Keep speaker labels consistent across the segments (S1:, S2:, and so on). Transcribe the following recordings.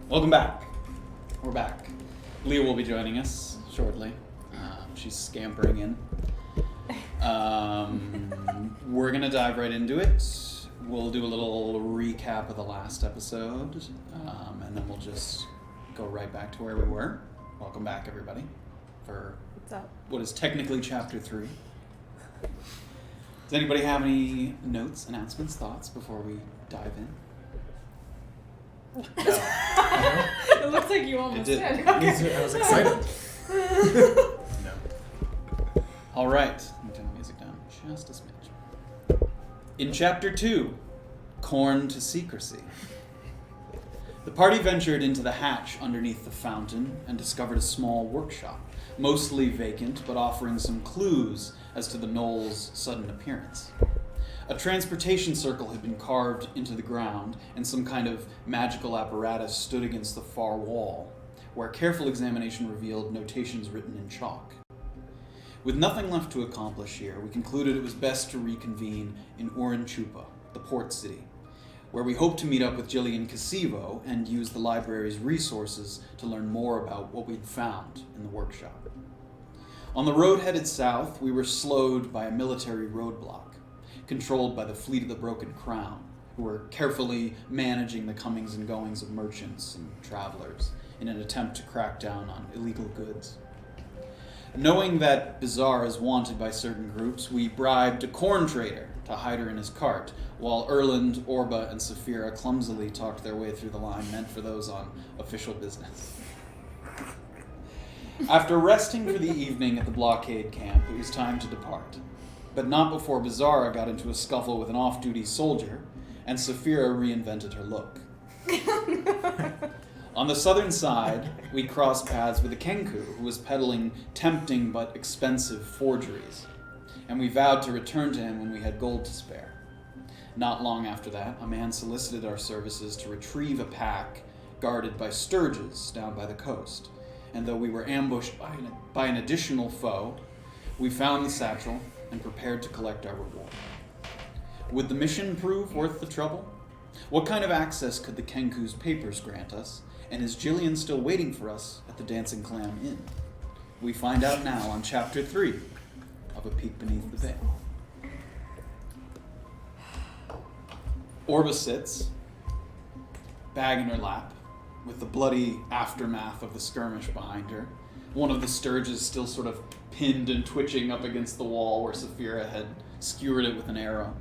S1: Welcome back. We're back. Leah will be joining us shortly. She's scampering in. We're going to dive right into it. We'll do a little recap of the last episode, and then we'll just go right back to where we were. Welcome back, everybody, for
S2: What's up?
S1: What is technically Chapter 3. Does anybody have any notes, announcements, thoughts before we dive in?
S2: It looks like you almost did. Okay.
S3: I was excited. No.
S1: All right. Let me turn the music down just a smidge. In Chapter 2, Corn to Secrecy. The party ventured into the hatch underneath the fountain and discovered a small workshop, mostly vacant but offering some clues as to the gnoll's sudden appearance. A transportation circle had been carved into the ground, and some kind of magical apparatus stood against the far wall, where careful examination revealed notations written in chalk. With nothing left to accomplish here, we concluded it was best to reconvene in Urin-Chupa, the port city, where we hoped to meet up with Gillian Casivo and use the library's resources to learn more about what we'd found in the workshop. On the road headed south, we were slowed by a military roadblock, controlled by the Fleet of the Broken Crown, who were carefully managing the comings and goings of merchants and travelers in an attempt to crack down on illegal goods. Knowing that Beezaura is wanted by certain groups, we bribed a corn trader to hide her in his cart, while Erland, Orba, and Safira clumsily talked their way through the line meant for those on official business. After resting for the evening at the blockade camp, it was time to depart. But not before Beezaura got into a scuffle with an off-duty soldier, and Safira reinvented her look. On the southern side, we crossed paths with a Kenku who was peddling tempting but expensive forgeries, and we vowed to return to him when we had gold to spare. Not long after that, a man solicited our services to retrieve a pack guarded by sturges down by the coast, and though we were ambushed by an additional foe, we found the satchel and prepared to collect our reward. Would the mission prove worth the trouble? What kind of access could the Kenku's papers grant us? And is Gillian still waiting for us at the Dancing Clam Inn? We find out now on Chapter 3 of A Peek Beneath the Veil. Orba sits, bag in her lap, with the bloody aftermath of the skirmish behind her. One of the sturges still sort of pinned and twitching up against the wall where Safira had skewered it with an arrow.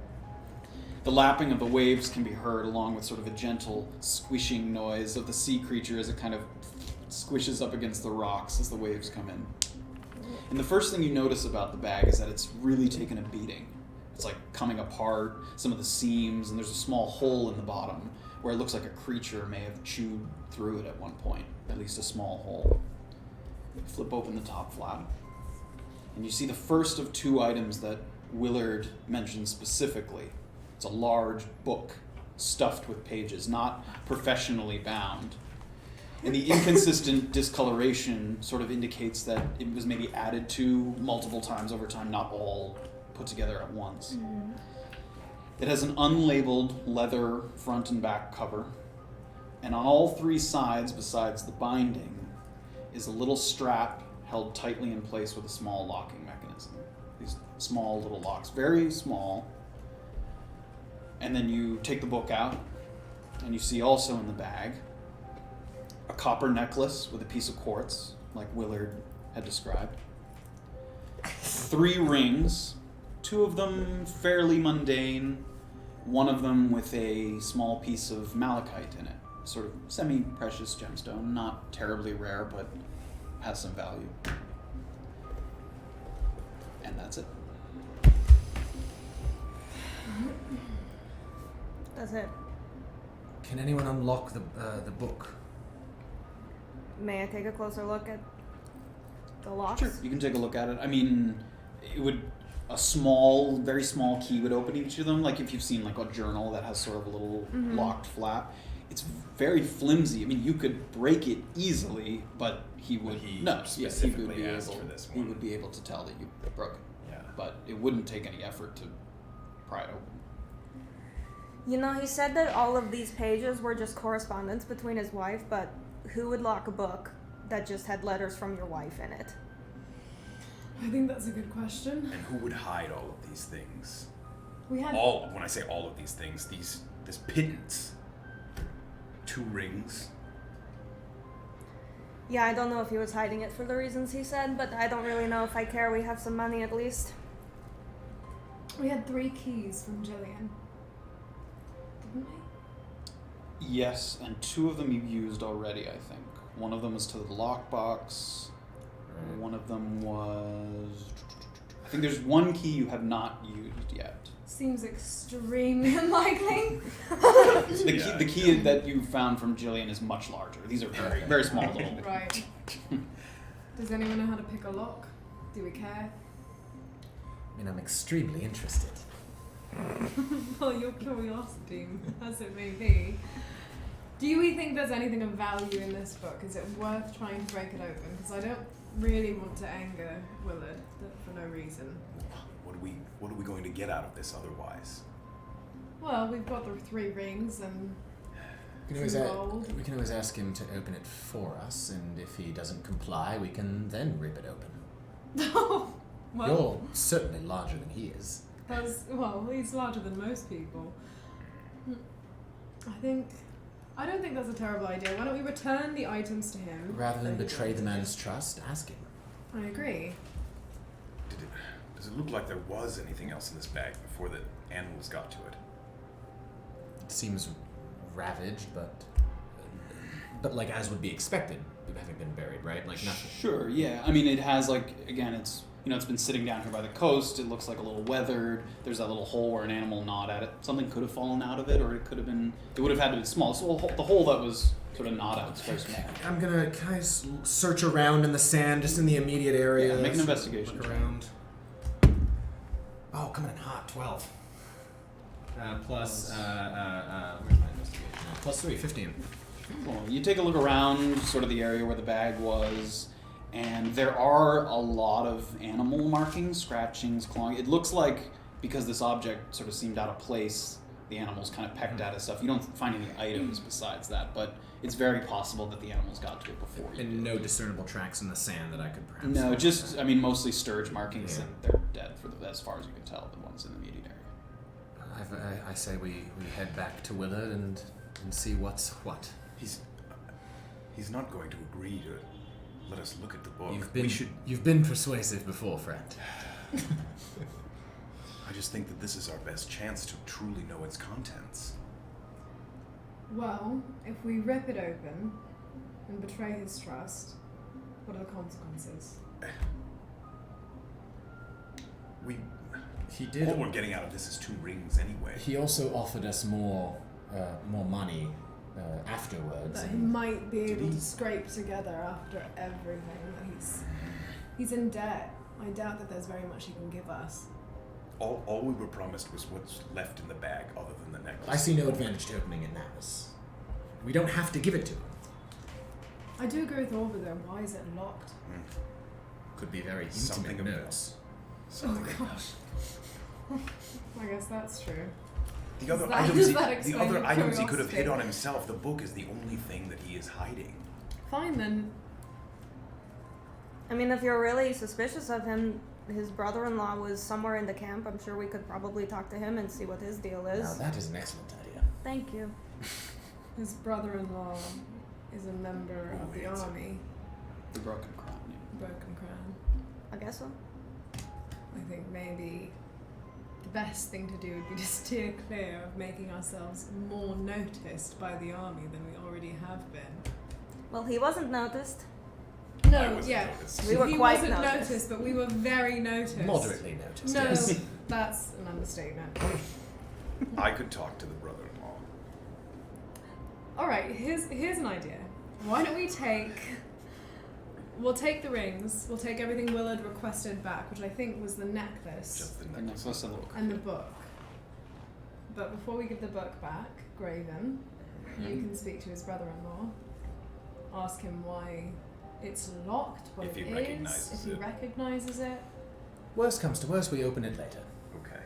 S1: The lapping of the waves can be heard, along with sort of a gentle squishing noise of the sea creature as it kind of squishes up against the rocks as the waves come in. And the first thing you notice about the bag is that it's really taken a beating. It's like coming apart, some of the seams, and there's a small hole in the bottom where it looks like a creature may have chewed through it at one point, at least a small hole. You flip open the top flap, and you see the first of two items that Willard mentioned specifically. It's a large book stuffed with pages, not professionally bound. And the inconsistent discoloration sort of indicates that it was maybe added to multiple times over time, not all put together at once. Mm-hmm. It has an unlabeled leather front and back cover, and on all three sides, besides the binding, is a little strap held tightly in place with a small locking mechanism. These small little locks, very small. And then you take the book out, and you see also in the bag a copper necklace with a piece of quartz, like Willard had described. 3 rings, 2 of them fairly mundane, one of them with a small piece of malachite in it, sort of semi-precious gemstone, not terribly rare, but has some value. And that's it.
S3: That's it.
S4: Can anyone unlock the book?
S3: May I take a closer look at the locks?
S1: Sure, you can take a look at it. I mean, it would... A small, very small key would open each of them, like if you've seen like a journal that has sort of a little locked flap. It's very flimsy. I mean, you could break it easily, but he would be able to tell that you broke it. Yeah. But it wouldn't take any effort to pry it open.
S3: You know, he said that all of these pages were just correspondence between his wife, but who would lock a book that just had letters from your wife in it?
S2: I think that's a good question.
S5: And who would hide all of these things?
S2: We had
S5: when I say all of these things, this pittance. 2 rings.
S3: Yeah, I don't know if he was hiding it for the reasons he said, but I don't really know if I care. We have some money at least.
S2: We had 3 keys from Gillian. Didn't we?
S1: Yes, and 2 of them you used already, I think. One of them was to the lockbox. One of them was... I think there's 1 key you have not used yet.
S2: Seems extremely unlikely.
S1: The key that you found from Gillian is much larger. These are very, very small little...
S2: Right. Does anyone know how to pick a lock? Do we care?
S4: I mean, I'm extremely interested.
S2: Well, your curiosity, as it may be. Do we think there's anything of value in this book? Is it worth trying to break it open? Because I don't really want to anger Willard for no reason.
S5: What are we going to get out of this otherwise?
S2: Well, we've got the 3 rings and gold.
S4: We can always ask him to open it for us, and if he doesn't comply, we can then rip it open.
S2: Well,
S4: you're certainly larger than he is.
S2: He's larger than most people. I don't think that's a terrible idea. Why don't we return the items to him?
S4: Rather than betray the man's trust, ask him.
S2: I agree.
S5: Does it look like there was anything else in this bag before the animals got to it?
S4: It seems ravaged, but like as would be expected, having been buried, right? Like nothing.
S1: Sure, yeah. I mean, it has it's been sitting down here by the coast. It looks like a little weathered. There's that little hole where an animal gnawed at it. Something could have fallen out of it, or it would have had to be small. So the hole that was sort of gnawed out is very small.
S4: Can I search around in the sand, just in the immediate area?
S1: Yeah, make an investigation.
S4: Look around. Oh, coming in hot, 12. Plus, where's my investigation? Plus 3, 15.
S1: Cool. You take a look around sort of the area where the bag was, and there are a lot of animal markings, scratchings, clawing. It looks like, because this object sort of seemed out of place, the animals kind of pecked at it stuff. You don't find any items besides that, but it's very possible that the animals got to it before you.
S4: And no discernible tracks in the sand that I could perhaps...
S1: No, mostly sturge markings, and they're dead as far as you can tell, the ones in the immediate area.
S4: I say we head back to Willard and see what's what.
S5: He's not going to agree to let us look at the book.
S4: You've been persuasive before, friend.
S5: I just think that this is our best chance to truly know its contents.
S2: Well, if we rip it open, and betray his trust, what are the consequences?
S4: He did.
S5: All we're getting out of this is 2 rings anyway.
S4: He also offered us more money afterwards.
S2: That he might be able to scrape together after everything. That he's in debt. I doubt that there's very much he can give us.
S5: All we were promised was what's left in the bag, other than the necklace.
S4: I see no advantage to opening it now. We don't have to give it to him.
S2: I do agree with Orba though. Why is it locked?
S4: Could be very
S5: Something
S4: intimate
S5: of-
S4: notes.
S2: Oh gosh. I guess that's true.
S5: The other
S2: Does that-
S5: items,
S2: does
S5: he,
S2: that
S5: the
S2: explain
S5: other
S2: your
S5: items he could have hid
S2: curiosity?
S5: on himself. The book is the only thing that he is hiding.
S2: Fine then.
S3: I mean, if you're really suspicious of him, his brother-in-law was somewhere in the camp. I'm sure we could probably talk to him and see what his deal is.
S4: Now that is an excellent idea.
S3: Thank you.
S2: His brother-in-law is a member of the
S5: it's-
S2: army.
S1: The Broken Crown.
S2: Broken Crown.
S3: I guess so.
S2: I think maybe the best thing to do would be to steer clear of making ourselves more noticed by the army than we already have been.
S3: Well, he wasn't noticed.
S5: I
S2: No,
S5: wasn't
S2: yeah.
S5: noticed.
S3: We were
S2: he
S3: quite
S2: wasn't
S3: noticed.
S2: but we were very noticed.
S4: Moderately noticed.
S2: No,
S4: Yes.
S2: that's an understatement.
S5: I could talk to the brother-in-law.
S2: Alright, here's an idea. Why don't we'll take the rings, we'll take everything Willard requested back, which I think was the necklace
S5: Just the
S1: The
S5: necklace.
S1: necklace and the book.
S2: and the book. But before we give the book back, Graven, you can speak to his brother-in-law, ask him why it's locked, what
S5: If
S2: it
S5: he
S2: is,
S5: recognizes
S2: if he
S5: it.
S2: recognizes it.
S4: Worst comes to worst, we open it later.
S5: Okay.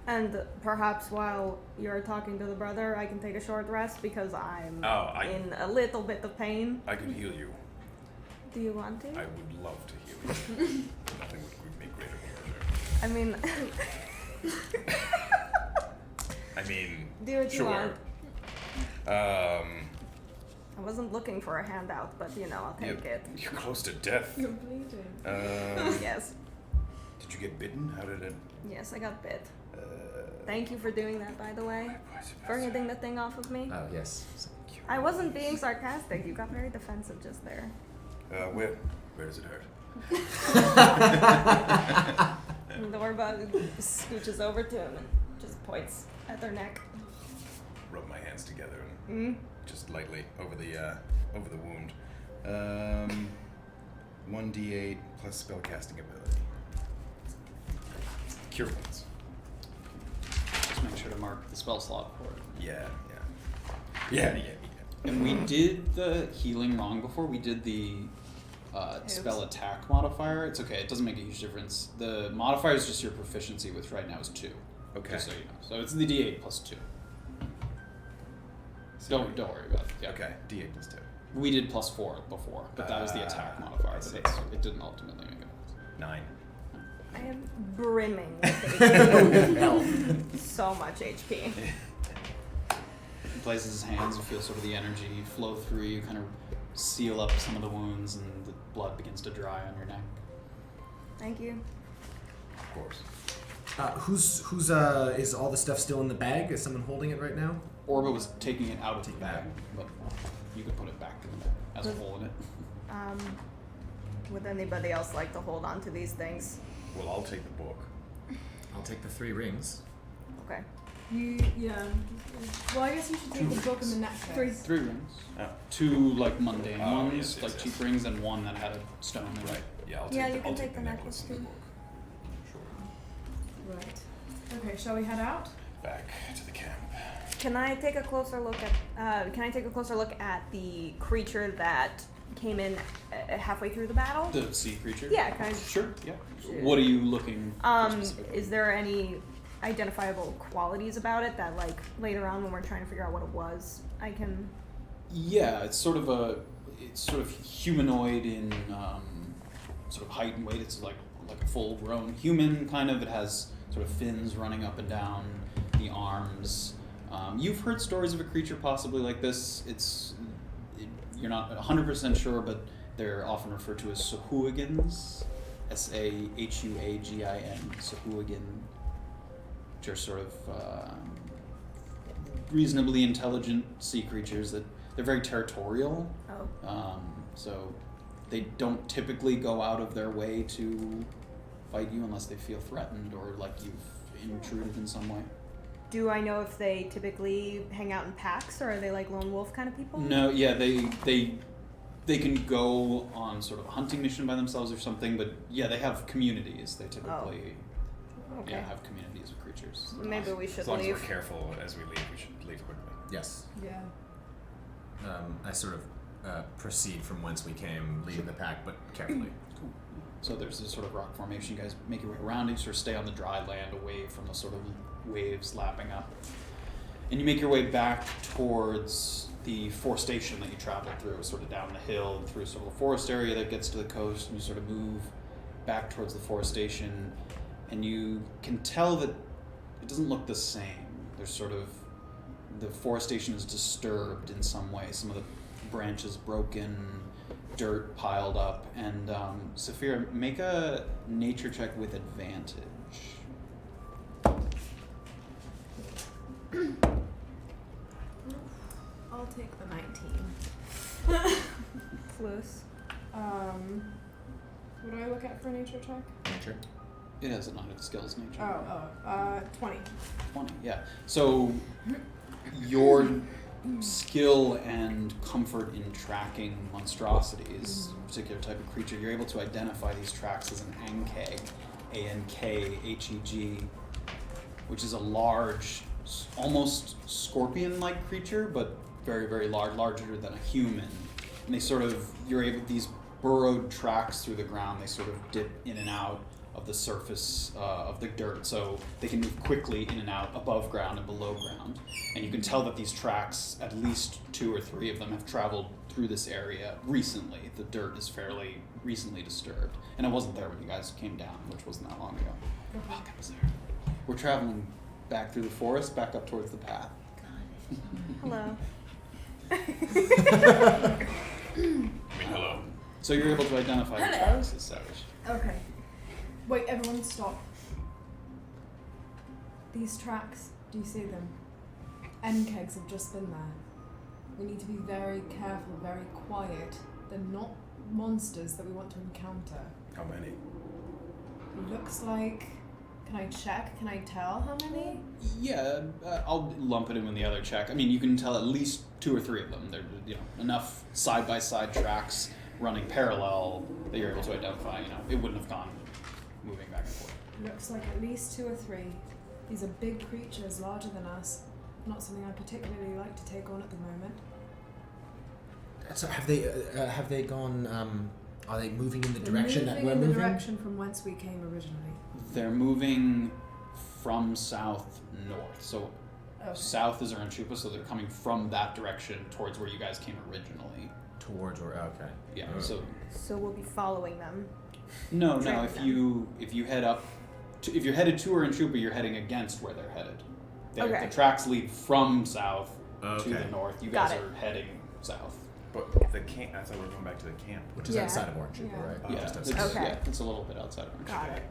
S3: And perhaps while you're talking to the brother, I can take a short rest because I'm in a little bit of pain.
S5: I could heal you.
S3: Do you want to?
S5: I would love to heal you. Nothing would make greater pleasure.
S3: I mean,
S5: I mean,
S3: do what you
S5: sure.
S3: want.
S5: Um,
S3: I wasn't looking for a handout, but I'll take it.
S5: You're close to death.
S2: You're bleeding.
S3: Yes.
S5: Did you get bitten? How did it?
S3: Yes, I got bit. Thank you for doing that, by the way. For getting the thing off of me.
S4: Oh, yes.
S3: I wasn't being sarcastic. You got very defensive just there.
S5: Where does it hurt?
S3: And Orba scooches over to him and just points at their neck.
S5: Rub my hands together and
S3: Mm.
S5: just lightly over the wound. 1d8 plus spellcasting ability. Cure wounds.
S1: Just make sure to mark the spell slot for it.
S5: Yeah.
S1: And we did the healing wrong before. We did the spell attack modifier. It's okay. It doesn't make a huge difference. The modifier is just your proficiency, which right now is 2.
S5: Okay.
S1: Just so you know. So it's the D8 plus 2. Don't worry about it. Yeah.
S5: Okay. D8 plus 2.
S1: We did plus 4 before, but that was the attack modifier.
S5: I see.
S1: But it didn't ultimately make a difference.
S5: 9.
S3: I am brimming with HP. So much HP.
S1: He places his hands. You feel sort of the energy flow through you, kind of seal up some of the wounds, and the blood begins to dry on your neck.
S3: Thank you.
S5: Of course.
S4: Who's is all the stuff still in the bag? Is someone holding it right now?
S1: Orba was taking it out of the bag, but you could put it back in the bag as a hole in it.
S3: Would anybody else like to hold on to these things?
S5: Well, I'll take the book.
S4: I'll take the 3 rings.
S3: Okay.
S2: Yeah. Well, I guess you should take the book and the necklace.
S1: 3 rings.
S5: Oh.
S1: 2 like mundane
S5: Oh,
S1: ones,
S5: yes, yes,
S1: like
S5: yes.
S1: cheap rings, and 1 that had a stone in
S5: Right.
S1: it.
S5: Yeah, I'll
S3: Yeah,
S5: take
S3: you
S5: the,
S3: can
S5: I'll
S3: take
S5: take
S3: the necklace
S5: and the
S3: too.
S5: book. Sure.
S2: Right. Okay, shall we head out?
S5: Back to the camp.
S3: Can I take a closer look at the creature that came in halfway through the battle?
S1: The sea creature?
S3: Yeah, kind of.
S1: Sure, yeah.
S3: Sure.
S1: What are you looking for specifically?
S3: Is there any identifiable qualities about it that, like, later on when we're trying to figure out what it was, I can...
S1: Yeah, it's sort of humanoid in sort of height and weight. It's like a full-grown human, kind of. It has sort of fins running up and down the arms. You've heard stories of a creature possibly like this. You're not 100% sure, but they're often referred to as Sahuagins. Sahuagin. Sahuagin. Which are sort of reasonably intelligent sea creatures that they're very territorial.
S3: Oh.
S1: So they don't typically go out of their way to fight you unless they feel threatened or like you've intruded in some way.
S3: Do I know if they typically hang out in packs, or are they like lone wolf kind of people?
S1: No, yeah, they can go on sort of a hunting mission by themselves or something, but yeah, they have communities. They typically
S3: Okay.
S1: have communities of creatures.
S3: Maybe we should
S5: As long as
S3: leave.
S5: we're careful as we leave, we should leave quickly.
S4: Yes.
S2: Yeah.
S4: I sort of proceed from whence we came, leading the pack, but carefully.
S1: Cool. So there's this sort of rock formation. You guys make your way around. You sort of stay on the dry land, away from the sort of waves lapping up, and you make your way back towards the forestation that you traveled through, sort of down the hill and through sort of a forest area that gets to the coast, and you sort of move back towards the forestation, and you can tell that it doesn't look the same. There's sort of, the forestation is disturbed in some way. Some of the branches broken, dirt piled up, and Safira, make a nature check with advantage.
S2: I'll take the 19.
S3: Close.
S2: What do I look at for a nature check?
S4: Nature.
S1: It has an under skills nature.
S2: 20.
S1: 20, yeah. So your skill and comfort in tracking monstrosities, a particular type of creature, you're able to identify these tracks as an ankeg, A-N-K-H-E-G, which is a large, almost scorpion-like creature, but very, very large, larger than a human. And they sort of, these burrowed tracks through the ground, they sort of dip in and out of the surface of the dirt, so they can move quickly in and out above ground and below ground. And you can tell that these tracks, at least 2 or 3 of them, have traveled through this area recently. The dirt is fairly recently disturbed. And it wasn't there when you guys came down, which wasn't that long ago. Fuck, it was there. We're traveling back through the forest, back up towards the path.
S3: Hello.
S5: I mean, hello.
S1: So you're able to identify the
S2: Hello.
S1: tracks as such.
S2: Okay. Wait, everyone stop. These tracks, do you see them? End kegs have just been there. We need to be very careful, very quiet. They're not monsters that we want to encounter.
S5: How many?
S2: Looks like... Can I check? Can I tell how many?
S1: Yeah, I'll lump it in with the other check. I mean, you can tell at least 2 or 3 of them. They're, enough side-by-side tracks running parallel that you're able to identify. It wouldn't have gone moving back and forth.
S2: Looks like at least 2 or 3. These are big creatures, larger than us. Not something I particularly like to take on at the moment.
S4: So have they gone? Are they moving in the direction that we're
S2: in the
S4: moving?
S2: direction from whence we came originally.
S1: They're moving from south north. So
S2: Okay.
S1: south is Urin-Chupa, so they're coming from that direction towards where you guys came originally.
S4: Towards or okay.
S1: Yeah.
S4: Oh.
S3: So we'll be following them.
S1: No.
S3: Tracking
S1: If
S3: them.
S1: you head up, if you're headed to Urin-Chupa, you're heading against where they're headed.
S3: Okay.
S1: The tracks lead from south to
S4: Okay.
S1: the north. You
S3: Got
S1: guys
S3: it.
S1: are heading south.
S5: But the camp, I thought we were going back to the camp.
S4: Which is
S3: Yeah.
S4: outside of Orange,
S2: Yeah.
S4: right?
S1: Yeah,
S4: Just
S1: it's,
S4: outside.
S3: Okay.
S1: yeah, it's a little bit outside of Orange.
S3: Got it.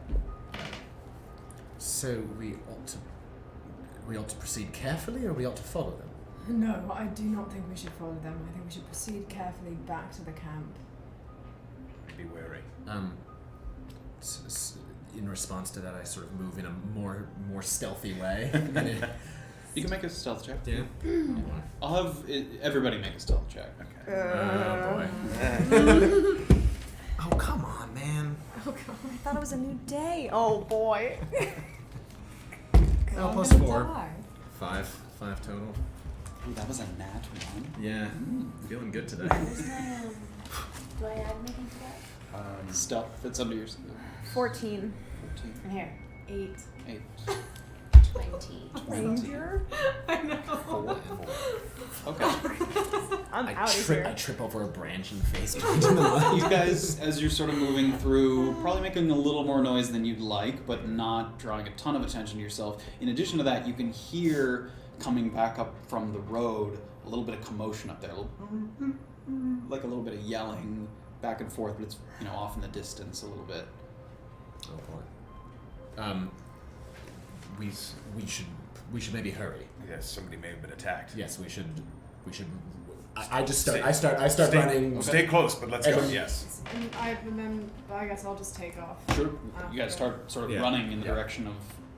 S4: So we ought to proceed carefully, or we ought to follow them.
S2: No, I do not think we should follow them. I think we should proceed carefully back to the camp.
S5: Be wary.
S4: In response to that, I sort of move in a more stealthy way.
S1: You can make a stealth check.
S4: Yeah.
S1: I'll have everybody make a stealth check.
S5: Okay.
S4: Oh boy. Oh come on, man.
S2: Oh god.
S3: I thought it was a new day. Oh boy.
S4: Oh,
S2: I'm
S4: plus
S2: gonna
S4: 4.
S2: die.
S4: 5 total.
S1: Ooh, that was a nat 1.
S4: Yeah. Feeling good today.
S6: Do I add anything to that?
S1: Stealth, that's under your
S3: 14.
S1: 14.
S2: And here. 8.
S1: 8.
S6: 20.
S1: 20.
S2: I know.
S1: 4. Okay.
S3: I'm
S4: I
S3: out of
S4: trip
S3: here.
S4: I trip over a branch and face plant in the mud.
S1: You guys, as you're sort of moving through, probably making a little more noise than you'd like, but not drawing a ton of attention to yourself. In addition to that, you can hear, coming back up from the road, a little bit of commotion up there. Like a little bit of yelling back and forth, but it's, off in the distance a little bit.
S4: Oh boy. We should maybe hurry.
S5: Yes, somebody may have been attacked.
S4: Yes, we should I start running.
S5: Stay close, but let's go.
S4: And-
S5: Yes.
S2: And then I guess I'll just take off.
S1: Sure. You guys start sort of
S4: Yeah.
S1: running in the direction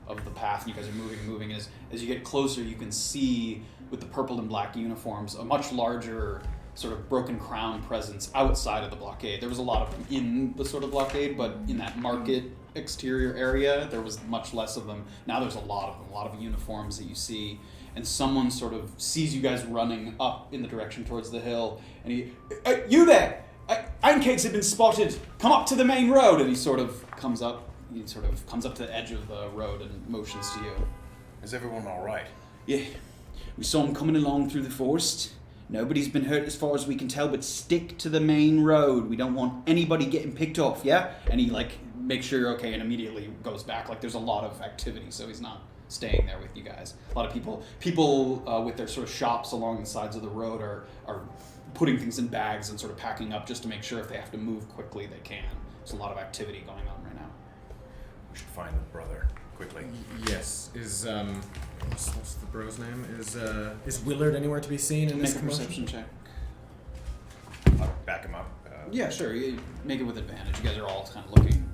S1: of the path. You guys are moving. As you get closer, you can see with the purple and black uniforms a much larger sort of broken crown presence outside of the blockade. There was a lot of them in the sort of blockade, but in that market exterior area, there was much less of them. Now there's a lot of them, a lot of uniforms that you see. And someone sort of sees you guys running up in the direction towards the hill, and he, you there! Ironcakes have been spotted. Come up to the main road. And he sort of comes up. He sort of comes up to the edge of the road and motions to you.
S5: Is everyone all right?
S1: Yeah, we saw him coming along through the forest. Nobody's been hurt as far as we can tell, but stick to the main road. We don't want anybody getting picked off, yeah? And he, makes sure you're okay and immediately goes back. There's a lot of activity, so he's not staying there with you guys. A lot of people with their sort of shops along the sides of the road are putting things in bags and sort of packing up just to make sure if they have to move quickly, they can. There's a lot of activity going on right now.
S5: We should find the brother quickly.
S4: Yes. Is what's the bro's name? Is Willard anywhere to be seen in this
S1: Make a perception check.
S5: I'll back him up.
S1: Yeah, sure. You make it with advantage. You guys are all kind of looking.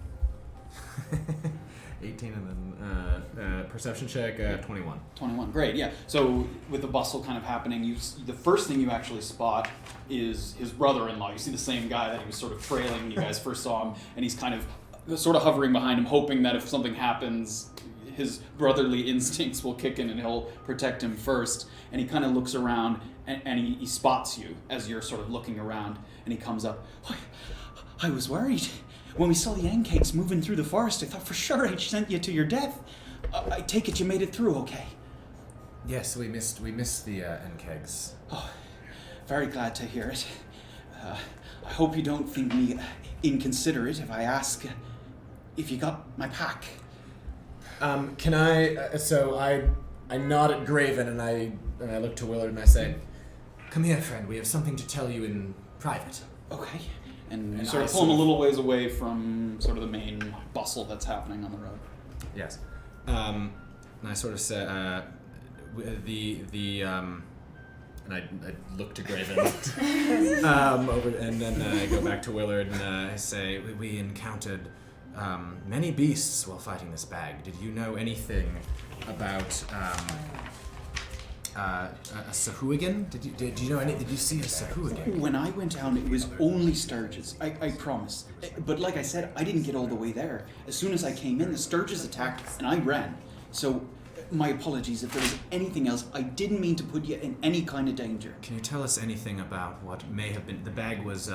S4: 18 and then perception check 21.
S1: 21. Great. Yeah. So with the bustle kind of happening, the first thing you actually spot is his brother-in-law. You see the same guy that he was sort of trailing when you guys first saw him, and he's kind of sort of hovering behind him, hoping that if something happens, his brotherly instincts will kick in and he'll protect him first. And he kind of looks around and he spots you as you're sort of looking around, and he comes up. I was worried. When we saw the N-cakes moving through the forest, I thought for sure I'd sent you to your death. I take it you made it through okay?
S4: Yes, we missed the N-kegs.
S1: Oh, very glad to hear it. I hope you don't think me inconsiderate if I ask if you got my pack.
S4: Can I? So I nod at Graven and I look to Willard and I say, "Come here, friend. We have something to tell you in private."
S1: Okay. And you
S4: And
S1: sort
S4: I
S1: of pull him
S4: sort
S1: a
S4: of-
S1: little ways away from sort of the main bustle that's happening on the road.
S4: Yes. And I sort of say, and I look to Graven, and then I go back to Willard and I say, we encountered many beasts while fighting this bag. Did you know anything about a Sahuagin? Did you know any? Did you see a Sahuagin?
S1: When I went down, it was only sturges. I promise. But like I said, I didn't get all the way there. As soon as I came in, the sturges attacked, and I ran. So, my apologies if there was anything else. I didn't mean to put you in any kind of danger.
S4: Can you tell us anything about what may have been? The bag was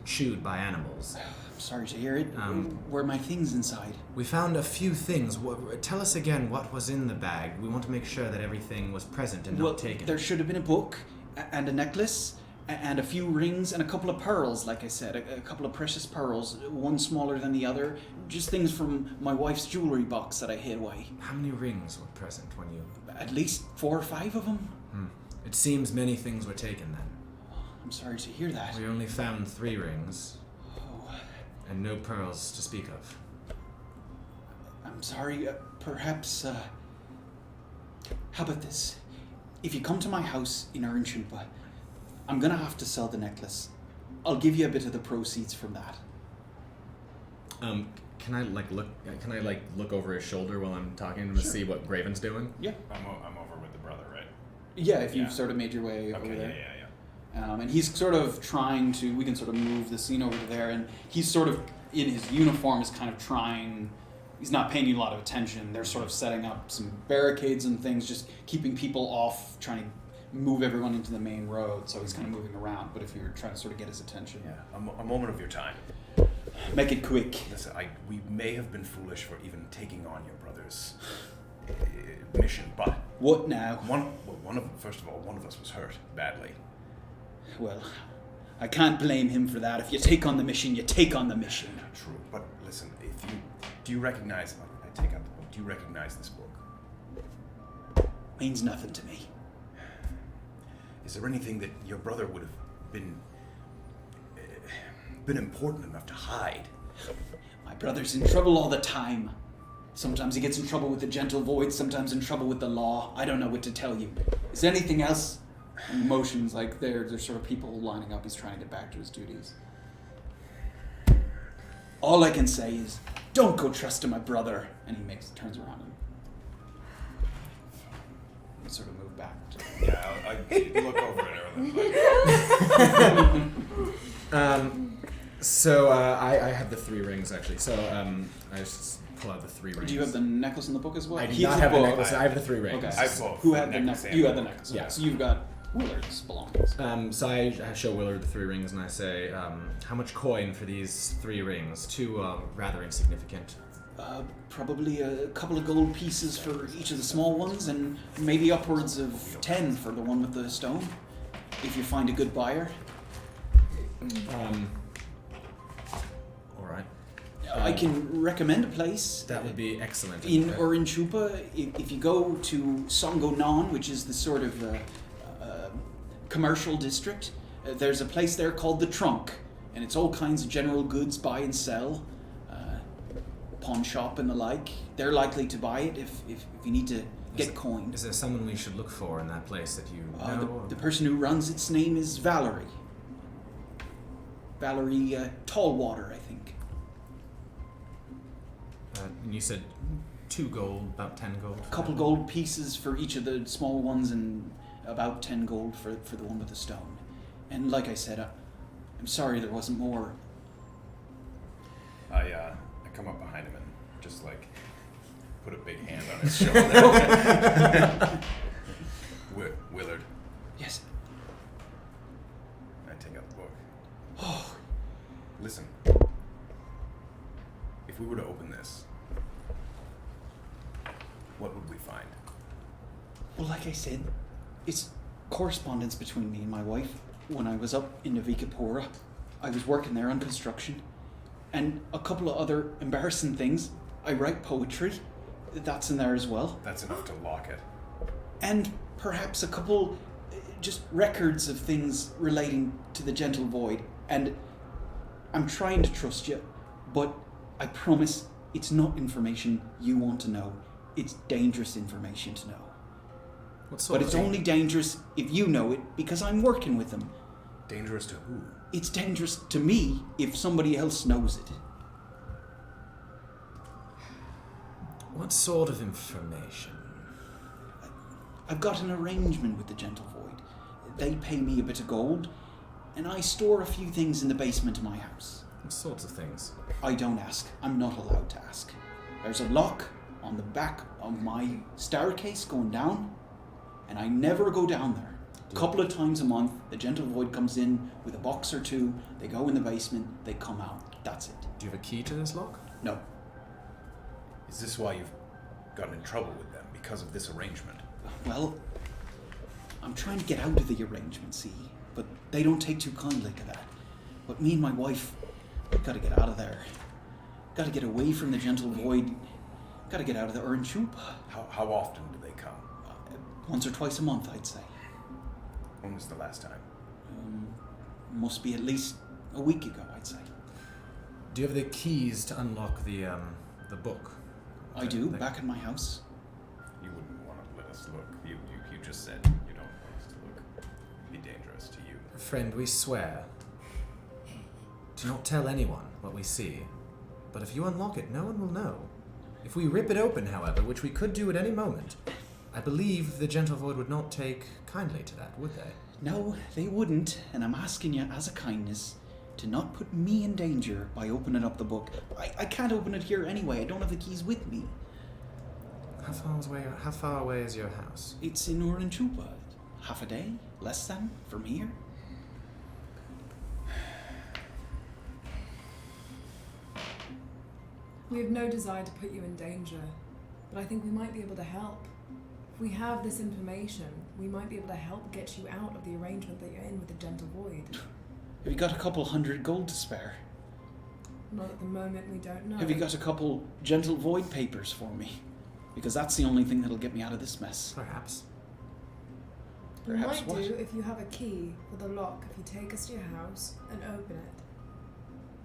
S4: chewed by animals.
S1: I'm sorry to hear it. Were my things inside?
S4: We found a few things. Tell us again what was in the bag. We want to make sure that everything was present and not taken.
S1: There should have been a book, and a necklace, and a few rings, and a couple of pearls, like I said. A couple of precious pearls, one smaller than the other. Just things from my wife's jewelry box that I hid away.
S4: How many rings were present when you...
S1: At least 4 or 5 of them.
S4: It seems many things were taken then.
S1: I'm sorry to hear that.
S4: We only found 3 rings.
S1: Oh,
S4: And no pearls to speak of.
S1: I'm sorry. Perhaps, how about this? If you come to my house in Urin-Chupa, I'm gonna have to sell the necklace. I'll give you a bit of the proceeds from that.
S4: Can I look over his shoulder while I'm talking to him to see what Graven's doing?
S1: Yeah.
S5: I'm over with the brother, right?
S1: Yeah, if you've
S5: Yeah.
S1: sort of made your way over
S5: Okay,
S1: there.
S5: yeah.
S1: And he's sort of trying to, we can sort of move the scene over to there, and he's sort of, in his uniform, is kind of trying, he's not paying you a lot of attention. They're sort of setting up some barricades and things, just keeping people off, trying to move everyone into the main road, so he's kind of moving around, but if you're trying to sort of get his attention.
S5: Yeah, a moment of your time.
S1: Make it quick.
S5: Listen, we may have been foolish for even taking on your brother's mission, but
S1: What now?
S5: first of all, one of us was hurt badly.
S1: Well, I can't blame him for that. If you take on the mission, you take on the mission.
S5: True, but listen, do you recognize? I take out the book. Do you recognize this book?
S1: Means nothing to me.
S5: Is there anything that your brother would have been important enough to hide?
S1: My brother's in trouble all the time. Sometimes he gets in trouble with the gentle void, sometimes in trouble with the law. I don't know what to tell you. Is there anything else? And motions like there's sort of people lining up. He's trying to get back to his duties. All I can say is, don't go trusting my brother. And he turns around and sort of move back.
S5: Yeah, I look over at Erland.
S4: So I have the 3 rings actually. So I just pull out the 3 rings.
S1: Do you have the necklace in the book as well?
S4: I do
S1: He
S4: not
S1: has
S4: have
S1: the
S4: the
S1: book.
S4: necklace. I have the 3 rings.
S1: Okay.
S5: I have both.
S1: Who had the
S5: necklace
S1: necklace?
S5: and
S1: You had the
S5: book.
S1: necklace.
S4: Yeah.
S1: Okay. So you've got Willard's belongings.
S4: So I show Willard the 3 rings and I say, how much coin for these 3 rings? 2 rather insignificant.
S1: Probably a couple of gold pieces for each of the small ones, and maybe upwards of 10 for the one with the stone, if you find a good buyer.
S4: All right.
S1: I can recommend a place.
S4: That would be excellent.
S1: In Urin-Chupa, if you go to Songonan, which is the sort of commercial district, there's a place there called the Trunk, and it's all kinds of general goods, buy and sell, pawn shop and the like. They're likely to buy it if you need to get coin.
S4: Is there someone we should look for in that place that you know?
S1: The person who runs its name is Valerie. Valerie Tallwater, I think.
S4: And you said 2 gold, about 10 gold?
S1: A couple gold pieces for each of the small ones and about 10 gold for the one with the stone. And like I said, I'm sorry there wasn't more.
S5: I come up behind him and just like put a big hand on his shoulder. Willard.
S1: Yes.
S5: I take out the book.
S1: Oh,
S5: Listen. If we were to open this, what would we find?
S1: well, like I said, it's correspondence between me and my wife. When I was up in Navikapura, I was working there on construction. And a couple of other embarrassing things. I write poetry. That's in there as well.
S5: That's enough to lock it.
S1: And perhaps a couple just records of things relating to the Gentle Void. And I'm trying to trust you, but I promise it's not information you want to know. It's dangerous information to know.
S4: What sort
S1: But
S4: of
S1: it's
S4: thing?
S1: only dangerous if you know it, because I'm working with them.
S5: Dangerous to who?
S1: It's dangerous to me if somebody else knows it.
S4: What sort of information?
S1: I've got an arrangement with the Gentle Void. They pay me a bit of gold, and I store a few things in the basement of my house.
S4: What sorts of things?
S1: I don't ask. I'm not allowed to ask. There's a lock on the back of my staircase going down, and I never go down there. A couple of times a month, the Gentle Void comes in with a box or 2, they go in the basement, they come out. That's it.
S4: Do you have a key to this lock?
S1: No.
S5: Is this why you've gotten in trouble with them? Because of this arrangement?
S1: Well, I'm trying to get out of the arrangement, see? But they don't take too kindly to that. But me and my wife, we've got to get out of there. Got to get away from the Gentle Void. Got to get out of the Urin-Chupa.
S5: How often do they come?
S1: Once or twice a month, I'd say.
S5: When was the last time?
S1: Must be at least a week ago, I'd say.
S4: Do you have the keys to unlock the book?
S1: I do, back in my house.
S5: You wouldn't want to let us look. You just said you don't want us to look. It'd be dangerous to you.
S4: Friend, we swear to not tell anyone what we see. But if you unlock it, no one will know. If we rip it open, however, which we could do at any moment, I believe the Gentle Void would not take kindly to that, would they?
S1: No, they wouldn't, and I'm asking you as a kindness to not put me in danger by opening up the book. I can't open it here anyway. I don't have the keys with me.
S4: How far away is your house?
S1: It's in Urin-Chupa. Half a day? Less than? From here?
S2: We have no desire to put you in danger, but I think we might be able to help. If we have this information, we might be able to help get you out of the arrangement that you're in with the Gentle Void.
S1: Have you got a couple 100 gold to spare?
S2: Not at the moment, we don't know.
S1: Have you got a couple Gentle Void papers for me? Because that's the only thing that'll get me out of this mess.
S4: Perhaps.
S2: You
S1: Perhaps
S2: might
S1: what?
S2: do if you have a key for the lock, if you take us to your house and open it.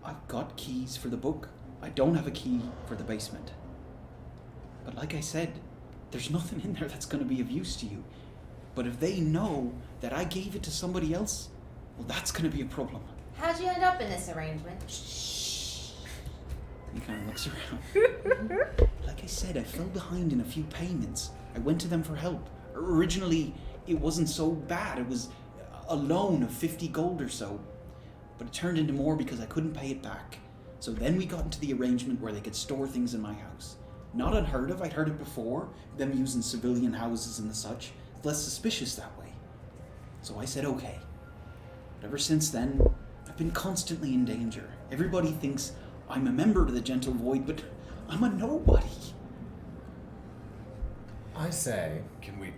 S1: I've got keys for the book. I don't have a key for the basement. But like I said, there's nothing in there that's going to be of use to you. But if they know that I gave it to somebody else, well, that's going to be a problem.
S6: How'd you end up in this arrangement?
S1: Shh. He kind of looks around. Like I said, I fell behind in a few payments. I went to them for help. Originally, it wasn't so bad. It was a loan of 50 gold or so. But it turned into more because I couldn't pay it back. So then we got into the arrangement where they could store things in my house. Not unheard of. I'd heard it before, them using civilian houses and the such. It's less suspicious that way. So I said okay. But ever since then, I've been constantly in danger. Everybody thinks I'm a member of the Gentle Void, but I'm a nobody.
S4: I say...
S5: Can we'll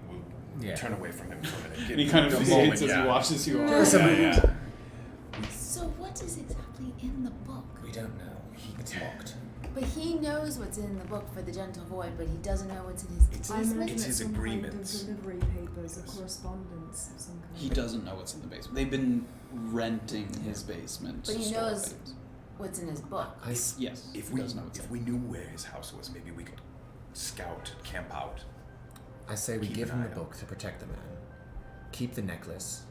S4: Yeah.
S5: turn away from him for a minute?
S1: And he kind of hesitates as he watches you all.
S6: So what is exactly in the book?
S4: We don't know. It's locked.
S6: But he knows what's in the book for the Gentle Void, but he doesn't know what's in his basement.
S5: It's his
S2: some
S5: agreements.
S2: kind of delivery papers or correspondence of some kind.
S1: He doesn't know what's in the basement. They've been renting his basement.
S6: But
S1: to
S6: he
S1: store
S6: knows
S1: things.
S6: what's in his book.
S1: Yes,
S5: If
S1: he
S5: we
S1: does know what's
S5: if
S1: in.
S5: we knew where his house was, maybe we could scout, camp out.
S4: I say we
S5: Keep
S4: give
S5: an
S4: him
S5: eye
S4: the
S5: out.
S4: book to protect the man, keep the necklace,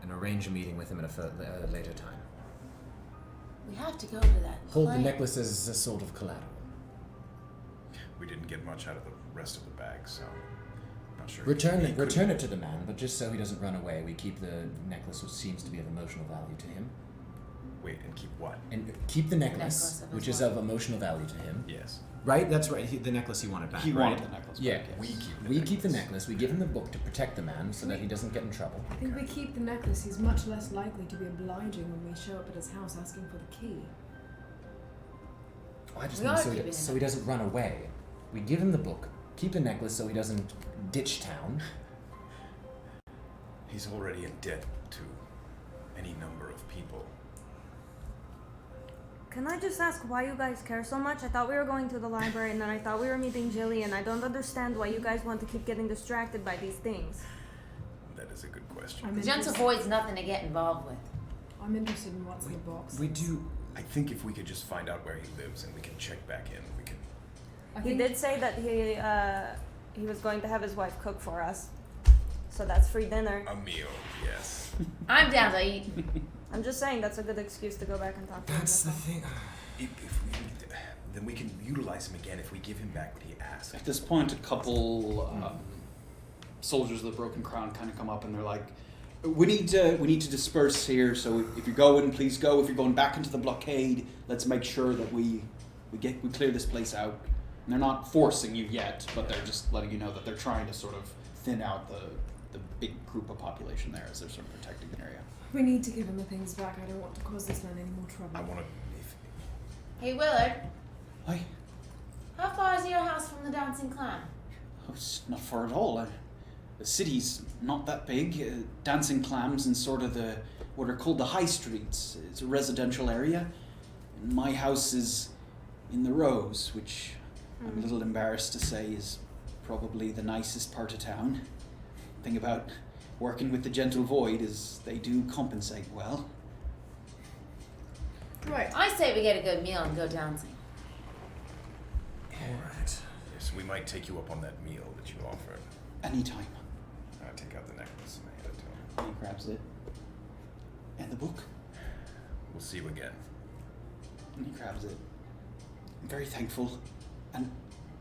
S4: and arrange a meeting with him at a later time.
S6: We have to go to that.
S4: Hold the
S6: plan.
S4: necklace as a sort of collateral.
S5: We didn't get much out of the rest of the bag, so I'm not sure.
S4: Return
S5: he
S4: it to the man, but just so he doesn't run away, we keep the necklace, which seems to be of emotional value to him.
S5: Wait, and keep what?
S4: And keep the necklace,
S6: Necklace of his
S4: which is
S6: wife.
S4: of emotional value to him.
S5: Yes.
S4: Right? That's right. The necklace he wanted back.
S1: He
S4: right?
S1: wanted the necklace
S4: Yeah.
S1: back, yes.
S5: We
S4: We keep the necklace. We give him the book to protect the man so that he doesn't get in trouble.
S2: I think we keep the necklace. He's much less likely to be obliging when we show up at his house asking for the key.
S4: I just
S6: We
S4: mean
S6: are
S4: so,
S6: keeping the
S4: so he doesn't run away. We give him the book, keep the necklace so he doesn't ditch town.
S5: He's already in debt to any number of people.
S3: Can I just ask why you guys care so much? I thought we were going to the library and then I thought we were meeting Gillian. I don't understand why you guys want to keep getting distracted by these things.
S5: That is a good question.
S2: I'm
S6: The Gentle
S2: interested,
S6: Void's nothing to get involved with.
S2: I'm interested in what's in the box.
S4: We do.
S5: I think if we could just find out where he lives and we can check back in, we can.
S2: I
S3: He
S2: think
S3: did say that he was going to have his wife cook for us. So that's free dinner.
S5: A meal, yes.
S6: I'm down to eat.
S3: I'm just saying that's a good excuse to go back and talk to him.
S4: That's the
S3: all.
S4: thing.
S5: Then we can utilize him again if we give him back what he asked.
S1: At this point, a couple soldiers of the Broken Crown kind of come up and they're like, we need to disperse here, so if you're going, please go. If you're going back into the blockade, let's make sure that we clear this place out. And they're not forcing you yet, but they're just letting you know that they're trying to sort of thin out the big group of population there as they're sort of protecting the area.
S2: we need to give him the things back. I don't want to cause this man any more trouble.
S5: I want to.
S6: Hey Willard,
S1: Hi.
S6: how far is your house from the Dancing Clam?
S1: Oh, it's not far at all. The city's not that big. Dancing Clams in sort of what are called the high streets. It's a residential area. And my house is in the Rose, which I'm a little embarrassed to say is probably the nicest part of town. The thing about working with the Gentle Void is they do compensate well.
S2: Right.
S6: I say we get a good meal and go dancing.
S5: Alright. Yes, we might take you up on that meal that you offered.
S1: Anytime.
S5: I take out the necklace and hand it to him.
S1: And he grabs it. And the book.
S5: We'll see you again.
S1: And he grabs it. I'm very thankful. And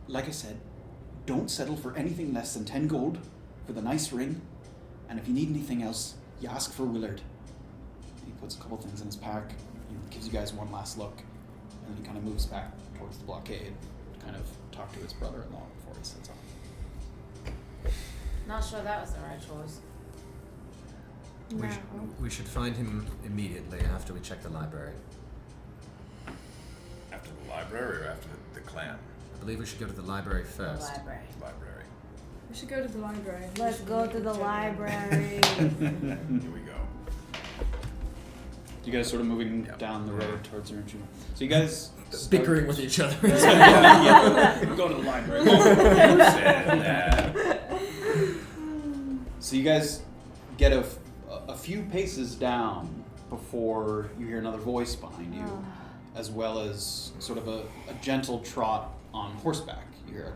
S1: like I said, don't settle for anything less than 10 gold for the nice ring. And if you need anything else, you ask for Willard. He puts a couple things in his pack. He gives you guys one last look. And then he kind of moves back towards the blockade to kind of talk to his brother-in-law before he sets off.
S6: Not sure that was the right choice.
S4: We,
S2: No.
S4: we should find him immediately after we check the library.
S5: After the library or after the clan?
S4: I believe we should go to the library
S6: The
S4: first.
S6: library.
S5: Library.
S2: We should go to the library.
S3: Let's go to the library.
S5: Here we go.
S1: You guys sort of moving
S5: Yep.
S1: down the road towards Urin-Chupa. So you guys start-
S4: Bickering with each other.
S1: yeah, go to the library.
S5: Who said that?
S1: So you guys get a few paces down before you hear another voice behind you, as well as sort of a gentle trot on horseback. You hear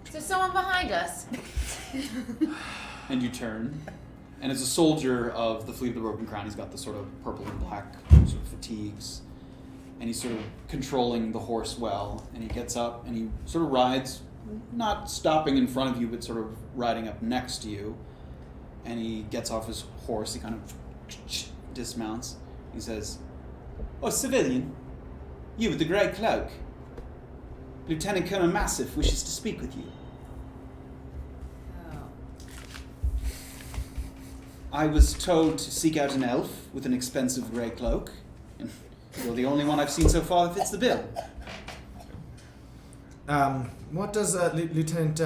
S6: Is there someone behind us?
S1: And you turn, and it's a soldier of the Fleet of the Broken Crown. He's got the sort of purple and black sort of fatigues, and he's sort of controlling the horse well. And he gets up and he sort of rides, not stopping in front of you, but sort of riding up next to you. And he gets off his horse. He kind of dismounts. He says, "Oh, civilian, you with the grey cloak. Lieutenant Colonel Massif wishes to speak with you." "I was told to seek out an elf with an expensive grey cloak, and you're the only one I've seen so far that fits the bill."
S4: What does Lieutenant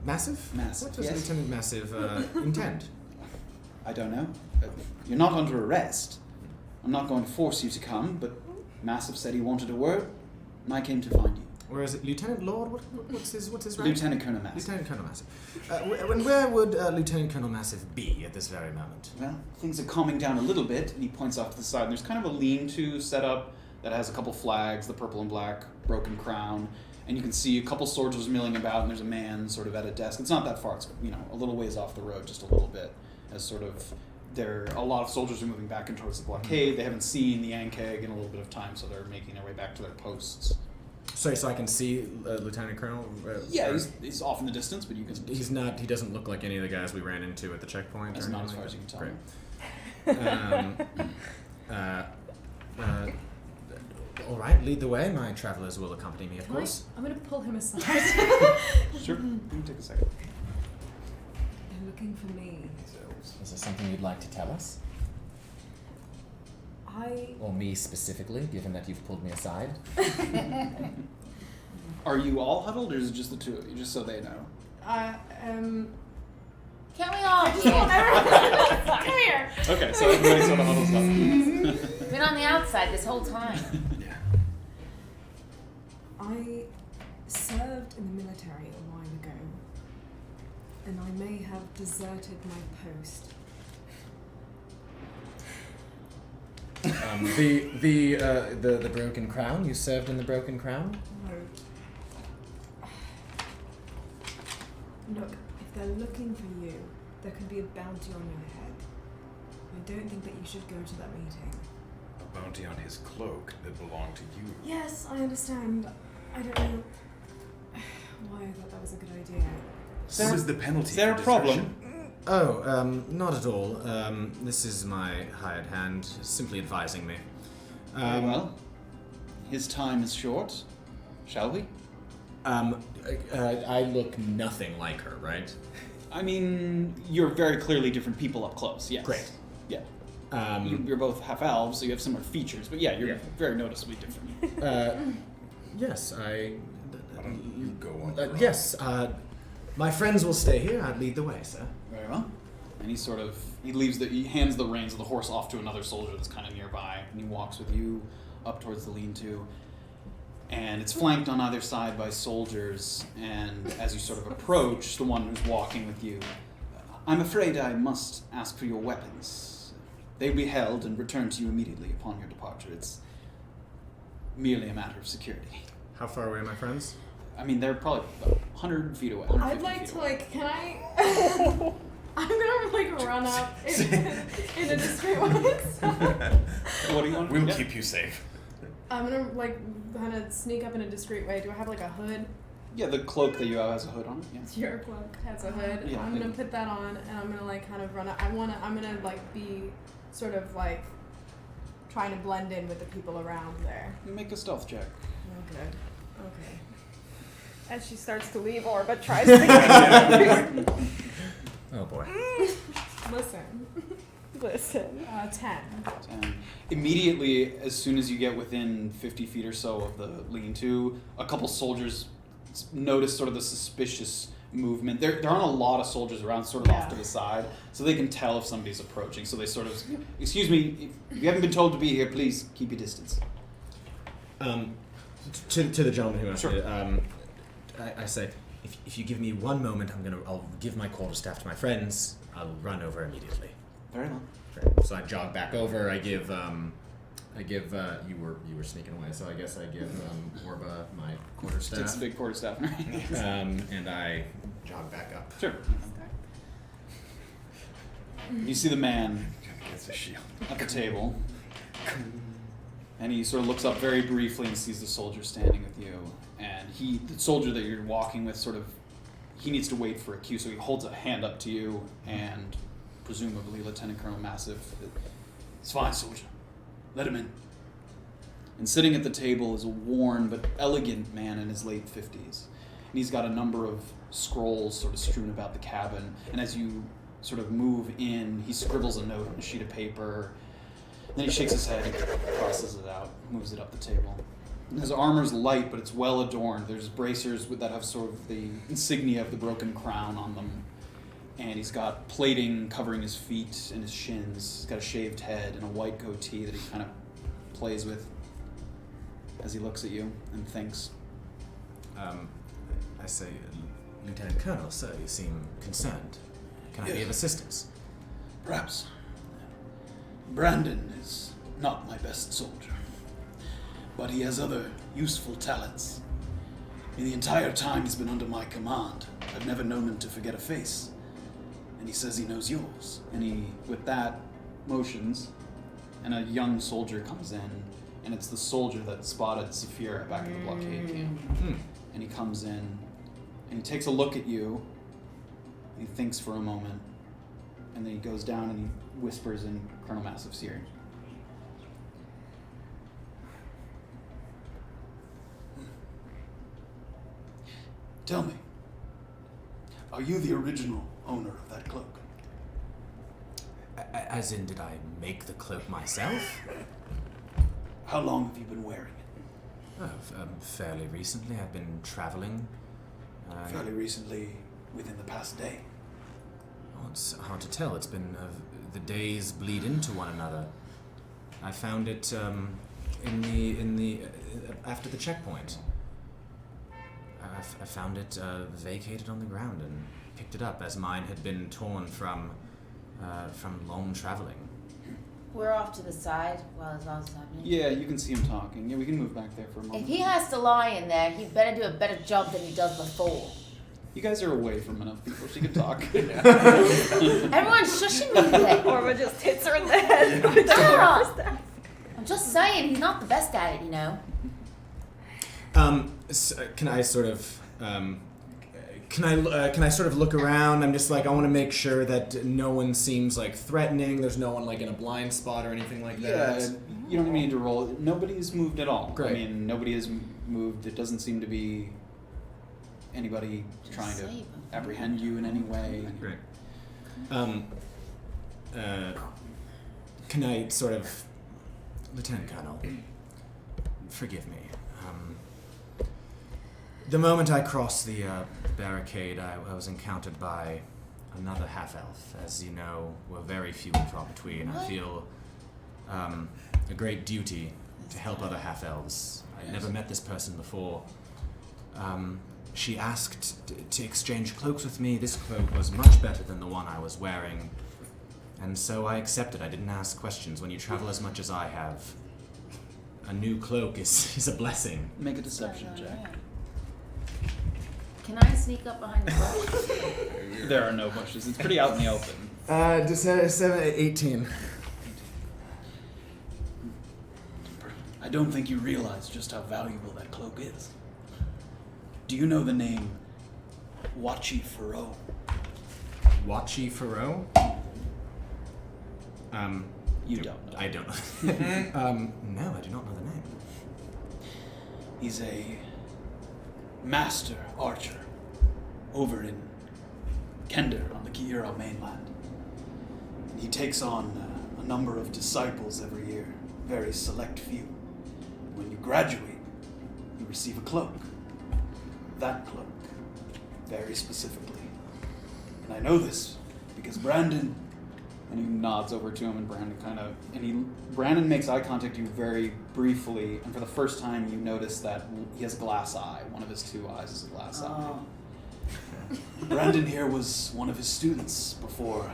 S4: Massive?
S1: Massive,
S4: What does
S1: yes.
S4: Lieutenant Massive intend?
S1: "I don't know. You're not under arrest. I'm not going to force you to come, but Massif said he wanted a word, and I came to find you."
S4: Or is it Lieutenant Lord? What's his rank?
S1: Lieutenant Colonel Massif.
S4: Lieutenant Colonel Massive. And where would Lieutenant Colonel Massive be at this very moment?
S1: Well, things are calming down a little bit, and he points off to the side. And there's kind of a lean-to set up that has a couple flags, the purple and black, broken crown, and you can see a couple soldiers milling about, and there's a man sort of at a desk. It's not that far. It's, a little ways off the road, just a little bit, as sort of a lot of soldiers are moving back and towards the blockade. They haven't seen the Ankeg in a little bit of time, so they're making their way back to their posts.
S4: So I can see Lieutenant Colonel?
S1: Yeah, he's off in the distance, but you can...
S4: He's not. He doesn't look like any of the guys we ran into at the checkpoint.
S1: That's
S4: or
S1: not as
S4: anything
S1: far as you
S4: like
S1: can tell.
S4: Great. All right, lead the way. My travelers will accompany me, of course.
S2: I'm going to pull him aside.
S1: Sure, you can take a second.
S2: They're looking for me.
S7: Is there something you'd like to tell us? Or me specifically, given that you've pulled me aside?
S1: Are you all huddled, or is it just the two of you, just so they know?
S6: Can we all
S2: Come here.
S1: Okay, so everybody sort of huddles up.
S6: been on the outside this whole time?
S2: I served in the military a while ago, and I may have deserted my post.
S7: The Broken Crown? You served in the Broken Crown?
S2: No. Look, if they're looking for you, there could be a bounty on your head. I don't think that you should go to that meeting.
S5: A bounty on his cloak that belonged to you.
S2: Yes, I understand. I don't know why I thought that was a good idea.
S5: What is the penalty?
S1: Is there
S5: for
S1: a problem?
S5: desertion?
S4: Oh, not at all. This is my hired hand, simply advising me.
S1: Very well. His time is short. Shall we?
S4: I look nothing like her, right?
S1: I mean, you're very clearly different people up close, yes.
S4: Great.
S1: Yeah. You're both half-elves, so you have similar features, but yeah, you're very noticeably different.
S4: Yes,
S5: Why don't you go on your own?
S4: yes, my friends will stay here. I'd lead the way, sir.
S1: Very well. And he hands the reins of the horse off to another soldier that's kind of nearby, and he walks with you up towards the lean-to. And it's flanked on either side by soldiers, and as you sort of approach the one who's walking with you, "I'm afraid I must ask for your weapons. They will be held and returned to you immediately upon your departure. It's merely a matter of security."
S4: How far away are my friends?
S1: I mean, they're probably about 100 feet away. 150
S2: I'd like
S1: feet
S2: to,
S1: away.
S2: can I... I'm gonna, run up in a discreet way.
S1: What do you want?
S5: We'll
S1: Yeah.
S5: keep you safe.
S2: I'm gonna, kind of sneak up in a discreet way. Do I have, a hood?
S1: Yeah, the cloak that you have has a hood on it. Yeah.
S2: Your cloak has a hood.
S1: Yeah,
S2: I'm
S1: maybe.
S2: gonna put that on, and I'm gonna, kind of run up. I'm gonna, be sort of, trying to blend in with the people around there.
S1: Make a stealth check.
S2: Oh, good. Okay.
S3: As she starts to leave, Orba tries to get
S7: Oh boy.
S2: Listen. 10.
S1: And immediately, as soon as you get within 50 feet or so of the lean-to, a couple soldiers notice sort of the suspicious movement. There aren't a lot of soldiers around, sort of off to the side, so they can tell if somebody's approaching. So they sort of, "Excuse me, if you haven't been told to be here, please keep your distance."
S4: To the gentleman who asked
S1: Sure.
S4: me, I say, if you give me one moment, I'll give my quarterstaff to my friends. I'll run over immediately.
S1: Very well.
S4: So I jog back over. I give I give you were sneaking away, so I guess I give Orba my quarterstaff.
S1: Takes a big quarterstaff.
S4: And I jog back up.
S1: Sure. You see the man
S5: Gets a shield.
S1: at the table, and he sort of looks up very briefly and sees the soldier standing with you. And the soldier that you're walking with, he needs to wait for a cue, so he holds a hand up to you, and presumably Lieutenant Colonel Massive, "It's fine, soldier. Let him in." And sitting at the table is a worn but elegant man in his late 50s. And he's got a number of scrolls sort of strewn about the cabin. And as you sort of move in, he scribbles a note on a sheet of paper. Then he shakes his head and crosses it out, moves it up the table. And his armor's light, but it's well adorned. There's bracers that have sort of the insignia of the broken crown on them. And he's got plating covering his feet and his shins. He's got a shaved head and a white goatee that he kind of plays with as he looks at you and thinks.
S4: I say, Lieutenant Colonel, sir, you seem concerned. Can I be of assistance?
S1: Perhaps. Brandon is not my best soldier, but he has other useful talents. In the entire time he's been under my command, I've never known him to forget a face. And he says he knows yours. And he, with that, motions, and a young soldier comes in, and it's the soldier that spotted Safira back at the blockade camp. And he comes in, and he takes a look at you, and he thinks for a moment, and then he goes down and he whispers in Colonel Massive's ear. Tell me, are you the original owner of that cloak?
S4: As in, did I make the cloak myself?
S1: How long have you been wearing it?
S4: Fairly recently. I've been traveling.
S1: Fairly recently, within the past day.
S4: Oh, it's hard to tell. It's been the days bleed into one another. I found it in the after the checkpoint. I found it vacated on the ground and picked it up as mine had been torn from long traveling.
S6: We're off to the side while it's all happening.
S1: Yeah, you can see him talking. Yeah, we can move back there for a moment.
S6: If he has to lie in there, he better do a better job than he does before.
S1: You guys are away from enough people. She can talk.
S6: Everyone's shushing me today.
S3: Orba just hits her in the head. with the
S6: Stop.
S3: quarterstaff.
S6: I'm just saying, he's not the best at it, you know.
S4: Can I sort of can I sort of look around? I'm just like, I want to make sure that no one seems like threatening. There's no one like in a blind spot or anything like that.
S1: Yeah, you don't need to roll. Nobody's moved at all.
S4: Great.
S1: I mean, nobody has moved. It doesn't seem to be anybody trying to apprehend you in any way.
S4: Great. Can I sort of, Lieutenant Colonel, forgive me. The moment I crossed the barricade, I was encountered by another half-elf. As you know, we're very few and far between. I feel a great duty to help other half-elves. I'd never met this person before. She asked to exchange cloaks with me. This cloak was much better than the one I was wearing. And so I accepted. I didn't ask questions. When you travel as much as I have, a new cloak is a blessing.
S1: Make a deception check.
S6: Can I sneak up behind the bush?
S1: There are no bushes. It's pretty out in the open.
S7: Just 18.
S1: I don't think you realize just how valuable that cloak is. Do you know the name Wachi Faro?
S4: Wachi Faro?
S1: You don't know.
S4: I don't know. No, I do not know the name.
S1: He's a master archer over in Kender on the Kiura mainland. And he takes on a number of disciples every year, very select few. When you graduate, you receive a cloak. That cloak, very specifically. And I know this because Brandon, and he nods over to him, and Brandon makes eye contact with you very briefly, and for the first time you notice that he has a glass eye. One of his two eyes is a glass eye. Brandon here was one of his students before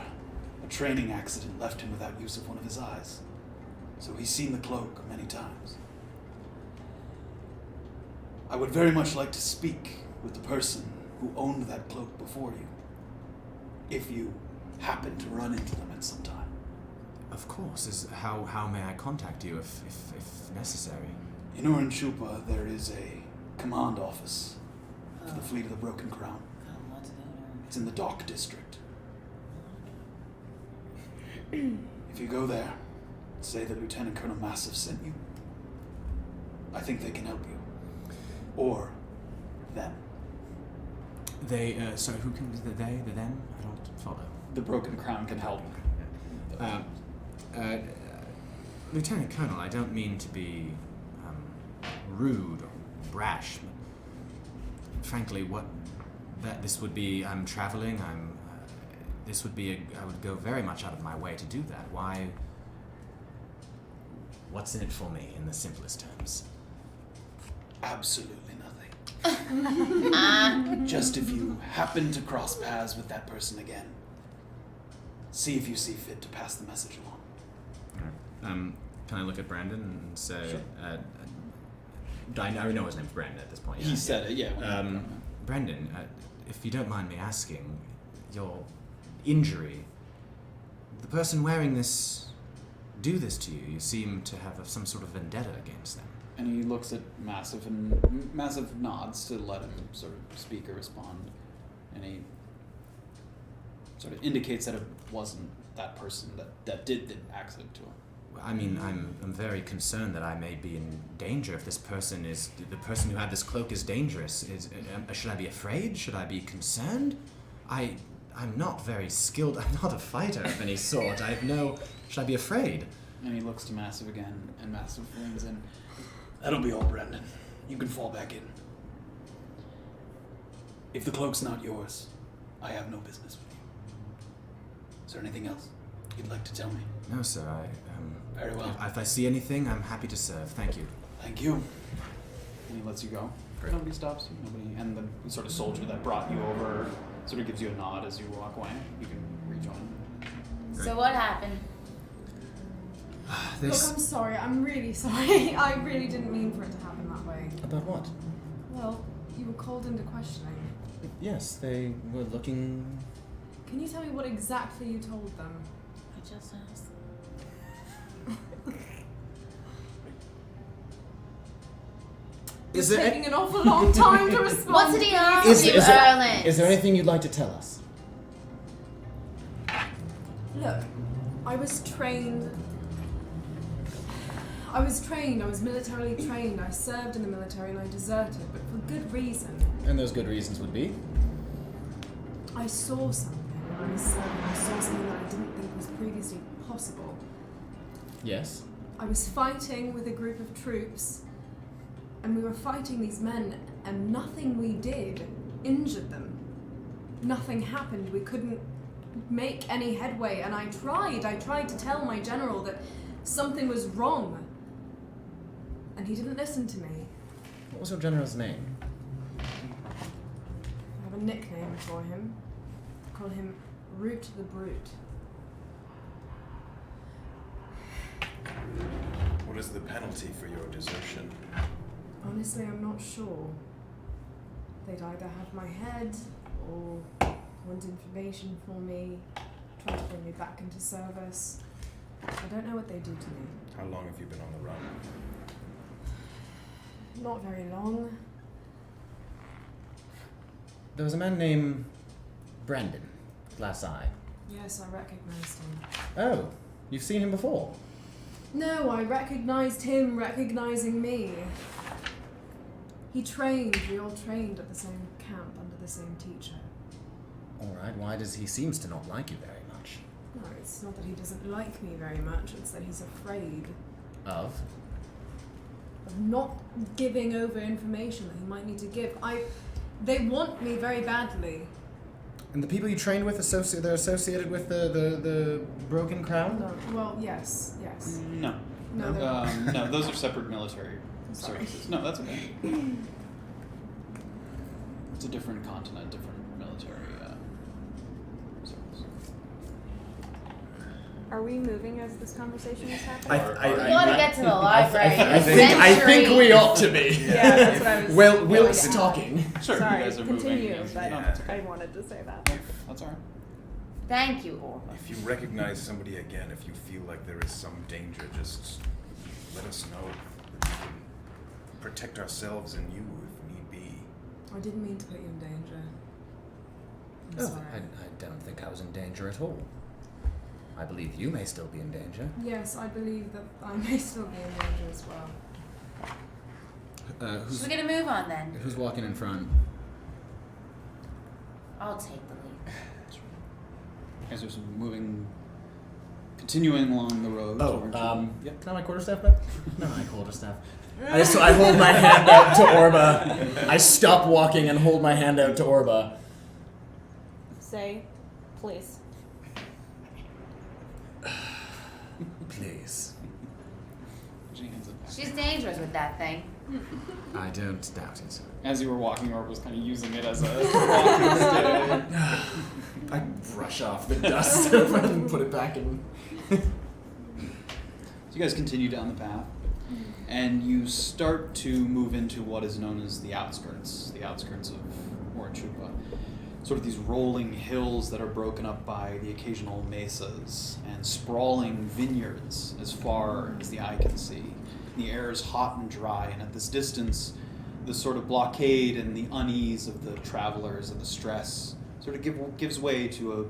S1: a training accident left him without use of one of his eyes. so he's seen the cloak many times. I would very much like to speak with the person who owned that cloak before you, if you happen to run into them at some time.
S4: Of course. How may I contact you if necessary?
S1: In Urin-Chupa, there is a command office for the Fleet of the Broken Crown. It's in the Dock District. If you go there, say that Lieutenant Colonel Massive sent you. I think they can help you. Or them.
S4: They, sorry, who can, the they, the them? I don't follow.
S1: The Broken Crown can help.
S4: Lieutenant Colonel, I don't mean to be rude or brash, but frankly, this would be, I'm traveling, this would be, I would go very much out of my way to do that. Why? What's in it for me, in the simplest terms?
S1: Absolutely nothing. Just if you happen to cross paths with that person again, see if you see fit to pass the message along.
S4: Can I look at Brandon and say,
S1: Sure.
S4: I know his name's Brandon at this point.
S1: He said it, yeah.
S4: Brandon, if you don't mind me asking, your injury, the person wearing this do this to you? You seem to have some sort of vendetta against them.
S1: And he looks at Massive, and Massive nods to let him sort of speak or respond. And he sort of indicates that it wasn't that person that did the accident to him.
S4: I mean, I'm very concerned that I may be in danger if this person is, the person who had this cloak is dangerous. Should I be afraid? Should I be concerned? I'm not very skilled. I'm not a fighter of any sort. Should I be afraid?
S1: And he looks to Massive again, and Massive leans in. That'll be all, Brendan. You can fall back in. If the cloak's not yours, I have no business with you. Is there anything else you'd like to tell me?
S4: No, sir.
S1: Very well.
S4: If I see anything, I'm happy to serve. Thank you.
S1: Thank you. And he lets you go.
S5: Great.
S1: Nobody stops you. Nobody. And the sort of soldier that brought you over sort of gives you a nod as you walk away. You can rejoin.
S6: So what happened?
S2: Look, I'm sorry. I'm really sorry. I really didn't mean for it to happen that way.
S7: About what?
S2: Well, you were called into questioning.
S7: Yes, they were looking.
S2: Can you tell me what exactly you told them?
S6: I just asked.
S2: It's taking an awful long time to respond.
S6: What did he ask you, Erland?
S7: Is there anything you'd like to tell us?
S2: Look, I was trained. I was militarily trained. I served in the military and I deserted, but for good reason.
S7: And those good reasons would be?
S2: I saw something when I was serving. I saw something that I didn't think was previously possible.
S7: Yes.
S2: I was fighting with a group of troops, and we were fighting these men, and nothing we did injured them. Nothing happened. We couldn't make any headway, and I tried to tell my general that something was wrong, and he didn't listen to me.
S7: What was your general's name?
S2: I have a nickname for him. I call him Root the Brute.
S5: What is the penalty for your desertion?
S2: Honestly, I'm not sure. They'd either have my head or want information for me, try to bring me back into service. I don't know what they do to me.
S5: How long have you been on the run?
S2: Not very long.
S7: There was a man named Brandon, Glass Eye.
S2: Yes, I recognized him.
S7: Oh, you've seen him before?
S2: No, I recognized him recognizing me. He trained, we all trained at the same camp under the same teacher.
S7: Alright, why does he seems to not like you very much?
S2: No, it's not that he doesn't like me very much, it's that he's afraid
S7: Of?
S2: of not giving over information that he might need to give. They want me very badly.
S7: And the people you trained with, they're associated with the Broken Crown?
S2: No, well, yes.
S1: No.
S2: No, they're
S1: No, those are separate military
S2: Sorry.
S1: services. No, that's okay. It's a different continent, different military service.
S3: Are we moving as this conversation is happening?
S6: We want to get to the library.
S4: I think we ought to be.
S3: Yeah, that's what I was.
S4: Well,
S3: going
S4: Will's
S3: to
S4: talking.
S1: Sure,
S3: Sorry,
S1: you guys are
S3: continue,
S1: moving.
S3: but
S1: No, that's okay.
S3: I wanted to say that.
S1: That's alright.
S6: Thank you, Orba.
S5: If you recognize somebody again, if you feel like there is some danger, just let us know. We can protect ourselves and you if need be.
S2: I didn't mean to put you in danger. I'm
S4: Oh,
S2: sorry.
S4: I don't think I was in danger at all. I believe you may still be in danger.
S2: Yes, I believe that I may still be in danger as well.
S4: Who's
S6: We're gonna move on then.
S4: who's walking in front?
S6: I'll take the lead.
S1: As you're sort of moving, continuing along the road. towards your- Yep.
S4: Can I have my quarterstaff back? No, my quarterstaff. I hold my hand out to Orba. I stop walking and hold my hand out to Orba.
S3: Say, please.
S4: Please.
S1: She hands it back.
S6: She's dangerous with that thing.
S4: I don't doubt it.
S1: As you were walking, Orba was kind of using it as a walking stick.
S4: I brush off the dust and put it back in.
S1: So you guys continue down the path, and you start to move into what is known as the outskirts of Urin-Chupa. Sort of these rolling hills that are broken up by the occasional mesas and sprawling vineyards as far as the eye can see. The air is hot and dry, and at this distance, the sort of blockade and the unease of the travelers and the stress sort of gives way to a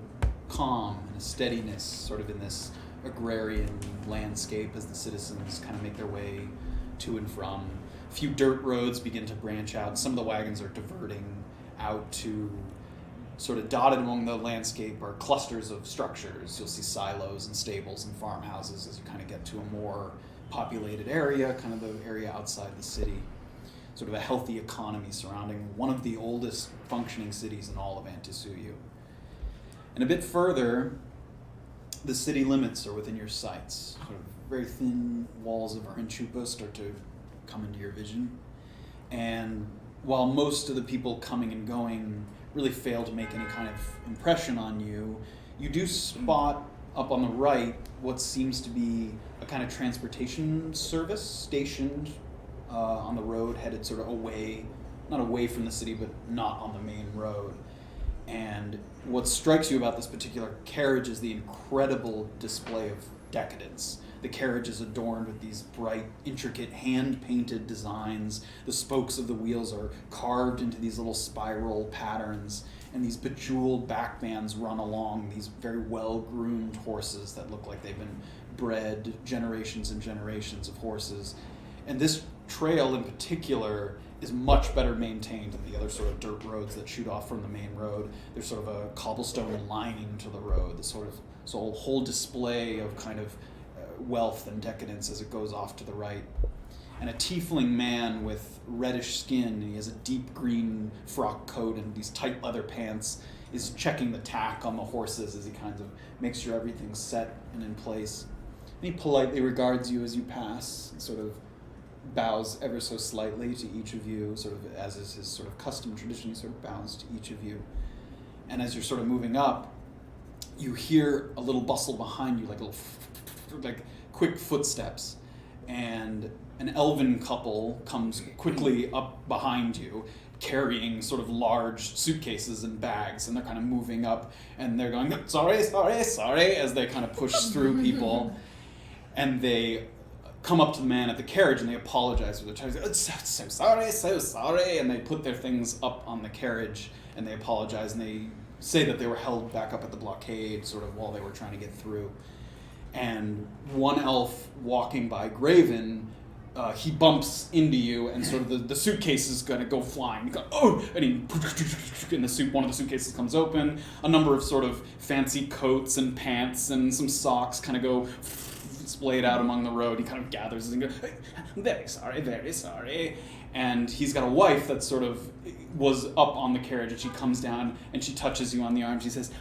S1: calm and a steadiness sort of in this agrarian landscape as the citizens kind of make their way to and from. A few dirt roads begin to branch out. Some of the wagons are diverting out to sort of dotted among the landscape are clusters of structures. You'll see silos and stables and farmhouses as you kind of get to a more populated area, kind of the area outside the city. Sort of a healthy economy surrounding one of the oldest functioning cities in all of Antisuyu. And a bit further, the city limits are within your sights. Sort of very thin walls of Urin-Chupa start to come into your vision. And while most of the people coming and going really fail to make any kind of impression on you, you do spot up on the right what seems to be a kind of transportation service stationed on the road, headed sort of away, not away from the city, but not on the main road. And what strikes you about this particular carriage is the incredible display of decadence. The carriage is adorned with these bright, intricate, hand-painted designs. The spokes of the wheels are carved into these little spiral patterns, and these bejeweled backbands run along these very well-groomed horses that look like they've been bred generations and generations of horses. And this trail in particular is much better maintained than the other sort of dirt roads that shoot off from the main road. There's sort of a cobblestone lining to the road, the sort of whole display of kind of wealth and decadence as it goes off to the right. And a tiefling man with reddish skin, he has a deep green frock coat and these tight leather pants, is checking the tack on the horses as he kind of makes sure everything's set and in place. And he politely regards you as you pass, and sort of bows ever so slightly to each of you, sort of as is his sort of custom tradition, he sort of bows to each of you. And as you're sort of moving up, you hear a little bustle behind you, like quick footsteps, and an elven couple comes quickly up behind you, carrying sort of large suitcases and bags, and they're kind of moving up, and they're going, sorry, as they kind of push through people, and they come up to the man at the carriage and they apologize for their time. So sorry, and they put their things up on the carriage and they apologize, and they say that they were held back up at the blockade sort of while they were trying to get through. And one elf walking by Graven, he bumps into you, and sort of the suitcase is going to go flying. And one of the suitcases comes open. A number of sort of fancy coats and pants and some socks kind of go splayed out among the road. He kind of gathers and goes, very sorry. And he's got a wife that sort of was up on the carriage, and she comes down and she touches you on the arm. She says,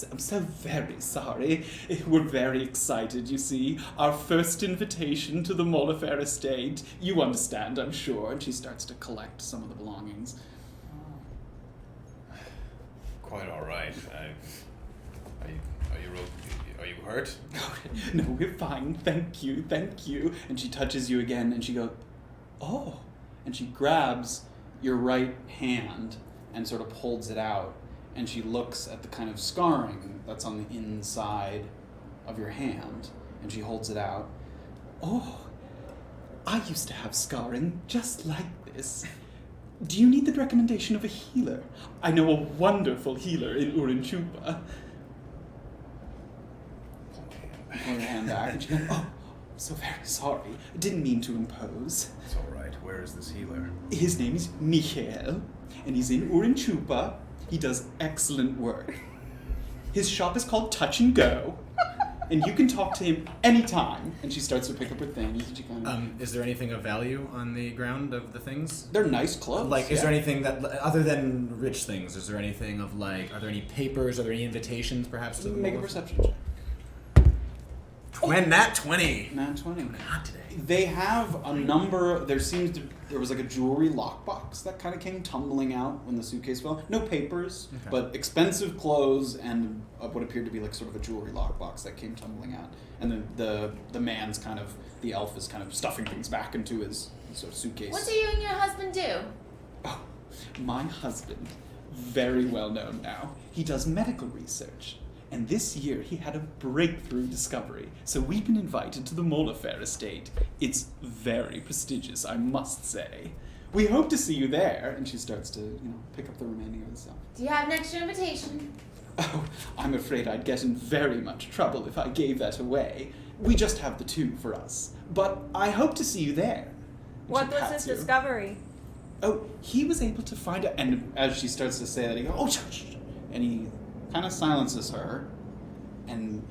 S1: I'm so very sorry. We're very excited, you see. Our first invitation to the Molifair estate. You understand, I'm sure. And she starts to collect some of the belongings.
S5: Quite all right. Are you Are you hurt?
S1: No, we're fine. Thank you. And she touches you again, and she goes, oh. And she grabs your right hand and sort of holds it out. And she looks at the kind of scarring that's on the inside of your hand. And she holds it out. Oh, I used to have scarring just like this. Do you need the recommendation of a healer? I know a wonderful healer in Urin-Chupa. Pull her hand back, and she goes, oh, I'm so very sorry. I didn't mean to impose.
S5: It's all right. Where is this healer?
S1: His name is Michael, and he's in Urin-Chupa. He does excellent work. His shop is called Touch and Go, and you can talk to him anytime. And she starts to pick up her things. And she kind of,
S4: Is there anything of value on the ground of the things?
S1: they're nice clothes.
S4: Like, is
S1: yeah.
S4: there anything that, other than rich things, is there anything of like, are there any papers, are there any invitations perhaps to the
S1: Make a
S4: mall?
S1: perception check.
S4: Nat 20.
S1: Nat 20.
S4: Not today.
S1: They have a number. There was like a jewelry lockbox that kind of came tumbling out when the suitcase fell. No papers,
S4: Okay.
S1: but expensive clothes and what appeared to be like sort of a jewelry lockbox that came tumbling out. And then the man's kind of, the elf is kind of stuffing things back into his sort of suitcase.
S6: What do you and your husband do?
S1: Oh, my husband, very well known now. He does medical research. And this year he had a breakthrough discovery. So we've been invited to the Molifair estate. It's very prestigious, I must say. We hope to see you there. And she starts to, pick up the remaining of the stuff.
S6: Do you have an extra invitation?
S1: Oh, I'm afraid I'd get in very much trouble if I gave that away. We just have the 2 for us. But I hope to see you there. And
S3: What
S1: she
S3: was
S1: pats
S3: his
S1: you.
S3: discovery?
S1: Oh, he was able to find it. And as she starts to say that, he goes, oh, shh. And he kind of silences her. And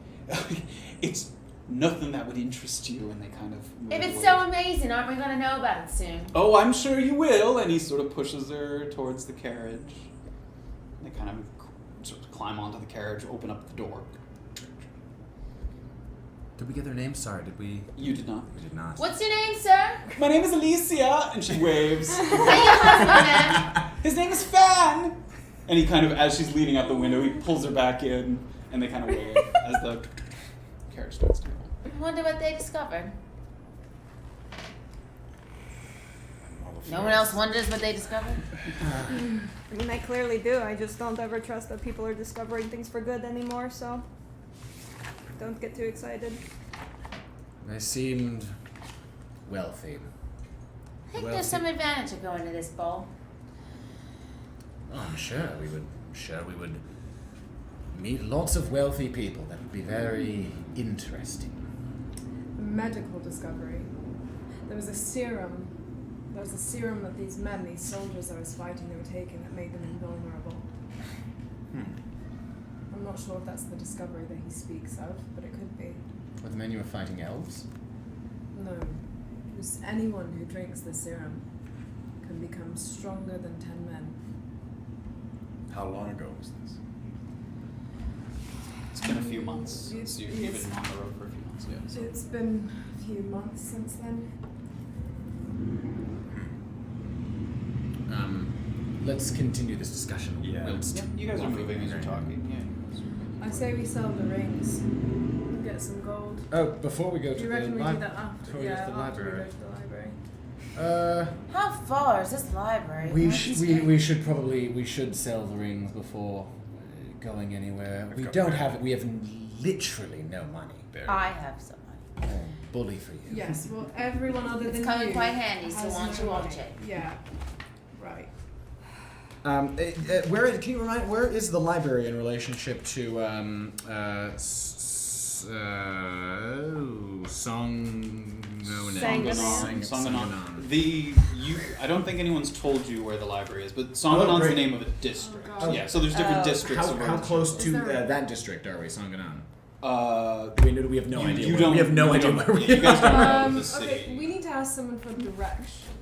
S1: it's nothing that would interest you. And they kind of move
S6: If it's
S1: away.
S6: so amazing, aren't we going to know about it soon?
S1: Oh, I'm sure you will. And he sort of pushes her towards the carriage. They kind of sort of climb onto the carriage, open up the door.
S4: Did we get their names? Sorry, did we?
S1: You did not.
S4: We did not.
S6: What's your name, sir?
S1: My name is Alicia. And she waves.
S6: And your husband, then?
S1: His name is Fan. And he kind of, as she's leaning out the window, he pulls her back in, and they kind of wave as the carriage starts to go.
S6: I wonder what they discovered. No one else wonders what they discovered?
S3: I mean, I clearly do. I just don't ever trust that people are discovering things for good anymore, so don't get too excited.
S4: They seemed wealthy.
S6: I think
S4: Well,
S6: there's some advantage of going to this ball.
S4: Oh, I'm sure we would meet lots of wealthy people. That would be very interesting.
S2: Medical discovery. There was a serum. There was a serum that these men, these soldiers I was fighting, they were taking that made them invulnerable. I'm not sure if that's the discovery that he speaks of, but it could be.
S4: Were the men you were fighting elves?
S2: No. Just anyone who drinks the serum can become stronger than 10 men.
S5: How long ago was this?
S1: It's been a few months
S2: It's-
S1: since you've been on the road for a few months, yeah. So.
S2: It's been a few months since then.
S4: Let's continue this discussion.
S5: Yeah.
S4: whilst-
S1: Yeah, you guys are moving as you're talking, yeah.
S2: I say we sell the rings. Get some gold.
S4: Oh, before we go
S2: Do
S4: to
S2: you
S4: the
S2: reckon we do
S4: library.
S2: that after?
S4: before we go
S2: Yeah,
S4: to the
S2: after we
S4: library.
S2: go to the library.
S6: How far is this library?
S4: We
S6: Northeast
S4: should sell the rings before going anywhere.
S5: I've
S4: We
S5: got
S4: don't
S5: money.
S4: have. We have literally no money.
S5: There.
S6: I have some money.
S4: Oh, bully for you.
S2: Yes, well, everyone other
S6: It's
S2: than
S6: coming
S2: you
S6: quite handy, so
S2: has
S6: why don't
S2: no
S6: you watch
S2: money.
S6: it?
S2: Yeah, right.
S4: Can you remind? Where is the library in relationship to
S3: Sanganon.
S1: Sanganon. I don't think anyone's told you where the library is, but Sanganon's
S4: great.
S1: the name of a district.
S2: Oh, God.
S1: Yeah, so there's different districts.
S4: How
S1: around.
S4: close
S2: Is
S4: to
S2: there-
S4: that district are we, Sanganon?
S1: We
S4: We have no
S1: You-
S4: idea.
S1: you
S4: where,
S1: don't-
S4: we have no
S1: you
S4: idea
S1: don't-
S4: where we
S1: you guys don't
S4: are.
S1: know. the city.
S2: Okay, we need to ask someone for directions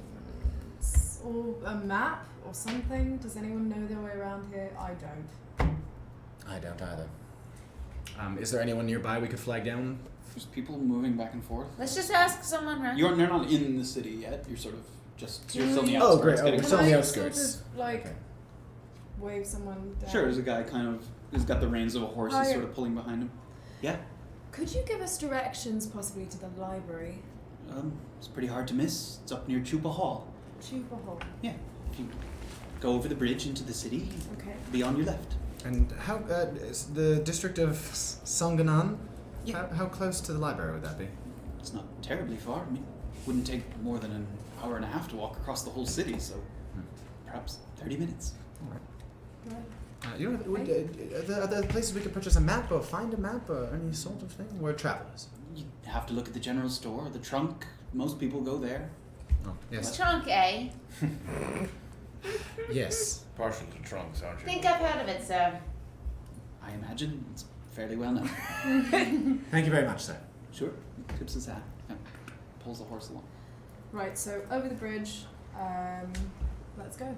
S2: or a map or something. Does anyone know their way around here? I don't.
S4: I don't either. Is there anyone nearby we could flag down?
S1: There's people moving back and forth.
S6: Let's just ask someone, right?
S1: You're not in the city yet. You're sort of you're still in the
S4: Oh,
S1: outskirts.
S4: great. Oh,
S1: getting
S4: we're
S2: Can
S4: still on
S2: I
S4: the outskirts.
S2: Sort of, like,
S4: Okay.
S2: wave someone down?
S1: Sure, there's a guy kind of who's got the reins of a horse. He's
S2: Hi.
S1: sort of pulling behind him. Yeah.
S2: Could you give us directions possibly to the library?
S1: It's pretty hard to miss. It's up near Chupa Hall.
S2: Chupa Hall.
S1: Yeah. If you go over the bridge into the city,
S2: Okay.
S1: be on your left.
S7: And how is the district of Songanan?
S1: Yeah.
S7: How close to the library would that be?
S1: It's not terribly far. I mean, wouldn't take more than an hour and a half to walk across the whole city, so perhaps 30 minutes.
S2: Right.
S7: Are there places we could purchase a map or find a map or any sort of thing? We're travelers.
S1: You have to look at the general store, the trunk. Most people go there.
S7: Oh, yes.
S6: Trunk, eh?
S7: Yes.
S5: Partial to trunks, aren't you?
S6: Think I've heard of it, sir.
S1: I imagine it's fairly well known.
S7: Thank you very much, sir.
S1: Sure. Tips his hat. Yeah. Pulls the horse along.
S2: Right, so over the bridge. Let's go.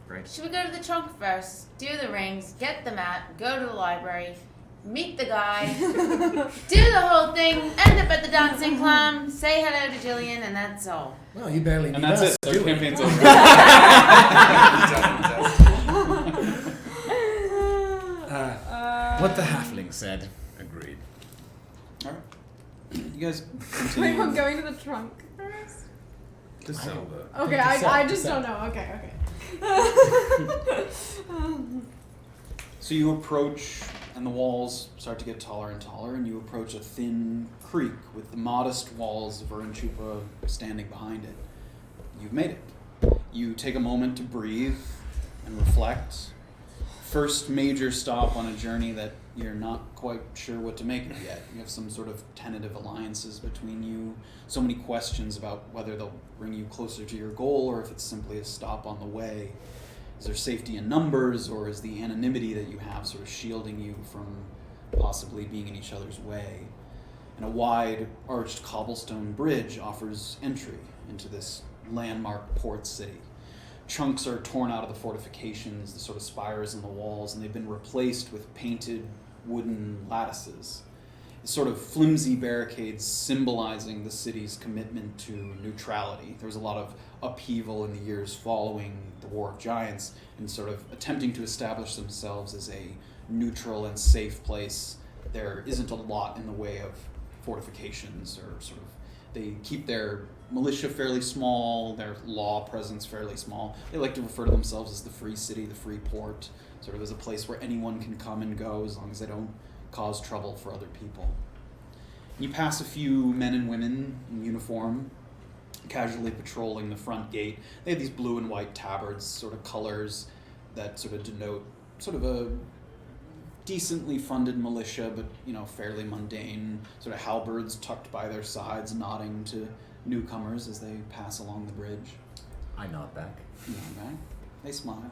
S7: Great.
S6: Should we go to the trunk first? Do the rings, get the map, go to the library, meet the guy, do the whole thing, end up at the dancing clam, say hello to Gillian, and that's all.
S7: Well, you barely need
S1: And that's
S7: us.
S1: it. Third campaign's over.
S7: What the halfling said.
S5: Agreed.
S1: Alright. You guys
S2: Wait,
S1: continue.
S2: I'm going to the trunk first.
S5: To sell the...
S2: Okay,
S7: Think to
S2: I
S7: sell,
S2: just
S7: to
S2: don't
S7: sell.
S2: know. Okay.
S1: So you approach, and the walls start to get taller and taller, and you approach a thin creek with the modest walls of Urin-Chupa standing behind it. You've made it. You take a moment to breathe and reflect. First major stop on a journey that you're not quite sure what to make of yet. You have some sort of tentative alliances between you, so many questions about whether they'll bring you closer to your goal or if it's simply a stop on the way. Is there safety in numbers, or is the anonymity that you have sort of shielding you from possibly being in each other's way? And a wide, arched cobblestone bridge offers entry into this landmark port city. Chunks are torn out of the fortifications, the sort of spires in the walls, and they've been replaced with painted wooden lattices. Sort of flimsy barricades symbolizing the city's commitment to neutrality. There was a lot of upheaval in the years following the War of Giants, and sort of attempting to establish themselves as a neutral and safe place. There isn't a lot in the way of fortifications, or sort of, they keep their militia fairly small, their law presence fairly small. They like to refer to themselves as the free city, the free port, sort of as a place where anyone can come and go as long as they don't cause trouble for other people. You pass a few men and women in uniform, casually patrolling the front gate. They have these blue and white tabards, sort of colors that sort of denote sort of a decently funded militia, but fairly mundane, sort of halberds tucked by their sides, nodding to newcomers as they pass along the bridge.
S4: I nod back.
S1: Okay. They smile.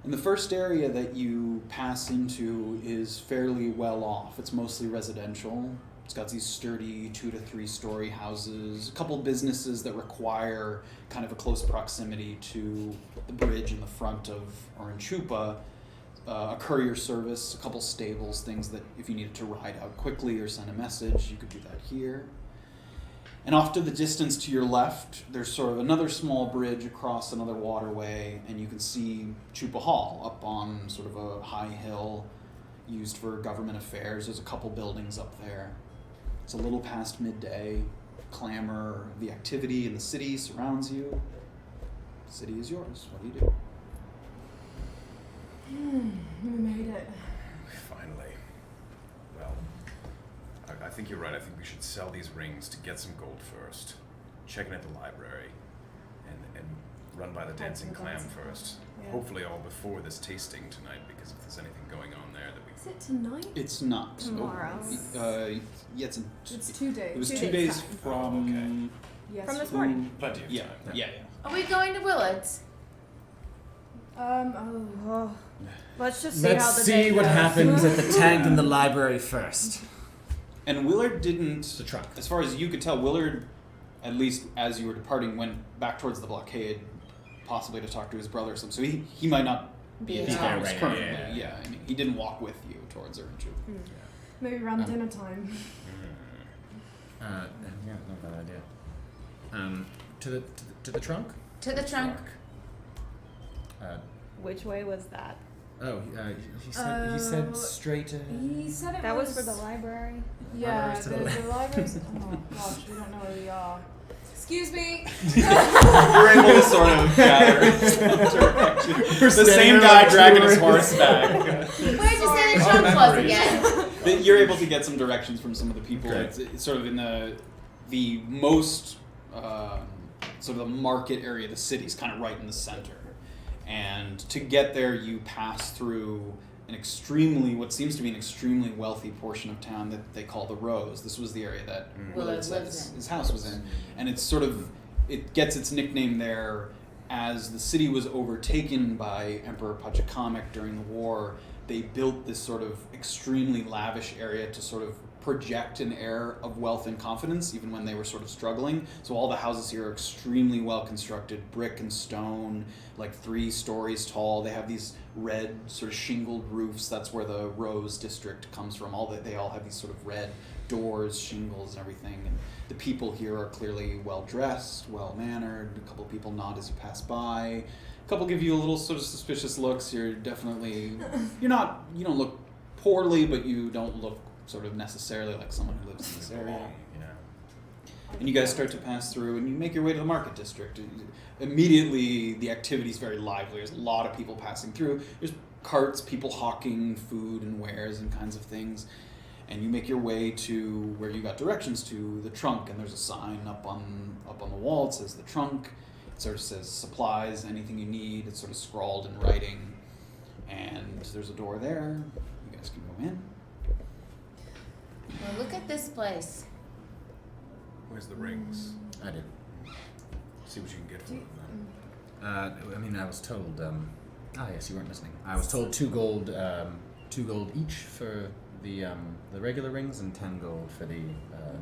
S1: And the first area that you pass into is fairly well off. It's mostly residential. It's got these sturdy 2 to 3 story houses, a couple businesses that require kind of a close proximity to the bridge in the front of Urin-Chupa, a courier service, a couple stables, things that if you needed to ride out quickly or send a message, you could do that here. And off to the distance to your left, there's sort of another small bridge across another waterway, and you can see Chupa Hall up on sort of a high hill used for government affairs. There's a couple buildings up there. It's a little past midday. Clamor, the activity in the city surrounds you. The city is yours. What do you do?
S2: We made it.
S5: Finally. Well, I think you're right. I think we should sell these rings to get some gold first. Check in at the library. And run by the dancing clam first.
S2: Yeah.
S5: Hopefully all before this tasting tonight, because if there's anything going on there that we...
S2: Is it tonight?
S1: It's not.
S3: Tomorrow.
S1: Yeah, it's
S2: 2 days.
S1: It was
S3: 2
S1: 2
S3: days
S1: days
S3: time.
S1: from...
S2: Yes.
S3: From this morning.
S5: Plenty of
S1: Yeah,
S5: time.
S1: yeah.
S6: Are we going to Willard's?
S3: Oh. Let's just see
S7: Let's
S3: how the
S7: see
S3: day
S7: what
S3: goes.
S7: happens at the tank in the library first.
S1: And Willard didn't...
S7: The trunk.
S1: As far as you could tell, Willard, at least as you were departing, went back towards the blockade, possibly to talk to his brother or something. So he might not be in
S3: Be
S1: town
S4: there right
S1: currently.
S4: now,
S1: Yeah, I mean, he didn't walk with you towards Urin-Chupa.
S2: Maybe around dinner time.
S4: Yeah, not a bad idea. To the trunk?
S6: To the trunk.
S3: Which way was that?
S4: He said straight.
S2: He said it
S3: That was for the library.
S2: Yeah,
S4: Library's to
S2: the
S4: the left.
S2: library's. Oh gosh, we don't know where we are. Excuse me.
S1: You're able to sort of gather some direction. The same guy dragging his horse back.
S6: Where'd you say the trunk was again?
S1: You're able to get some directions from some of the people.
S4: Great.
S1: It's sort of in the most sort of the market area of the city is kind of right in the center. And to get there, you pass through what seems to be an extremely wealthy portion of town that they call the Rose. This was the area that Willard said his house was in. And it gets its nickname there as the city was overtaken by Emperor Pachacamic during the war. They built this sort of extremely lavish area to sort of project an air of wealth and confidence even when they were sort of struggling. So all the houses here are extremely well constructed, brick and stone, like 3 stories tall. They have these red sort of shingled roofs. That's where the Rose district comes from. They all have these sort of red doors, shingles, and everything. And the people here are clearly well dressed, well mannered. A couple people nod as you pass by. A couple give you a little sort of suspicious looks. You don't look poorly, but you don't look sort of necessarily like someone who lives in this area. And you guys start to pass through, and you make your way to the market district. Immediately, the activity is very lively. There's a lot of people passing through. There's carts, people hawking food and wares and kinds of things. And you make your way to where you got directions to, the trunk. And there's a sign up on the wall. It says the trunk. It sort of says supplies, anything you need. It's sort of scrawled in writing. And there's a door there. You guys can go in.
S6: Well, look at this place.
S5: Where's the rings?
S4: I did.
S5: See what you can get for them.
S4: I was told. Yes, you weren't listening. I was told 2 gold each for the regular rings and 10 gold for the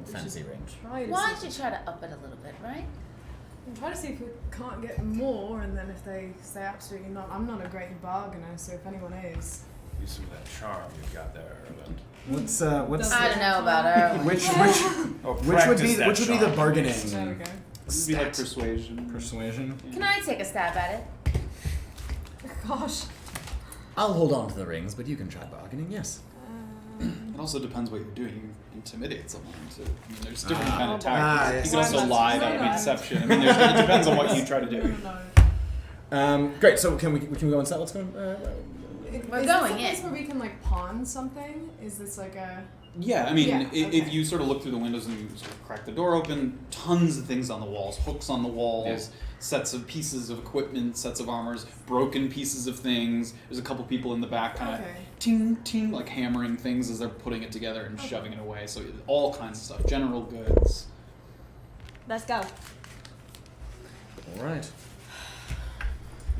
S4: fancy ring.
S6: Why don't you try to up it a little bit, right?
S2: I'm trying to see if we can't get more, and then if they say absolutely not. I'm not a great bargainer, so if anyone is.
S5: Use some of that charm you've got there, Erland.
S4: What's
S6: I don't know about Erland.
S4: which would be the bargaining?
S2: There we go.
S1: It'd be like persuasion.
S4: Persuasion.
S6: Can I take a stab at it?
S2: Gosh.
S4: I'll hold on to the rings, but you can try bargaining. Yes.
S1: It also depends what you're doing. You intimidate someone. So, there's different kind of tactics.
S4: yes.
S1: You can also lie. That would be deception. It depends on what you try to do.
S4: Great. So can we go inside? What's going?
S6: We're
S2: Is
S6: going
S2: this a place
S6: in.
S2: where we can like pawn something? Is this like a?
S1: Yeah, if
S2: okay.
S1: you sort of look through the windows and you sort of crack the door open, tons of things on the walls, hooks on the walls, sets of pieces of equipment, sets of armors, broken pieces of things. There's a couple people in the back kind of ting, ting, like hammering things as they're putting it together and shoving it away. So all kinds of stuff, general goods.
S3: Let's go.
S4: All right.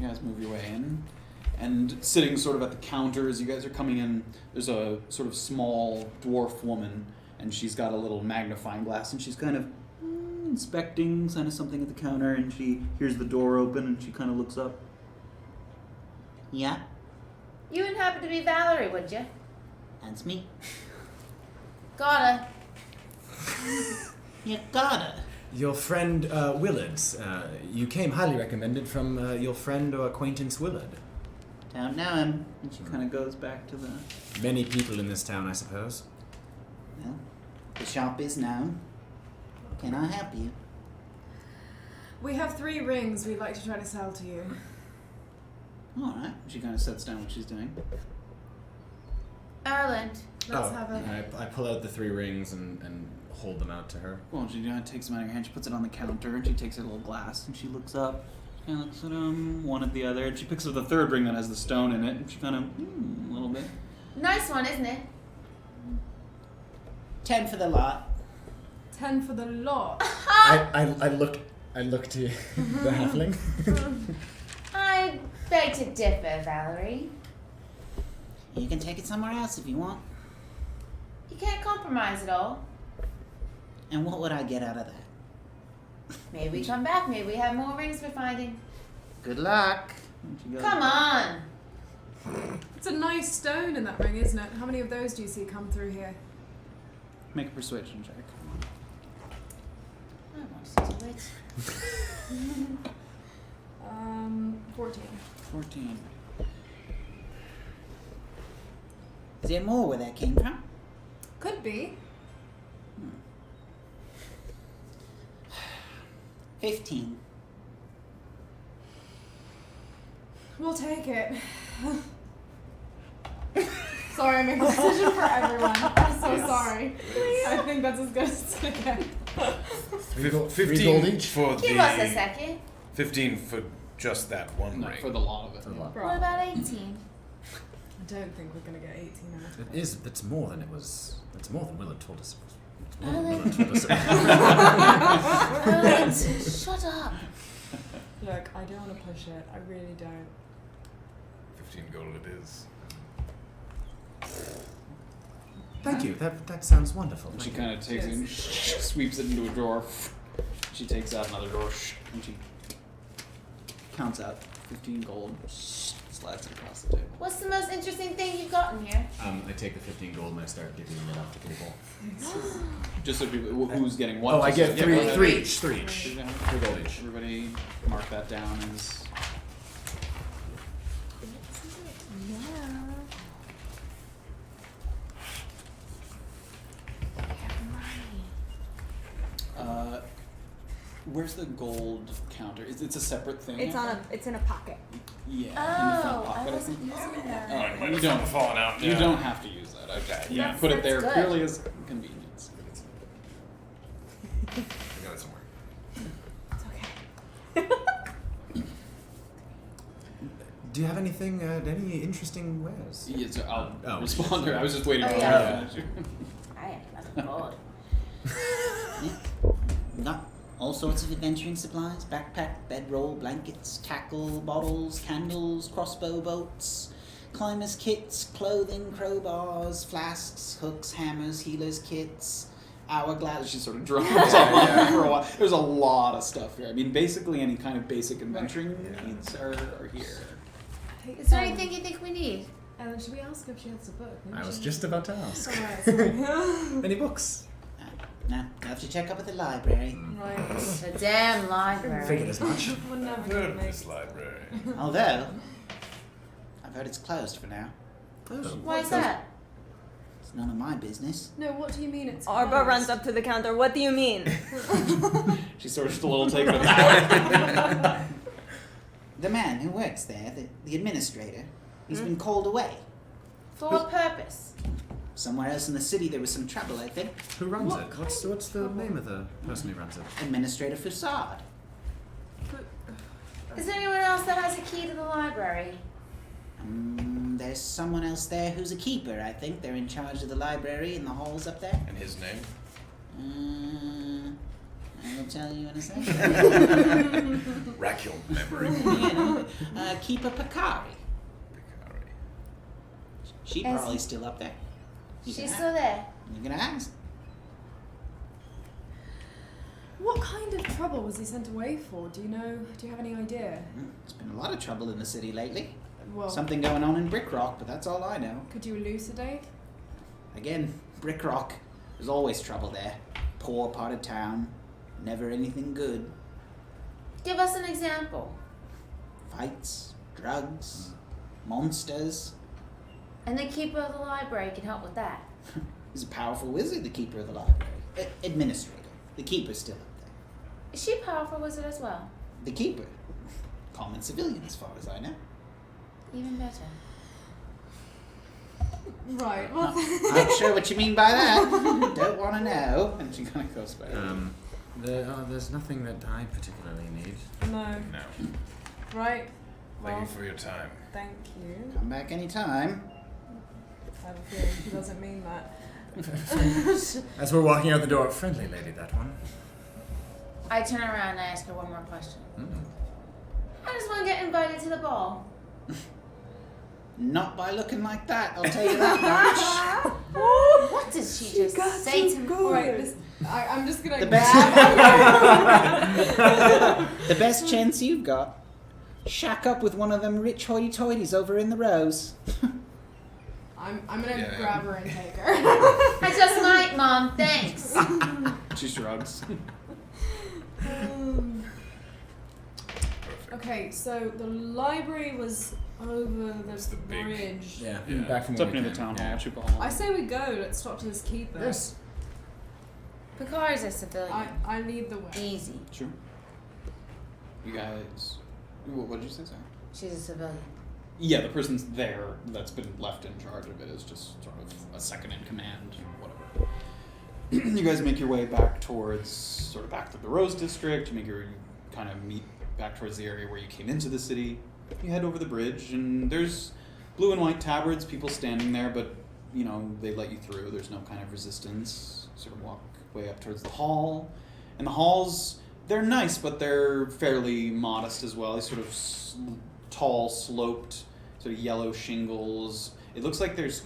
S1: You guys move your way in. And sitting sort of at the counter as you guys are coming in, there's a sort of small dwarf woman, and she's got a little magnifying glass, and she's kind of inspecting kind of something at the counter, and she hears the door open, and she kind of looks up. Yeah,
S6: You wouldn't happen to be Valerie, would you?
S1: that's me.
S6: Gotta.
S1: You gotta.
S4: Your friend Willard's. You came highly recommended from your friend or acquaintance Willard.
S1: Don't know him. And she kind of goes back to the...
S4: Many people in this town, I suppose.
S1: Well, the shop is now. Can I help you?
S2: We have 3 rings we'd like to try to sell to you.
S1: Alright. She kind of sets down what she's doing.
S6: Erland.
S2: Let's have a.
S4: I pull out the 3 rings and hold them out to her.
S1: Well, she takes them out of her hand, she puts it on the counter, and she takes her little glass, and she looks up, and looks at them, one at the other, and she picks up the 3rd ring that has the stone in it, and she kind of, a little bit.
S6: Nice one, isn't it?
S1: 10 for the lot.
S2: 10 for the lot.
S4: I look to the halfling.
S6: I beg to differ, Valerie.
S1: You can take it somewhere else if you want.
S6: You can't compromise at all.
S1: And what would I get out of that?
S6: Maybe we come back. Maybe we have more rings we're finding.
S1: Good luck.
S6: Come on.
S2: It's a nice stone in that ring, isn't it? How many of those do you see come through here?
S1: Make a persuasion check.
S6: I want to do it.
S2: 14.
S1: 14.
S8: there more where that came from?
S2: Could be.
S8: 15.
S2: We'll take it. Sorry, I make a decision for everyone. I'm so sorry. I think that's as good as it's gonna get.
S7: 3 gold each.
S5: For
S6: Give us a second.
S5: 15 for just that one
S1: No,
S5: ring.
S1: for the lot of it.
S6: What about 18?
S2: I don't think we're gonna get 18 out of
S4: It is. It's more than it was. It's more than Willard told us. It's more
S6: Oh,
S4: than
S6: then-
S4: Willard told us. It was.
S6: Shut up.
S2: Look, I don't want to push it. I really don't.
S5: 15 gold it is.
S4: Thank you. That sounds wonderful.
S1: And she
S4: Thank you.
S1: kind of takes it and sweeps it into a drawer. She takes out another drawer and she counts out 15 gold, slides it across the table.
S6: What's the most interesting thing you've got in here?
S4: I take the 15 gold and I start giving it off to people.
S1: Just so people, who's getting what?
S7: Oh, I
S1: Just
S7: get
S1: so-
S7: three,
S1: go ahead.
S7: three each.
S4: 3 each. 3 gold each.
S1: Everybody mark that down as. Where's the gold counter? It's a separate thing.
S3: It's in a pocket.
S1: Yeah, in the front
S6: Oh, I
S1: pocket.
S6: wasn't using that.
S1: Oh, you don't.
S5: falling out.
S1: You don't have to use that. Okay. You
S6: That's-
S1: put it
S6: that's
S1: there
S6: good.
S1: purely as convenience.
S5: I got it somewhere.
S3: It's okay.
S4: Do you have anything? Any interesting wares?
S1: Yeah, so I'll
S4: Oh.
S1: respond to her. I was just waiting
S6: Oh,
S1: for
S6: yeah.
S1: her to finish.
S6: I have nothing gold.
S8: Got all sorts of adventuring supplies: backpack, bedroll, blankets, tackle, bottles, candles, crossbow bolts, climbers' kits, clothing, crowbars, flasks, hooks, hammers, healers' kits, hourglass. She sort of drums on for a while. There's a lot of stuff here. I mean, basically any kind of basic adventuring needs are here.
S6: Is there anything you think we need?
S2: Ellen, should we ask her if she has a book?
S4: I was just about to ask.
S2: Alright, sorry.
S4: Any books?
S8: Now, I have to check up at the library.
S2: Right.
S6: The damn library.
S4: Figured as much.
S2: We're never
S5: I've
S2: gonna
S5: heard of
S2: make
S5: this library.
S8: Although, I've heard it's closed for now.
S6: Why is that?
S8: It's none of my business.
S2: No, what do you mean it's
S3: Orba
S2: closed?
S3: runs up to the counter. What do you mean?
S1: She's sort of just a little taken aback.
S8: The man who works there, the administrator, he's been called away.
S6: For what purpose?
S8: Somewhere else in the city there was some trouble, I think.
S4: Who runs it? What's the name of the person who runs it?
S8: Administrator Foussard.
S6: Is there anyone else that has a key to the library?
S8: There's someone else there who's a keeper, I think. They're in charge of the library in the halls up there.
S5: And his name?
S8: I will tell you in a second.
S5: Rack your memory.
S8: Keeper Picari.
S5: Picari.
S8: She's
S6: Is-
S8: probably still up there. You
S6: She's
S8: can
S6: still there.
S8: You can ask.
S2: What kind of trouble was he sent away for? Do you know? Do you have any idea?
S8: There's been a lot of trouble in the city lately.
S2: Well,
S8: Something going on in Brickrock, but that's all I know.
S2: could you elucidate?
S8: Again, Brickrock. There's always trouble there. Poor part of town. Never anything good.
S6: Give us an example.
S8: Fights, drugs, monsters.
S6: And the keeper of the library can help with that.
S8: He's a powerful wizard, the keeper of the library. Administrator. The keeper's still up there.
S6: Is she a powerful wizard as well?
S8: The keeper. Common civilian, as far as I know.
S6: Even better.
S2: Right. Well,
S8: Not sure what you mean by that. Don't want to know. And she kind of goes back.
S4: There's nothing that I particularly need.
S2: no.
S5: No.
S2: Right.
S5: Thank
S2: Well,
S5: you for your time.
S2: thank you.
S8: Come back anytime.
S2: I have a feeling she doesn't mean that.
S4: As we're walking out the door, friendly lady, that one.
S6: I turn around and I ask her one more question.
S4: Mm.
S6: How does one get invited to the ball?
S8: Not by looking like that, I'll tell you that much.
S6: What did she just say to me?
S2: Alright, I'm just gonna
S8: The
S2: grab
S8: best, the best chance you've got. Shack up with one of them rich hoity-toities over in the rows.
S2: I'm gonna
S5: Yeah.
S2: grab her and take her.
S6: I just might, Mom. Thanks.
S1: She shrugs.
S5: Perfect.
S2: Okay, Okay, so the library was over
S5: It's the big-
S2: bridge.
S4: Yeah,
S5: Yeah.
S4: back from
S1: It's up
S4: when
S1: near
S4: we
S1: the
S4: came.
S1: town hall,
S4: Yeah.
S1: Chupa Hall.
S2: I say we go. Let's talk to this keeper.
S4: Yes.
S6: Picard's a civilian.
S2: I lead the way.
S6: Easy.
S1: Sure. You guys. What did you say, sorry?
S6: She's a civilian.
S1: Yeah, the person's there that's been left in charge of it is just sort of a second in command, whatever. You guys make your way back towards, sort of back to the Rose District. You kind of meet back towards the area where you came into the city. You head over the bridge, and there's blue and white tabards, people standing there, but, you know, they let you through. There's no kind of resistance. Sort of walk way up towards the hall. And the halls, they're nice, but they're fairly modest as well. They sort of tall, sloped, sort of yellow shingles. It looks like there's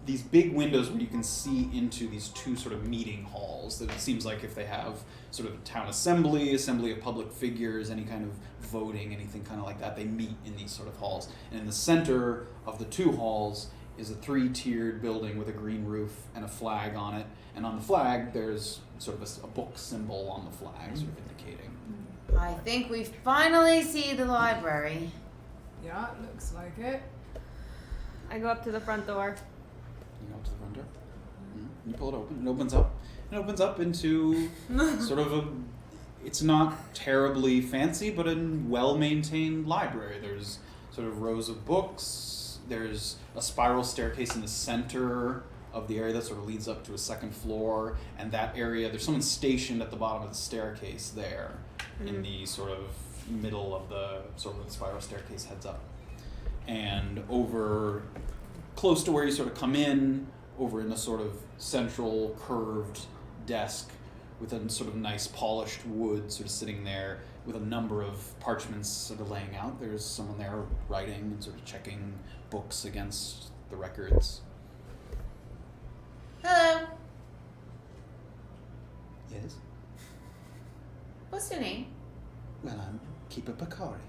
S1: these big windows where you can see into these two sort of meeting halls that it seems like if they have sort of a town assembly of public figures, any kind of voting, anything kind of like that, they meet in these sort of halls. And in the center of the two halls is a 3-tiered building with a green roof and a flag on it. And on the flag, there's sort of a book symbol on the flag, sort of indicating.
S6: I think we finally see the library.
S2: Yeah, it looks like it.
S3: I go up to the front door.
S1: You go up to the front door. You pull it open. It opens up. It opens up into sort of it's not terribly fancy, but a well-maintained library. There's sort of rows of books. There's a spiral staircase in the center of the area that sort of leads up to a second floor. And that area, there's someone stationed at the bottom of the staircase there in the sort of middle of the sort of the spiral staircase heads up. And over close to where you sort of come in, over in a sort of central curved desk with a sort of nice polished wood sort of sitting there with a number of parchments sort of laying out. There's someone there writing and sort of checking books against the records.
S6: Hello.
S8: Yes?
S6: What's your name?
S8: Well, I'm Keeper Bakari.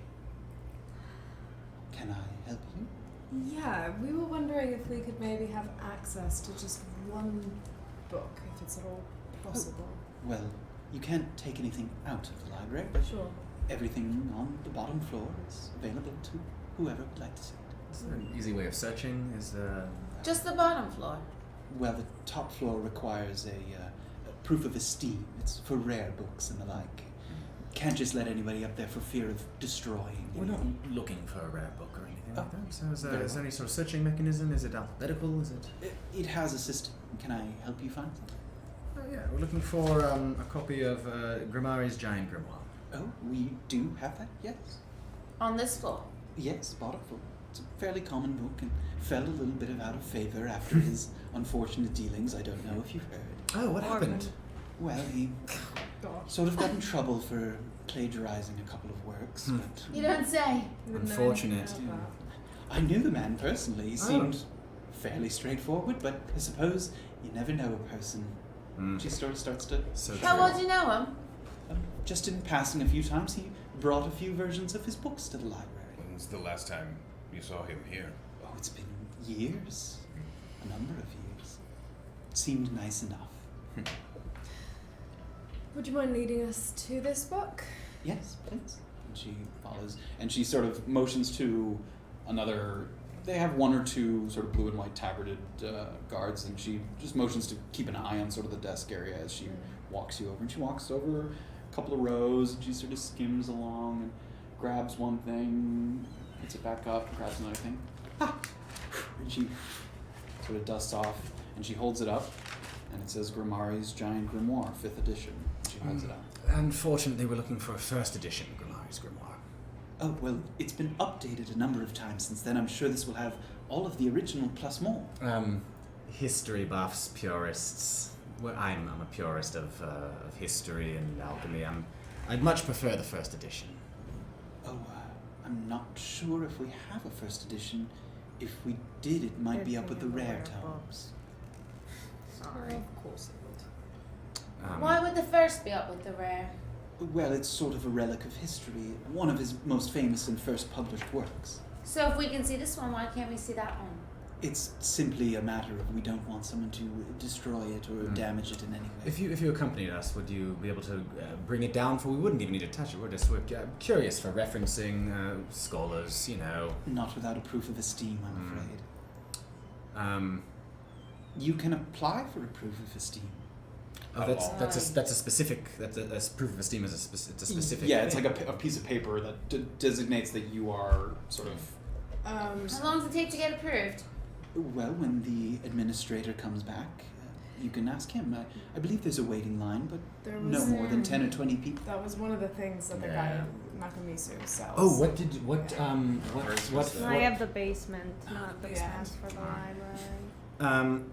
S8: Can I help you?
S2: Yeah, we were wondering if we could maybe have access to just one book, if it's at all possible.
S8: Well, you can't take anything out of the library, but
S2: Sure.
S8: everything on the bottom floor is available to whoever would like to see it.
S4: Is there an easy way of searching? Is
S6: Just the bottom floor.
S8: Well, the top floor requires a proof of esteem. It's for rare books and the like. Can't just let anybody up there for fear of destroying.
S4: We're not
S8: anything.
S4: looking for a rare book or anything
S8: Oh,
S4: like that. So is
S8: very
S4: there any sort of searching mechanism? Is it alphabetical? Is it?
S8: It has a system. Can I help you find something?
S4: Oh, yeah, we're looking for a copy of Grimari's Giant Grimoire.
S8: Oh, we do have that, yes.
S6: On this floor.
S8: Yes, bought it for. It's a fairly common book and fell a little bit out of favor after his unfortunate dealings. I don't know if you've heard.
S4: Oh, what happened?
S8: Well, he
S2: Gosh.
S8: sort of got in trouble for plagiarizing a couple of works, but
S6: You don't say.
S2: We wouldn't know
S4: Unfortunate.
S2: anything about
S8: I knew the man personally. He
S4: Oh.
S8: seemed fairly straightforward, but I suppose you never know a person. She sort of starts to.
S4: So
S6: How
S4: true.
S6: well do you know him?
S8: Just in passing a few times, he brought a few versions of his books to the library.
S5: When's the last time you saw him here?
S8: Oh, it's been years. A number of years. It seemed nice enough.
S2: Would you mind leading us to this book?
S8: Yes, please.
S1: And she follows, and she sort of motions to another. They have one or two sort of blue and white tabarded guards, and she just motions to keep an eye on sort of the desk area as she walks you over. And she walks over a couple of rows, and she sort of skims along and grabs one thing, puts it back up, grabs another thing. And she sort of dusts off, and she holds it up, and it says Grimari's Giant Grimoire, 5th edition. She holds it up.
S4: Unfortunately, we're looking for a first edition Grimari's Grimoire.
S8: Oh, well, it's been updated a number of times since then. I'm sure this will have all of the original plus more.
S4: History buffs, purists. Well, I'm a purist of history and alchemy. I'd much prefer the first edition.
S8: Oh, I'm not sure if we have a first edition. If we did, it might be up with the rare tomes.
S3: Sorry.
S2: Of course it would.
S6: Why would the first be up with the rare?
S8: Well, it's sort of a relic of history, one of his most famous and first published works.
S6: So if we can see this one, why can't we see that one?
S1: It's simply a matter of we don't want someone to destroy it or damage it in any way.
S4: If you accompanied us, would you be able to bring it down? For we wouldn't even need to touch it. We're curious for referencing scholars, you know.
S1: Not without a proof of esteem, I'm afraid. You can apply for a proof of esteem.
S4: Oh, that's a specific. That's a proof of esteem. It's a specific.
S1: Yeah, it's like a piece of paper that designates that you are sort of.
S6: How long does it take to get approved?
S1: Well, when the administrator comes back, you can ask him. I believe there's a waiting line, but
S2: There
S1: no
S2: was,
S1: more than 10 or 20 people.
S2: That was one of the things that the guy Nakamisu sells.
S4: Oh, what?
S3: I have the basement, not the
S2: Yeah.
S3: pass for the library.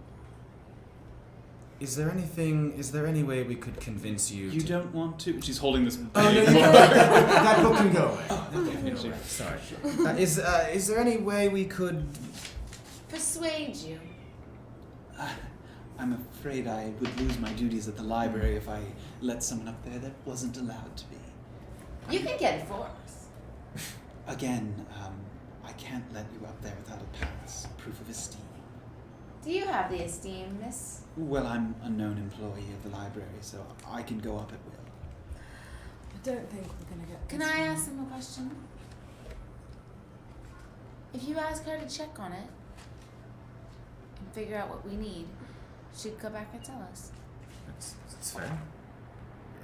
S4: Is there any way we could convince you?
S1: You don't want to? She's holding this.
S4: Oh no, that book can go away.
S1: Okay,
S4: Sorry. Is there any way we could
S6: Persuade you.
S1: I'm afraid I would lose my duties at the library if I let someone up there that wasn't allowed to be.
S6: You can get it for us.
S1: Again, I can't let you up there without a pass, proof of esteem.
S6: Do you have the esteem, miss?
S1: Well, I'm a known employee of the library, so I can go up at will.
S2: I don't think we're gonna get.
S6: Can
S2: this
S6: I
S2: one.
S6: ask them a question? If you ask her to check on it and figure out what we need, she'd go back and tell us.
S4: That's fair.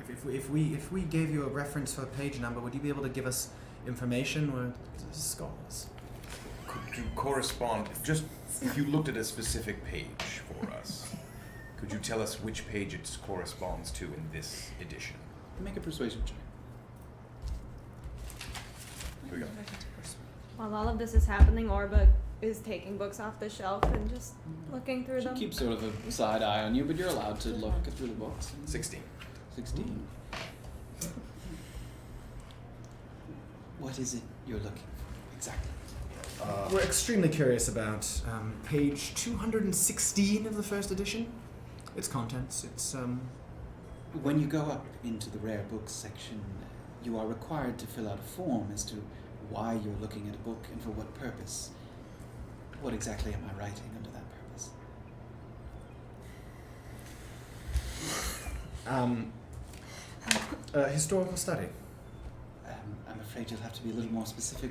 S4: If we gave you a reference for a page number, would you be able to give us information or scholars?
S5: Could you correspond, just if you looked at a specific page for us, could you tell us which page it corresponds to in this edition?
S1: Make a persuasion check.
S5: Here we go.
S3: While all of this is happening, Orba is taking books off the shelf and just looking through
S1: She
S3: them.
S1: keeps sort of a side eye on you, but you're allowed to look through the books.
S5: 16.
S1: 16. What is it you're looking for exactly?
S4: We're extremely curious about page 216 of the first edition. Its contents. It's
S1: When you go up into the rare books section, you are required to fill out a form as to why you're looking at a book and for what purpose. What exactly am I writing under that purpose?
S4: Historical study.
S1: I'm afraid you'll have to be a little more specific.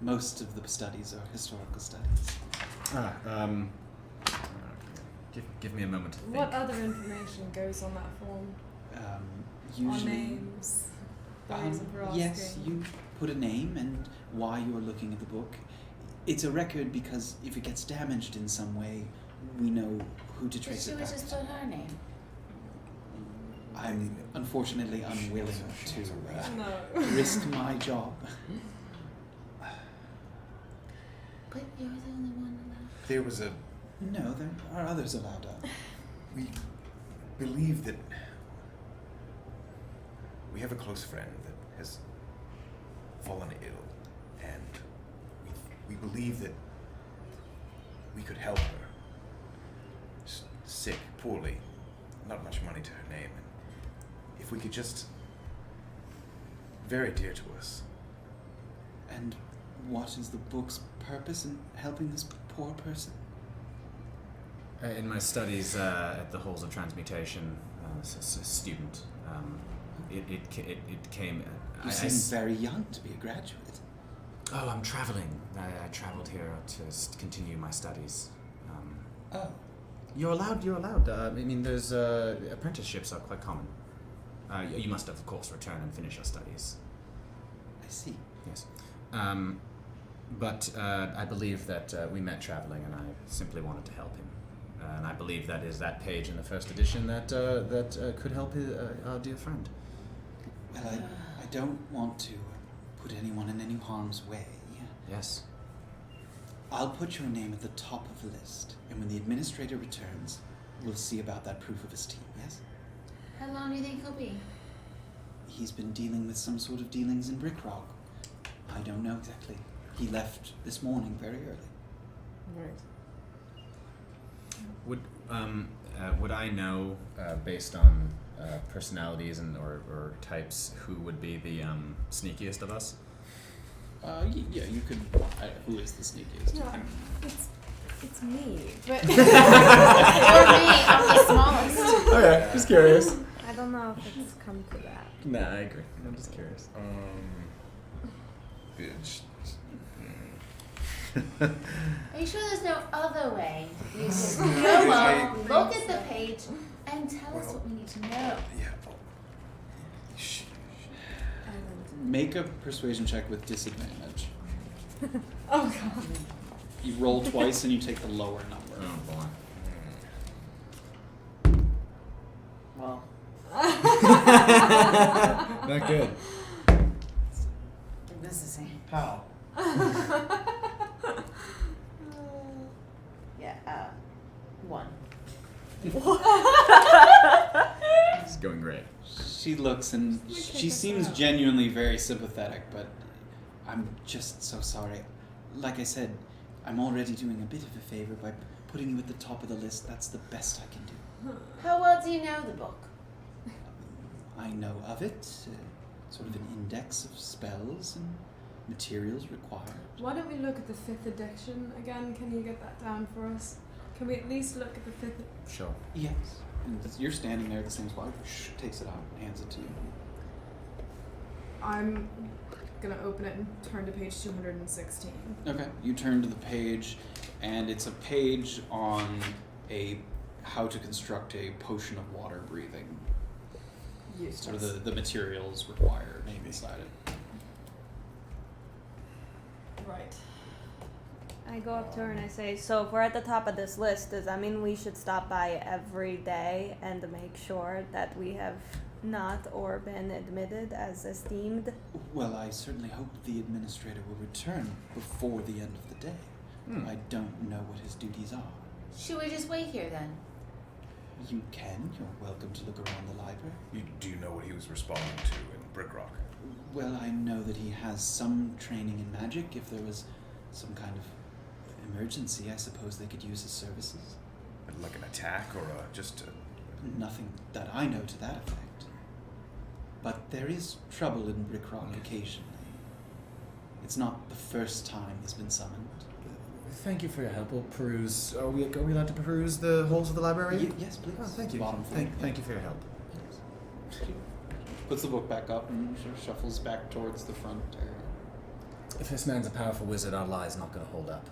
S1: Most of the studies are historical studies.
S4: Give me a moment to think.
S2: What other information goes on that form? Our
S1: Usually,
S2: names. The reason for asking.
S1: yes, you put a name and why you're looking at the book. It's a record because if it gets damaged in some way, we know who to trace
S6: She
S1: it
S6: would
S1: back
S6: just
S1: to.
S6: put her name.
S1: I'm unfortunately unwilling to
S2: No.
S1: risk my job.
S6: But you're the only one allowed.
S5: There was a...
S1: No, there are others allowed up.
S5: We believe that we have a close friend that has fallen ill, and we believe that we could help her. Sick, poorly, not much money to her name, and if we could just... very dear to us.
S1: And what is the book's purpose in helping this poor person?
S4: In my studies at the Halls of Transmutation, as a student, it came.
S1: You seem very young to be a graduate.
S4: Oh, I'm traveling. I traveled here to continue my studies.
S1: Oh.
S4: You're allowed. I mean, there's apprenticeships are quite common. You must, of course, return and finish your studies.
S1: I see.
S4: Yes. But I believe that we met traveling, and I simply wanted to help him. And I believe that is that page in the first edition that could help our dear friend.
S1: Well, I don't want to put anyone in any harm's way.
S4: Yes.
S1: I'll put your name at the top of the list, and when the administrator returns, we'll see about that proof of esteem, yes?
S6: How long do you think he'll be?
S1: He's been dealing with some sort of dealings in Brickrock. I don't know exactly. He left this morning very early.
S2: Right.
S4: Would I know based on personalities and or types who would be the sneakiest of us?
S1: Yeah, you could. Who is the sneakiest?
S2: Yeah, it's It's me, but
S6: Or me, I'm the smallest.
S4: Okay, just curious.
S3: I don't know if it's come to that.
S4: Nah, I agree. I'm just curious.
S5: Bitch.
S6: Are you sure there's no other way? You can go up, look at the page, and tell us what we need to know.
S5: Yeah.
S1: Make a persuasion check with disadvantage.
S2: oh god.
S1: You roll twice and you take the lower number.
S4: Oh boy.
S6: Well,
S4: Not good.
S6: this is it.
S7: How?
S6: Yeah, 1.
S4: It's going great.
S1: She looks and she seems genuinely very sympathetic, but I'm just so sorry. Like I said, I'm already doing a bit of a favor by putting you at the top of the list. That's the best I can do.
S6: How well do you know the book?
S1: I know of it, sort of an index of spells and materials required.
S2: Why don't we look at the 5th edition again? Can you get that down for us? Can we at least look at the 5th?
S4: Sure.
S1: Yes. And you're standing there at the same spot. Takes it out, hands it to you.
S2: I'm gonna open it and turn to page 216.
S1: Okay. You turn to the page, and it's a page on how to construct a potion of water breathing. Sort of the materials required inside it.
S2: Right.
S3: I go up to her and I say, so if we're at the top of this list, does that mean we should stop by every day and make sure that we have not or been admitted as esteemed?
S1: Well, I certainly hope the administrator will return before the end of the day. I don't know what his duties are.
S6: Should we just wait here then?
S1: You can. You're welcome to look around the library.
S5: Do you know what he was responding to in Brickrock?
S1: Well, I know that he has some training in magic. If there was some kind of emergency, I suppose they could use his services.
S5: Like an attack or just
S1: Nothing that I know to that effect. But there is trouble in Brickrock occasionally. It's not the first time he's been summoned.
S7: Thank you for your help. We'll peruse. Are we allowed to peruse the halls of the library?
S1: Yes, please.
S7: Oh, thank you.
S1: Bottom floor.
S7: Thank you for your help.
S1: Puts the book back up and sort of shuffles back towards the front area.
S7: If this man's a powerful wizard, our lie's not going to hold up.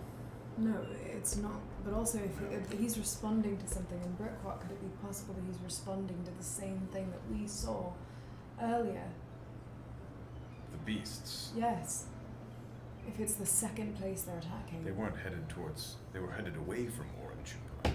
S2: No, it's not. But also, if he's responding to something in Brickrock, could it be possible that he's responding to the same thing that we saw earlier?
S5: the beasts.
S2: Yes. If it's the second place they're attacking.
S5: They weren't headed towards. They were headed away from Urin-Chupa.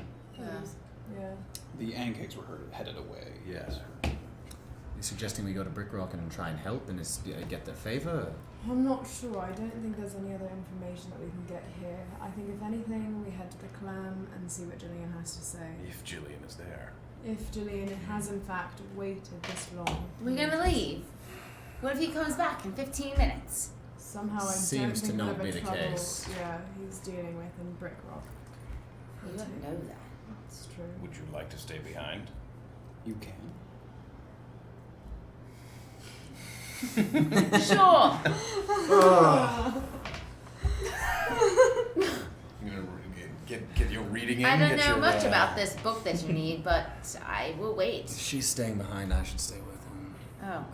S2: Yeah.
S1: The Ankeks were headed away.
S5: Yes.
S4: Are you suggesting we go to Brickrock and try and help and get their favor?
S2: I'm not sure. I don't think there's any other information that we can get here. I think if anything, we head to the clan and see what Gillian has to say.
S5: If Gillian is there.
S2: If Gillian has in fact waited this long.
S6: We're gonna leave. What if he comes back in 15 minutes?
S2: Somehow I
S4: Seems
S2: don't
S4: to
S2: think
S4: not
S2: whatever
S4: be the
S2: trouble
S4: case.
S2: he's dealing with in Brickrock.
S6: You don't know that.
S2: That's true.
S5: Would you like to stay behind?
S1: You can.
S6: Sure.
S5: You know, get your reading in.
S6: I don't
S5: get
S6: know
S5: your,
S6: much about this book that you need, but I will wait.
S7: If she's staying behind, I should stay with him.
S6: Oh.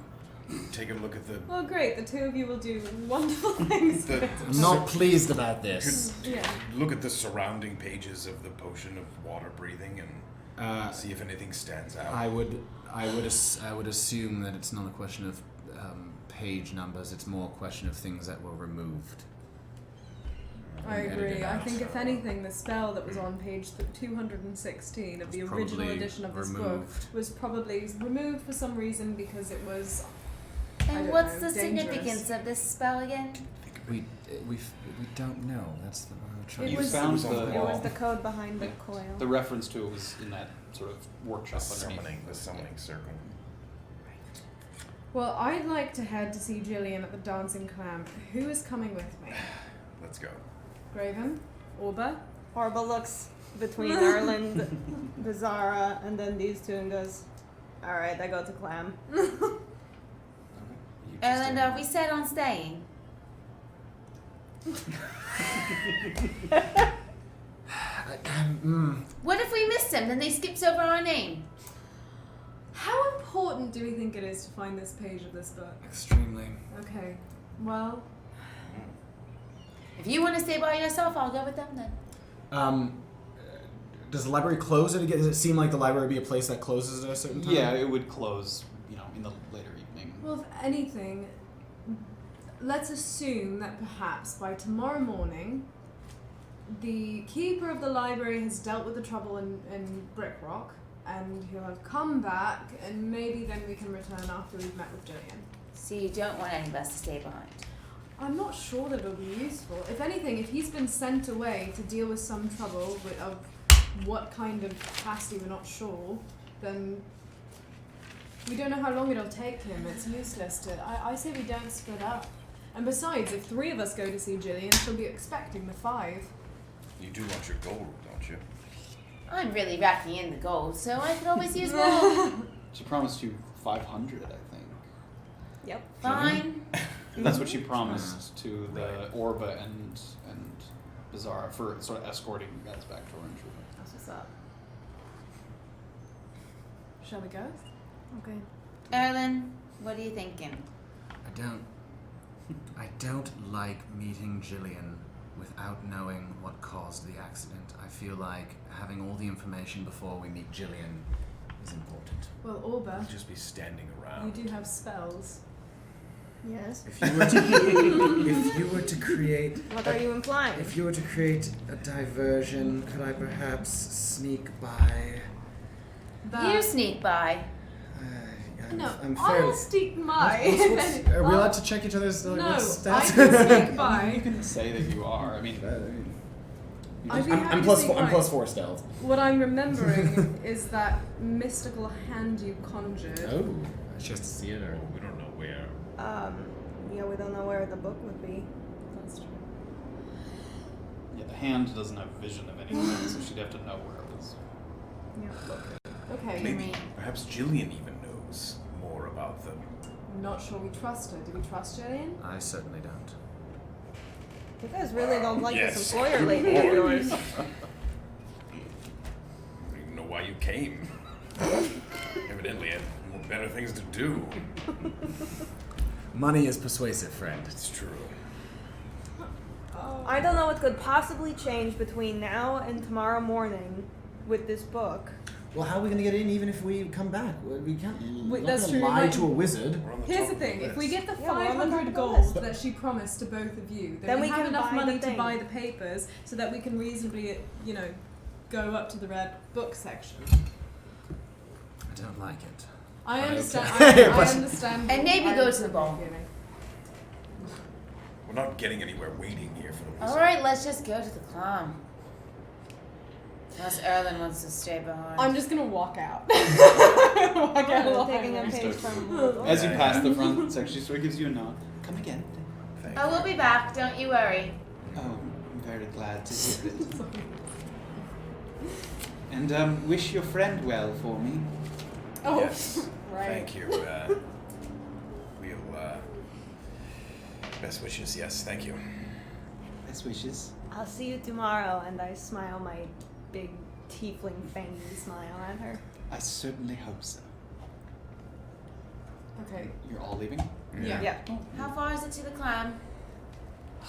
S5: Take a look at the.
S2: Well, great. The two of you will do wonderful things.
S7: I'm not pleased about this.
S2: Yeah.
S5: Look at the surrounding pages of the potion of water breathing and see if anything stands out.
S4: I would assume that it's not a question of page numbers. It's more a question of things that were removed.
S2: I
S4: and
S2: agree.
S4: edited
S2: I
S4: out.
S2: think if anything, the spell that was on page 216 of the
S4: Was
S2: original
S4: probably
S2: edition of this book
S4: removed.
S2: was probably removed for some reason because it was. I
S6: And
S2: don't
S6: what's
S2: know,
S6: the
S2: dangerous.
S6: significance of this spell again?
S4: We don't know. That's the
S2: It
S1: You
S2: was-
S1: found
S5: it was on the
S3: It
S1: the
S3: was the code behind the
S1: Yeah.
S3: coil.
S1: the reference to it was in that sort of workshop
S5: the
S1: underneath.
S5: summoning circle.
S2: Well, I'd like to head to see Gillian at the dancing clam. Who is coming with me?
S5: Let's go.
S2: Graven? Orba?
S3: Orba looks between Erland, Beezaura, and then these two and goes, alright, I go to Clam.
S1: Okay. You just
S6: Erland, are we set on staying? What if we miss him? Then they skips over our name.
S2: How important do we think it is to find this page of this book?
S4: Extremely.
S2: Okay, well,
S6: If you want to stay by yourself, I'll go with them then.
S7: Does the library close it again? Does it seem like the library would be a place that closes at a certain time?
S1: Yeah, it would close, in the later evening.
S2: well, if anything, let's assume that perhaps by tomorrow morning, the keeper of the library has dealt with the trouble in Brickrock, and he'll have come back, and maybe then we can return after we've met with Gillian.
S6: So you don't want any of us to stay behind.
S2: I'm not sure that it'll be useful. If anything, if he's been sent away to deal with some trouble of what kind of capacity we're not sure, then we don't know how long it'll take him. It's useless to... I say we don't split up. And besides, if 3 of us go to see Gillian, she'll be expecting the 5.
S5: You do want your gold, don't you?
S6: I'm really racking in the gold, so I could always use more.
S1: She promised you 500, I think.
S3: Yep.
S6: Fine.
S1: That's what she promised to the Orba and Beezaura for sort of escorting you guys back to Urin-Chupa.
S3: That's what's up.
S2: Shall we go?
S3: Okay.
S6: Erland, what are you thinking?
S4: I don't like meeting Gillian without knowing what caused the accident. I feel like having all the information before we meet Gillian is important.
S2: Well, Orba,
S5: You'll just be standing
S2: you
S5: around.
S2: do have spells.
S3: Yes.
S7: If you were to create
S3: What are you implying?
S7: If you were to create a diversion, could I perhaps sneak by?
S6: You sneak by.
S2: No,
S7: I'm
S2: I'll
S7: fairly.
S2: sneak by.
S7: Are we allowed to check each other's
S2: No,
S7: stats?
S2: I can sneak by.
S1: You can say that you are. I mean,
S2: I'd be happy
S7: I'm
S2: to
S7: plus
S2: sneak
S7: four. I'm
S2: by.
S7: plus 4 stealth.
S2: What I'm remembering is that mystical hand you conjured.
S7: Oh.
S4: She has to see it, or
S5: We don't know where.
S3: Yeah, we don't know where the book would be.
S2: That's true.
S1: yeah, the hand doesn't have vision of anything, so she'd have to know where it was.
S2: Yeah. Okay.
S5: Maybe, perhaps Gillian even knows more about them.
S2: I'm not sure we trust her. Do we trust Gillian?
S4: I certainly don't.
S3: You guys really don't like
S5: Yes.
S3: this employer lady of yours.
S5: I don't even know why you came. Evidently, had more better things to do.
S4: Money is persuasive, friend.
S5: It's true.
S3: I don't know what could possibly change between now and tomorrow morning with this book.
S7: Well, how are we going to get in even if we come back? We can't.
S2: Wait,
S7: not
S2: that's
S7: gonna
S2: true,
S7: lie
S2: like-
S7: to a wizard.
S5: We're on the
S2: Here's
S5: top
S2: the
S5: of
S2: thing: if we
S5: list.
S2: get the
S3: Yeah, we're on the top
S2: 500
S3: of the
S2: gold
S3: list.
S2: that she promised to both of you,
S3: Then we
S2: have
S3: can
S2: enough
S3: buy the
S2: money to
S3: thing.
S2: buy the papers so that we can reasonably, go up to the red book section.
S4: I don't like it.
S2: I
S4: Okay.
S2: understand.
S7: Okay.
S2: I understand.
S6: And maybe
S2: I
S6: go to
S2: understand
S6: the ball.
S2: what you're feeling.
S5: We're not getting anywhere waiting here for the wizard.
S6: Alright, let's just go to the clam. Unless Erland wants to stay behind.
S2: I'm just gonna walk out. Walk out of the
S3: Taking a
S2: library.
S3: page from.
S1: As you pass the front section, she sort of gives you a nod. Come again.
S5: Thank
S6: I
S5: you.
S6: will be back, don't you worry.
S1: Oh, I'm very glad to hear it. And wish your friend well for me.
S2: Oh,
S5: Yes.
S2: right.
S5: Thank you. We'll, best wishes, yes, thank you.
S1: Best wishes.
S3: I'll see you tomorrow, and I smile my big tiefling fangy smile at her.
S1: I certainly hope so.
S2: Okay.
S1: You're all leaving?
S2: Yeah.
S3: Yeah.
S6: How far is it to the clam?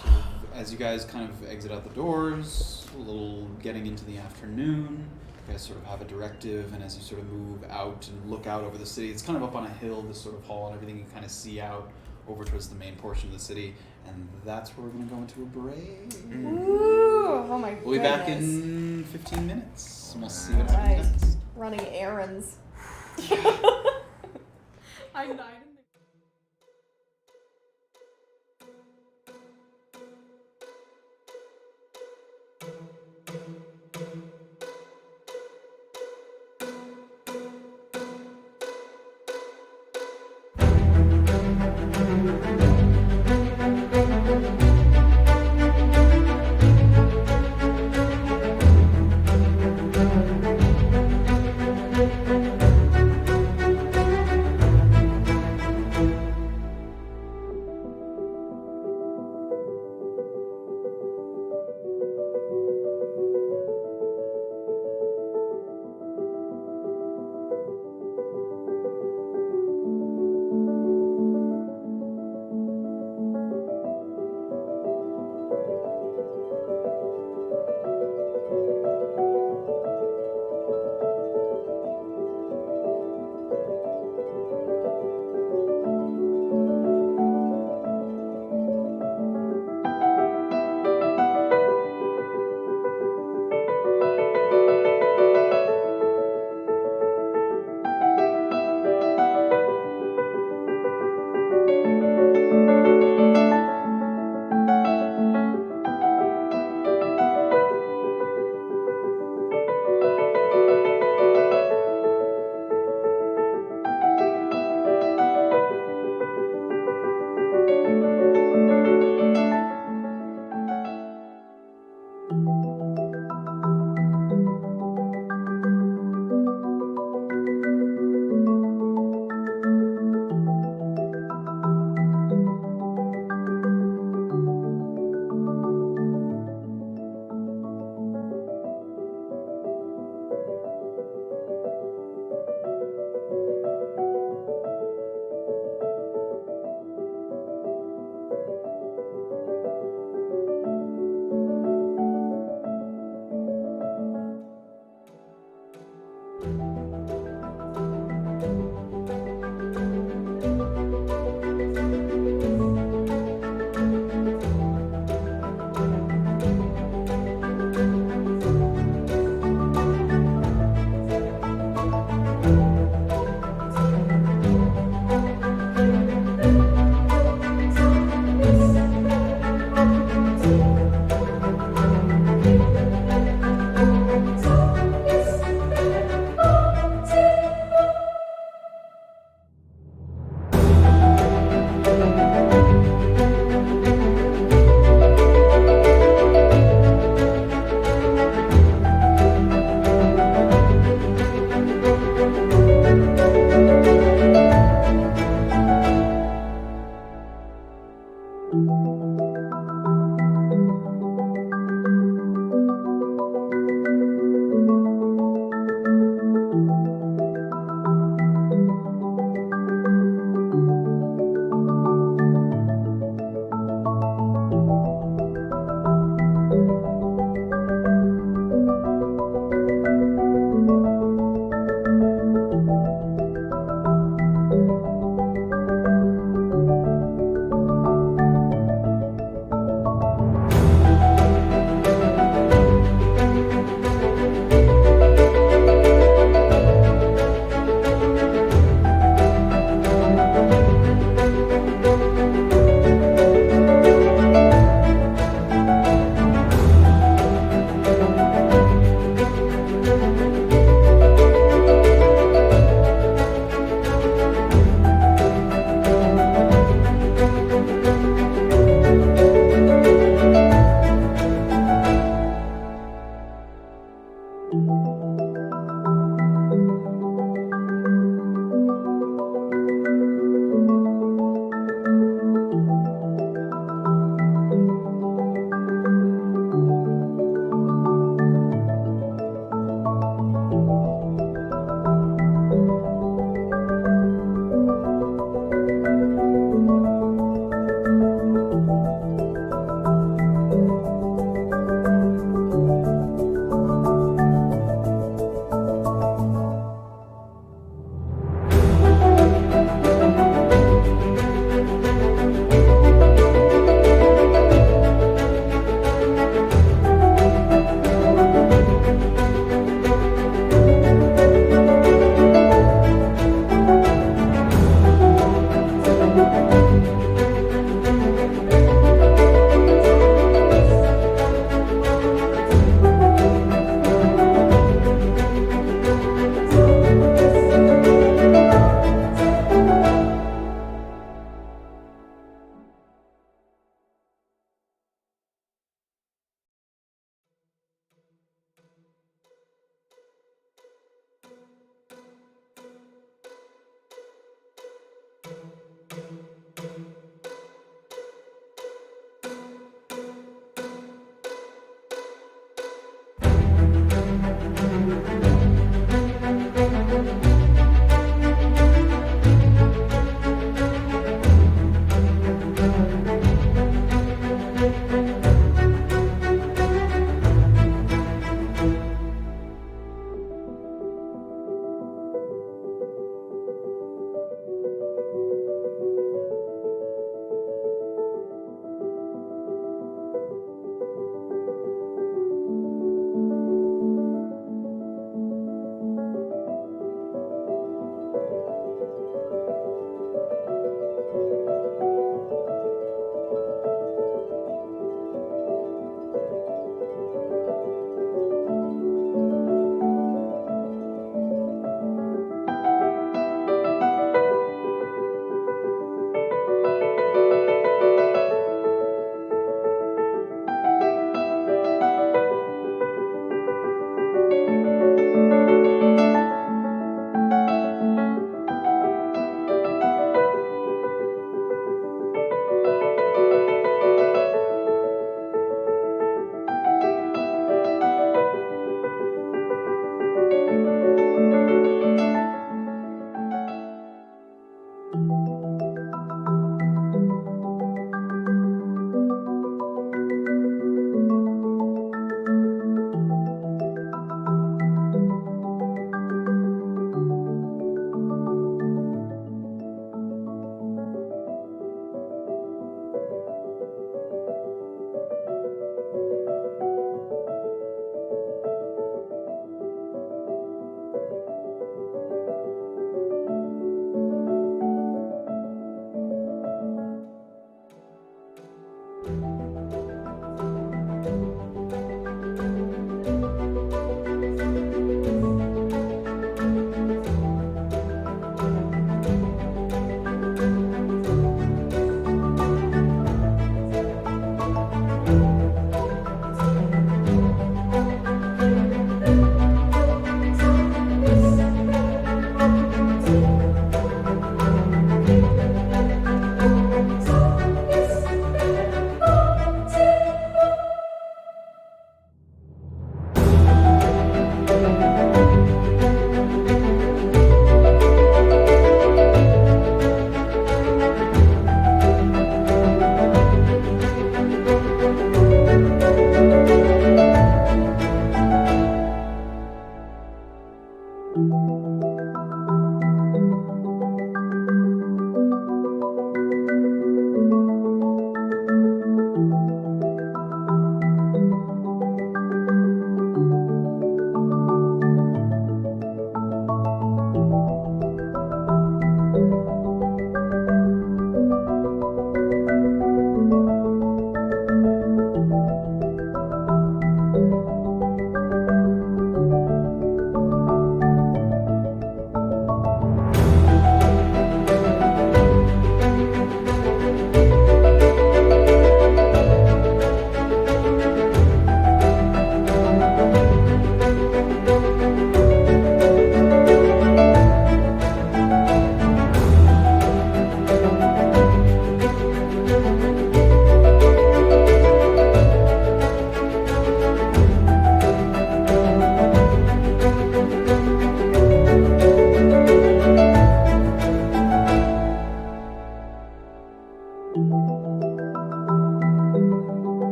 S1: So as you guys kind of exit out the doors, a little getting into the afternoon, you guys sort of have a directive, and as you sort of move out and look out over the city, it's kind of up on a hill, this sort of hall and everything, you kind of see out over towards the main portion of the city, and that's where we're going to go into a break.
S3: Ooh, oh my
S1: We'll be back
S3: goodness.
S1: in 15 minutes, and we'll see what
S3: Alright.
S1: happens next.
S3: Running errands.
S2: I died.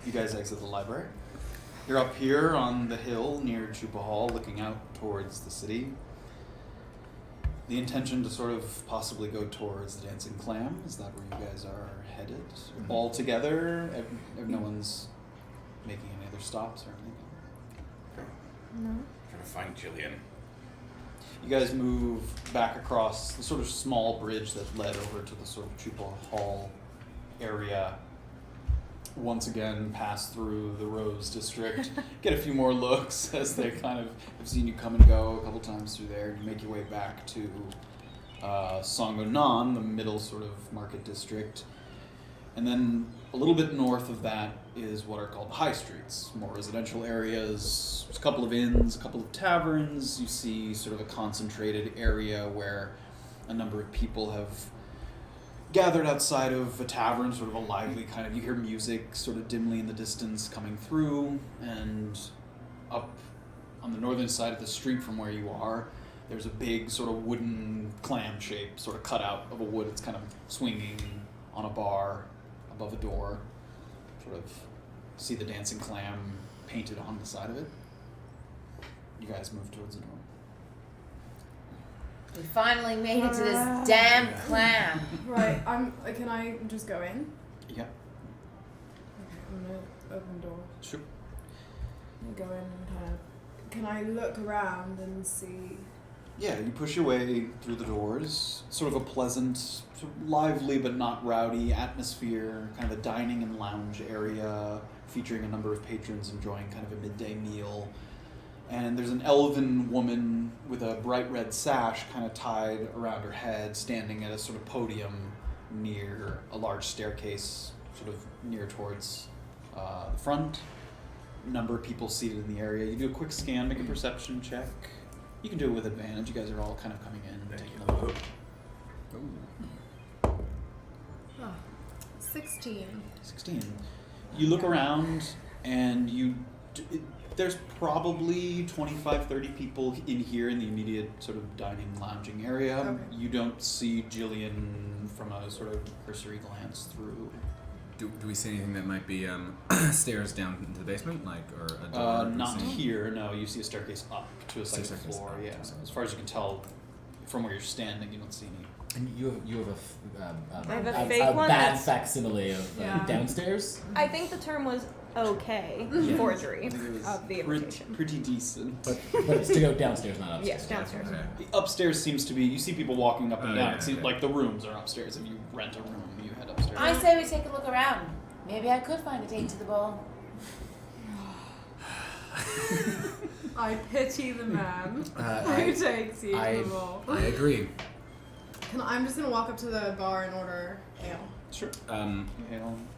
S1: You guys exit the library. You're up here on the hill near Juba Hall, looking out towards the city. The intention to sort of possibly go towards the Dancing Clam, is that where you guys are headed? All together? No one's making any other stops or anything?
S3: No.
S5: Trying to find Gillian.
S1: You guys move back across the sort of small bridge that led over to the sort of Juba Hall area. Once again, pass through the Rose District, get a few more looks as they kind of have seen you come and go a couple times through there. You make your way back to Songonan, the middle sort of market district. And then a little bit north of that is what are called high streets, more residential areas. There's a couple of inns, a couple of taverns. You see sort of a concentrated area where a number of people have gathered outside of a tavern, sort of a lively kind of, you hear music sort of dimly in the distance coming through, and up on the northern side of the street from where you are, there's a big sort of wooden clam shape, sort of cut out of a wood. It's kind of swinging on a bar above a door. Sort of see the dancing clam painted on the side of it. You guys move towards the door.
S6: We finally made it to this damn clam.
S2: Right, can I just go in?
S1: Yeah.
S2: Okay, I'm gonna open the door.
S1: Sure.
S2: I'm gonna go in and kind of. Can I look around and see?
S1: Yeah, you push your way through the doors. Sort of a pleasant, sort of lively but not rowdy atmosphere, kind of a dining and lounge area featuring a number of patrons enjoying kind of a midday meal. And there's an elven woman with a bright red sash kind of tied around her head, standing at a sort of podium near a large staircase, sort of near towards the front. A number of people seated in the area. You do a quick scan, make a perception check. You can do it with advantage. You guys are all kind of coming in and taking a look. Ooh.
S2: Oh, 16.
S1: 16. You look around and there's probably 25, 30 people in here in the immediate sort of dining, lounging area.
S2: Okay.
S1: You don't see Gillian from a sort of cursory glance through.
S4: Do we see anything that might be stairs down into the basement, or a door?
S1: Not here, no. You see a staircase up to a second
S4: Staircase
S1: floor,
S4: up
S1: yeah.
S4: to a second
S1: As far as you can tell from where you're standing, you don't see any.
S9: And you have
S3: I have a
S9: a
S3: fake one
S9: bad
S3: that's-
S9: facsimile of
S2: Yeah.
S9: downstairs.
S3: I think the term was okay
S9: Yeah.
S3: forgery
S1: I think it was
S3: of the
S1: pretty,
S3: invitation.
S1: pretty decent.
S9: But it's to go downstairs, not upstairs.
S3: Yes, downstairs.
S4: Okay.
S1: Upstairs seems to be, you see people walking up and
S4: Oh,
S1: down.
S4: yeah,
S1: It seems
S4: yeah.
S1: like the rooms are upstairs. If you rent a room, you head upstairs.
S6: I say we take a look around. Maybe I could find a date to the ball.
S2: I pity the man who
S4: I
S2: takes you to the ball.
S4: agree.
S2: I'm just gonna walk up to the bar and order ale.
S1: Sure.
S4: I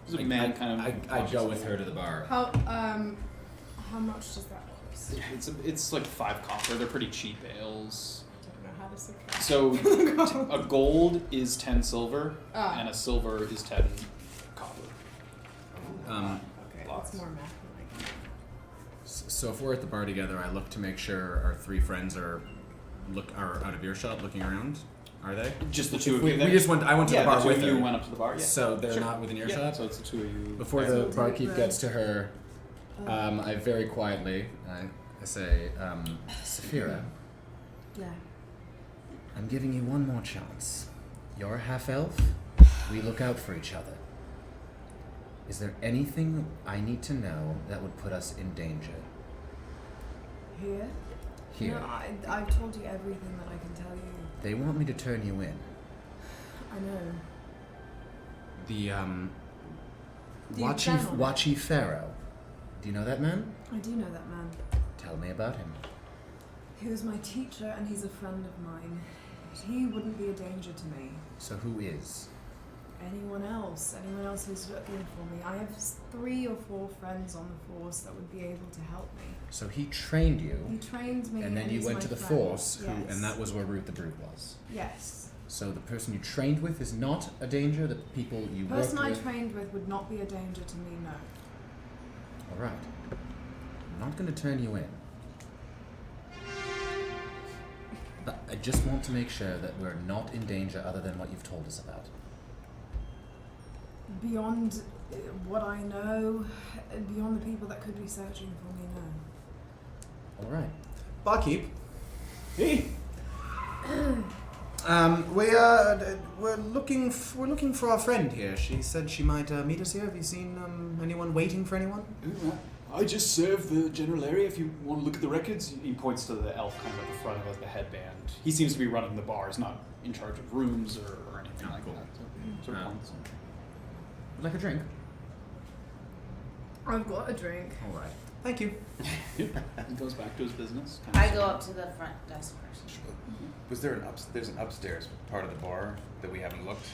S1: There's a man kind of.
S4: I go with her to the bar.
S2: How much does that cost?
S1: It's like 5 copper. They're pretty cheap ales.
S2: I don't know how to subtract.
S1: So a gold is 10 silver,
S2: Ah.
S1: and a silver is 10 copper.
S2: Okay,
S5: Lots.
S2: that's more math than I can.
S4: So if we're at the bar together, I look to make sure our 3 friends are out of earshot, looking around. Are they?
S1: Just the two of
S4: We
S1: you. There?
S4: just went. I went to
S1: Yeah,
S4: the bar
S1: the two
S4: with
S1: of
S4: her.
S1: you went up to the bar. Yeah.
S4: So they're
S1: Sure.
S4: not within earshot.
S1: Yeah, so it's the two of you.
S4: Before
S2: So
S4: the
S2: take
S4: barkeep
S2: the-
S4: gets to her, I very quietly I say, Safira,
S3: Yeah.
S4: I'm giving you one more chance. You're a half elf. We look out for each other. Is there anything I need to know that would put us in danger?
S2: Here?
S4: Here.
S2: No, I've told you everything that I can tell you.
S4: They want me to turn you in.
S2: I know.
S4: The
S2: The general.
S4: Wachi Pharaoh. Do you know that man?
S2: I do know that man.
S4: Tell me about him.
S2: He was my teacher and he's a friend of mine. But he wouldn't be a danger to me.
S4: So who is?
S2: Anyone else who's looking for me. I have 3 or 4 friends on the force that would be able to help me.
S4: So he trained
S2: He
S4: you,
S2: trained me
S4: and then you
S2: he's
S4: went
S2: my
S4: to the
S2: friend.
S4: force,
S2: Yes.
S4: and that was where Root the Brood was.
S2: Yes.
S4: So the person you trained with is not a danger. The people you
S2: The person
S4: worked
S2: I
S4: with.
S2: trained with would not be a danger to me, no.
S4: All right. I'm not going to turn you in. But I just want to make sure that we're not in danger other than what you've told us about.
S2: Beyond what I know, beyond the people that could be searching for me now.
S4: All right. Barkeep.
S1: Hey.
S7: We're looking for our friend here. She said she might meet us here. Have you seen anyone waiting for anyone?
S1: I just serve the general area if you want to look at the records. He points to the elf kind of at the front of the headband. He seems to be running the bar. He's not in charge of rooms or anything like
S4: cool.
S1: that. So, sort of points.
S4: Like a drink?
S2: I've got a drink.
S4: All right. Thank you.
S1: He goes back to his business.
S6: I go up to the front desk first.
S5: Was there there's an upstairs part of the bar that we haven't looked?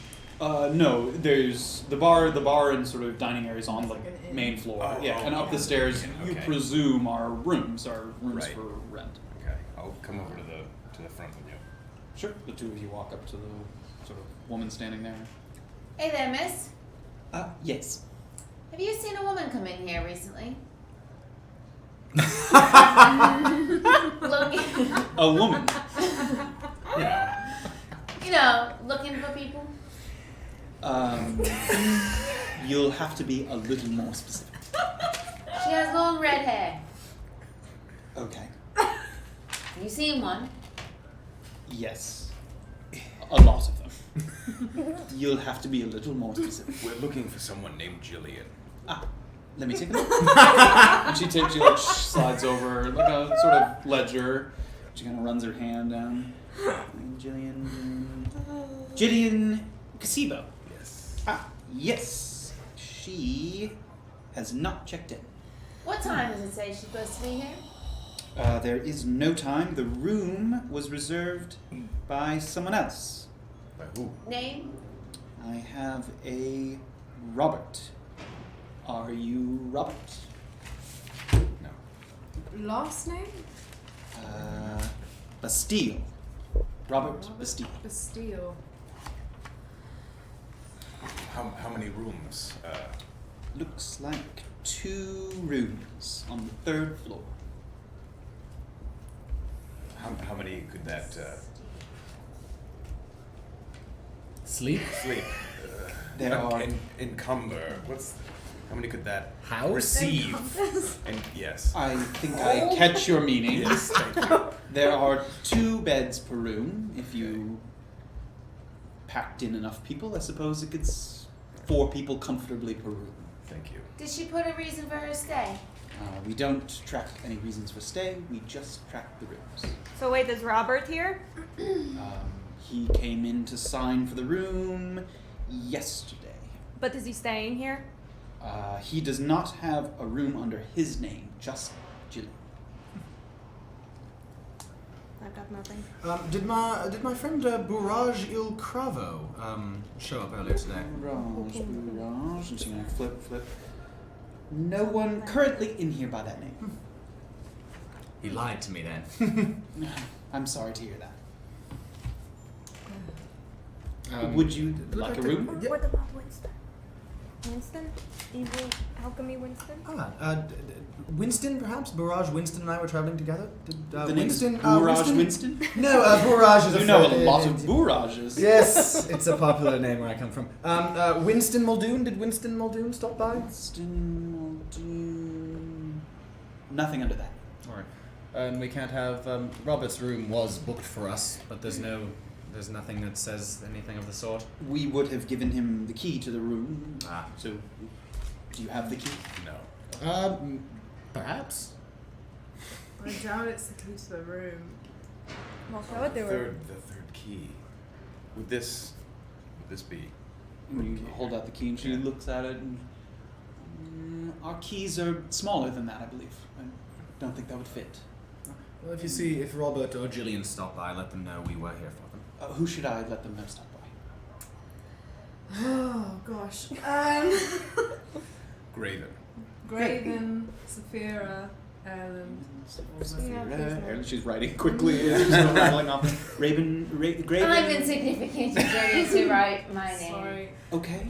S1: No, there's the bar and sort of dining areas on the
S2: like an inn.
S1: main floor.
S5: Oh,
S1: yeah, and up the stairs you
S5: Okay.
S1: presume are rooms
S5: Right.
S1: for rent.
S5: Okay, I'll come over to the front with you.
S1: Sure. The two of you walk up to the sort of woman standing there.
S6: Hey there, miss.
S8: Yes.
S6: Have you seen a woman come in here recently? Looking,
S1: A woman.
S6: you know, looking for people.
S8: You'll have to be a little more specific.
S6: She has long red hair.
S8: Okay.
S6: You seen one?
S1: Yes. A lot of them.
S8: You'll have to be a little more specific.
S5: We're looking for someone named Gillian.
S8: Let me take a look.
S1: And she slides over like a sort of ledger. She kind of runs her hand down.
S8: Gillian Casebo.
S5: Yes.
S8: Yes. She has not checked in.
S6: What time does it say she's supposed to be here?
S8: There is no time. The room was reserved by someone else.
S5: By who?
S6: Name?
S8: I have a Robert. Are you Robert?
S5: No.
S2: Last name?
S8: Bastille. Robert Bastille.
S2: Bastille.
S5: How many rooms?
S8: Looks like 2 rooms on the 3rd floor.
S5: How many could that
S9: Sleep?
S5: sleep?
S8: There are-
S5: encumber. How many could that
S9: House?
S5: receive? And yes.
S8: I think I catch your meaning.
S5: Yes, thank you.
S8: There are 2 beds per room. If you packed in enough people, I suppose it could 4 people comfortably per room.
S5: Thank you.
S6: Did she put a reason for her stay?
S8: We don't track any reasons for stay. We just track the rooms.
S3: So wait, is Robert here?
S8: He came in to sign for the room yesterday.
S3: But is he staying here?
S8: He does not have a room under his name, just Gillian.
S3: I've got nothing.
S7: Did my friend Bourage Il Cravo show up earlier today?
S8: Barrage. And she gonna flip. No one currently in here by that name.
S4: He lied to me then.
S8: I'm sorry to hear that.
S4: Um,
S8: Would you like a room?
S3: What about Winston? Winston? Evil alchemy Winston?
S7: Winston, perhaps? Bourage, Winston and I were traveling together. Did
S8: The name is
S7: Winston?
S8: Bourage Winston?
S7: No, Bourage is a
S8: You know a
S7: friend.
S8: lot of Bourages.
S7: Yes, it's a popular name where I come from. Winston Muldoon. Did Winston Muldoon stop by?
S8: Winston Muldoon. Nothing under that.
S4: Alright. And we can't have Robert's room was booked for us, but there's nothing that says anything of the sort.
S8: We would have given him the key to the room. So, do you have the key?
S5: No.
S4: Perhaps.
S2: I doubt it's the key to the room.
S3: Well, show it
S5: The
S3: to her.
S5: third key. Would this be?
S8: And you hold out the key and she looks at it and... our keys are smaller than that, I believe. I don't think that would fit.
S7: Well, if Robert or Gillian stop by, let them know we were here for them.
S8: Who should I let them know stop by?
S2: Oh gosh.
S5: Graven.
S2: Graven, Safira, Erland.
S8: Safira. She's writing quickly. She's rattling off. Graven.
S6: I'm insignificant. You don't need to write my name.
S2: Sorry.
S8: Okay.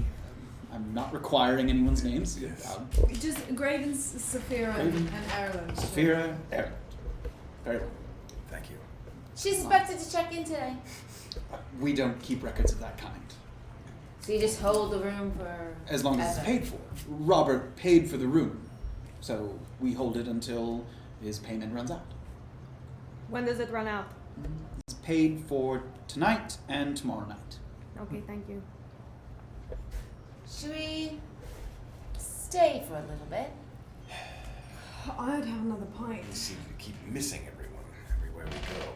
S8: I'm not requiring anyone's names.
S5: Yes.
S2: Just Graven, Safira,
S8: Graven.
S2: and Erland.
S8: Safira. Erland. Very well.
S5: Thank you.
S6: She's expected to check in today.
S8: We don't keep records of that kind.
S6: So you just hold the room for
S1: As long as it's
S6: ever.
S1: paid for. Robert paid for the room, so we hold it until his payment runs out.
S3: When does it run out?
S1: It's paid for tonight and tomorrow night.
S3: Okay, thank you.
S6: Should we stay for a little bit?
S2: I'd have another pint.
S5: We seem to keep missing everyone everywhere we go.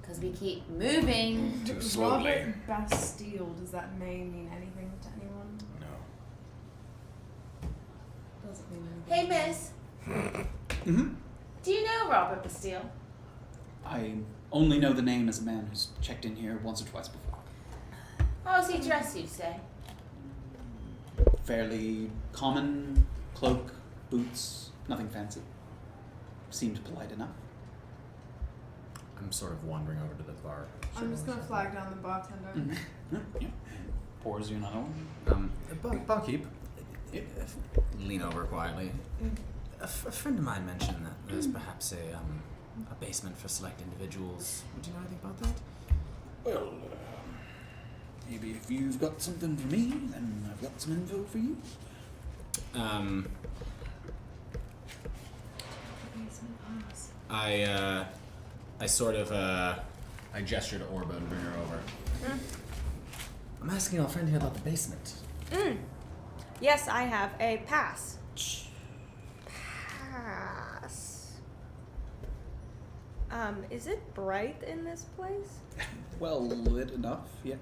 S6: Because we keep moving.
S5: Too slowly.
S2: Robert Bastille, does that name mean anything to anyone?
S5: No.
S2: Doesn't mean anything.
S6: Hey, miss.
S1: Mm-hmm.
S6: Do you know Robert Bastille?
S1: I only know the name as a man who's checked in here once or twice before.
S6: How's he dressed, you say?
S1: Fairly common, cloak, boots, nothing fancy. Seemed polite enough.
S4: I'm sort of wandering over to the bar.
S2: I'm just gonna flag down the bartender.
S1: Mm-hmm. Yeah. Pours you another one.
S7: Barkeep,
S4: Lean over quietly. A friend of mine mentioned that there's perhaps a basement for select individuals. Would you know anything about that?
S1: Well, maybe if you've got something for me, then I've got some info for you.
S4: I sort of I gesture to Orba and bring her over. I'm asking our friend here about the basement.
S3: Yes, I have a pass. Pass. Is it bright in this place?
S1: Well lit enough, yeah.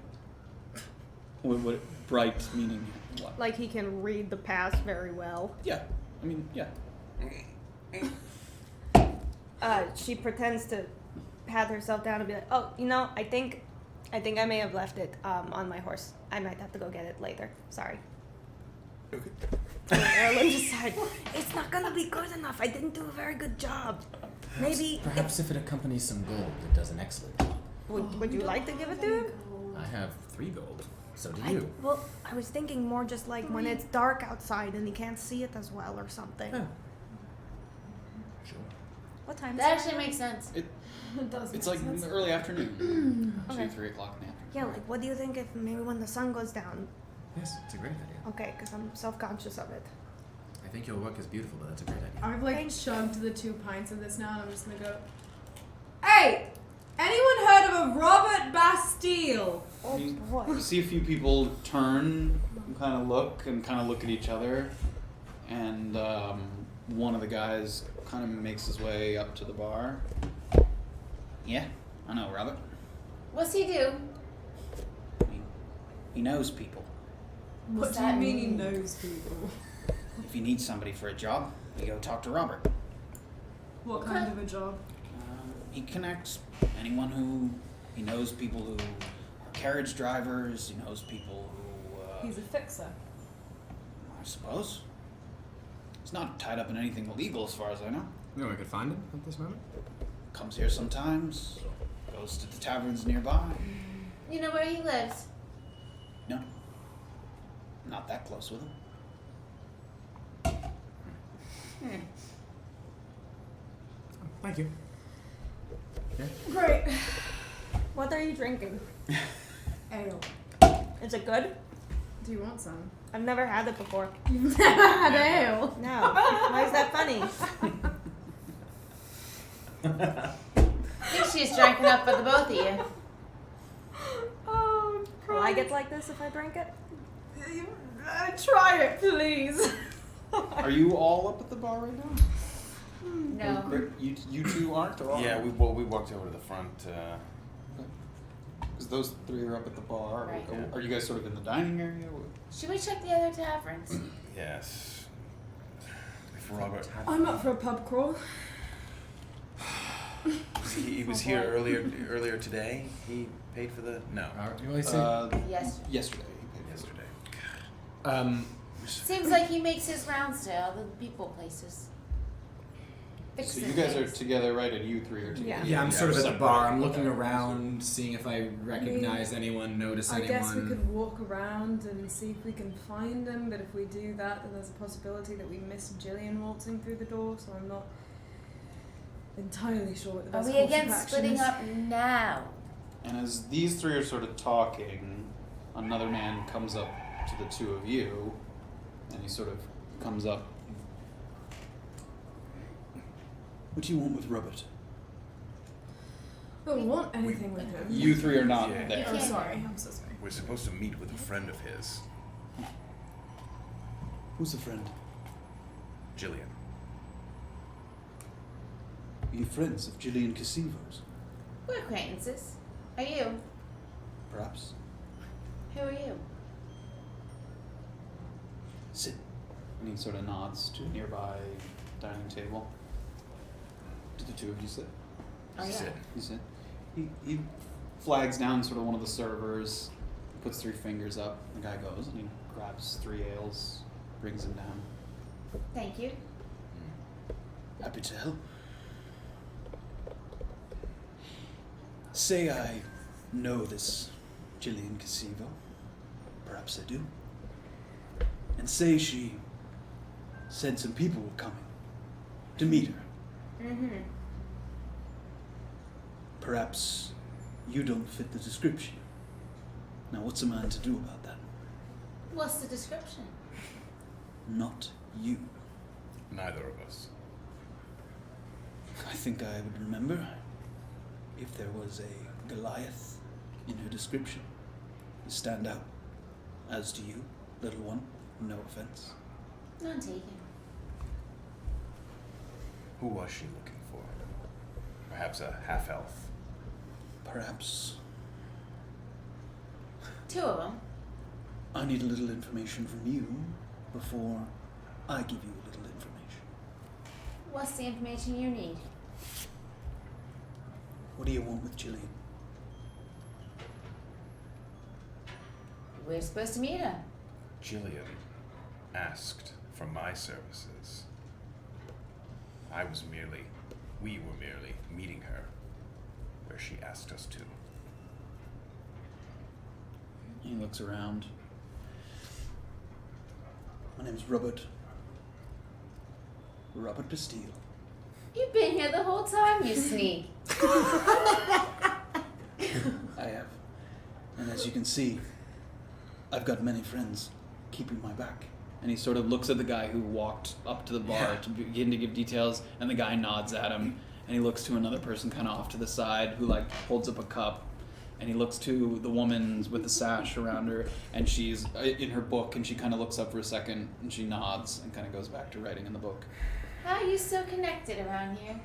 S1: What bright meaning what?
S3: Like he can read the pass very well.
S1: Yeah. I mean, yeah.
S3: She pretends to pat herself down and be like, "Oh, you know, I think I may have left it on my horse. I might have to go get it later. Sorry."
S1: Okay.
S3: Erland decided it's not gonna be good enough. I didn't do a very good job. Maybe
S4: Perhaps if it accompanies some gold, it does an excellent job.
S3: would you like to give it to him?
S4: I have 3 gold. So do you.
S3: Well, I was thinking more just like when it's dark outside and he can't see it as well or something.
S4: Oh. Sure.
S3: What time is
S6: That
S3: it?
S6: actually makes sense.
S2: It does
S1: It's
S2: make
S1: like
S2: sense.
S1: early afternoon.
S3: Okay.
S1: 2, 3 o'clock in the afternoon.
S3: Yeah, like what do you think if maybe when the sun goes down?
S4: Yes, it's a great idea.
S3: Okay, because I'm self-conscious of it.
S4: I think your work is beautiful, but that's a great idea.
S2: I've like
S3: Thanks.
S2: chugged the 2 pints of this now, and I'm just gonna go. Hey, anyone heard of a Robert Bastille?
S3: Oh
S1: You-
S3: boy.
S1: You see a few people turn and kind of look at each other, and one of the guys kind of makes his way up to the bar. Yeah, I know Robert.
S6: What's he do?
S1: He knows people.
S2: What
S6: What's
S2: do you
S6: that
S2: mean he
S6: mean?
S2: knows people?
S1: If you need somebody for a job, you go talk to Robert.
S2: What kind of a job?
S1: He connects anyone who he knows people who are carriage drivers. He knows people who.
S2: He's a fixer.
S1: I suppose. He's not tied up in anything illegal, as far as I know.
S4: You know where I could find him at this moment?
S1: Comes here sometimes. Goes to the taverns nearby.
S6: You know where he lives?
S1: No. Not that close with him.
S4: Thank you.
S2: Great.
S3: What are you drinking?
S2: Ale.
S3: Is it good?
S2: Do you want some?
S3: I've never had it before.
S2: You've never had ale.
S3: No. Why is that funny?
S6: I think she's drank enough for the both of you.
S2: Oh,
S3: Will I get like this if I drink it?
S2: Try it, please.
S1: Are you all up at the bar right now?
S6: No.
S1: Or you two aren't, or
S5: Yeah, we walked over to the front.
S1: Because those 3 are up at the bar.
S6: Right.
S1: Are you guys sort of in the dining area?
S6: Should we check the other taverns?
S5: Yes. If Robert,
S2: I'm up for a pub crawl.
S5: he was here earlier today. He paid for the no
S4: You always say.
S6: Yes.
S1: Yesterday. He paid for it.
S5: yesterday.
S6: Seems like he makes his rounds to all the people places.
S1: So
S6: Fixing
S1: you guys are
S6: things.
S1: together, right? And you 3 are together.
S4: Yeah, I'm sort of at the
S1: separate.
S4: bar. I'm looking around, seeing if I recognize anyone, notice
S2: I
S4: anyone.
S2: guess we could walk around and see if we can find them, but if we do that, then there's a possibility that we miss Gillian waltzing through the door, so I'm not entirely sure what the
S6: Are
S2: best
S6: we
S2: course of
S6: against
S2: action
S6: splitting
S2: is.
S6: up now?
S1: And as these 3 are sort of talking, Another man comes up to the two of you, and he sort of comes up. What do you want with Robert?
S2: I don't want anything with him.
S1: You three are not
S5: Yeah.
S1: there.
S2: Oh, sorry. I'm so sorry.
S5: We're supposed to meet with a friend of his,
S1: Who's the friend?
S5: Gillian.
S1: Are you friends of Gillian Casivo's?
S6: We're acquaintances. Are you?
S1: Perhaps.
S6: Who are you?
S1: Sit. And he sort of nods to a nearby dining table. Do the two of you sit?
S6: Oh, yeah.
S5: Sit.
S1: You sit. He flags down sort of one of the servers, puts 3 fingers up. The guy goes and he grabs 3 ales, brings them down.
S6: Thank you.
S1: Happy to help. Say I know this Gillian Casivo. Perhaps I do. And say she said some people were coming to meet her.
S6: Mm-hmm.
S1: Perhaps you don't fit the description. Now what's a man to do about that?
S6: What's the description?
S1: Not you.
S5: Neither of us.
S1: I think I would remember if there was a Goliath in her description. You stand out, as do you, little one. No offense.
S6: None taken.
S5: Who was she looking for? Perhaps a half-elf.
S1: Perhaps.
S6: 2 of them.
S1: I need a little information from you before I give you a little information.
S6: What's the information you need?
S1: What do you want with Gillian?
S6: We're supposed to meet her.
S5: Gillian asked for my services. We were merely meeting her where she asked us to.
S1: He looks around. My name's Robert. Robert Bastille.
S6: You've been here the whole time, you sneak.
S1: I have. And as you can see, I've got many friends keeping my back. And he sort of looks at the guy who walked up to the bar to begin to give details, and the guy nods at him, and he looks to another person kind of off to the side who like holds up a cup, and he looks to the woman with the sash around her, and she's in her book, and she kind of looks up for a second, and she nods and kind of goes back to writing in the book.
S6: How are you so connected around here?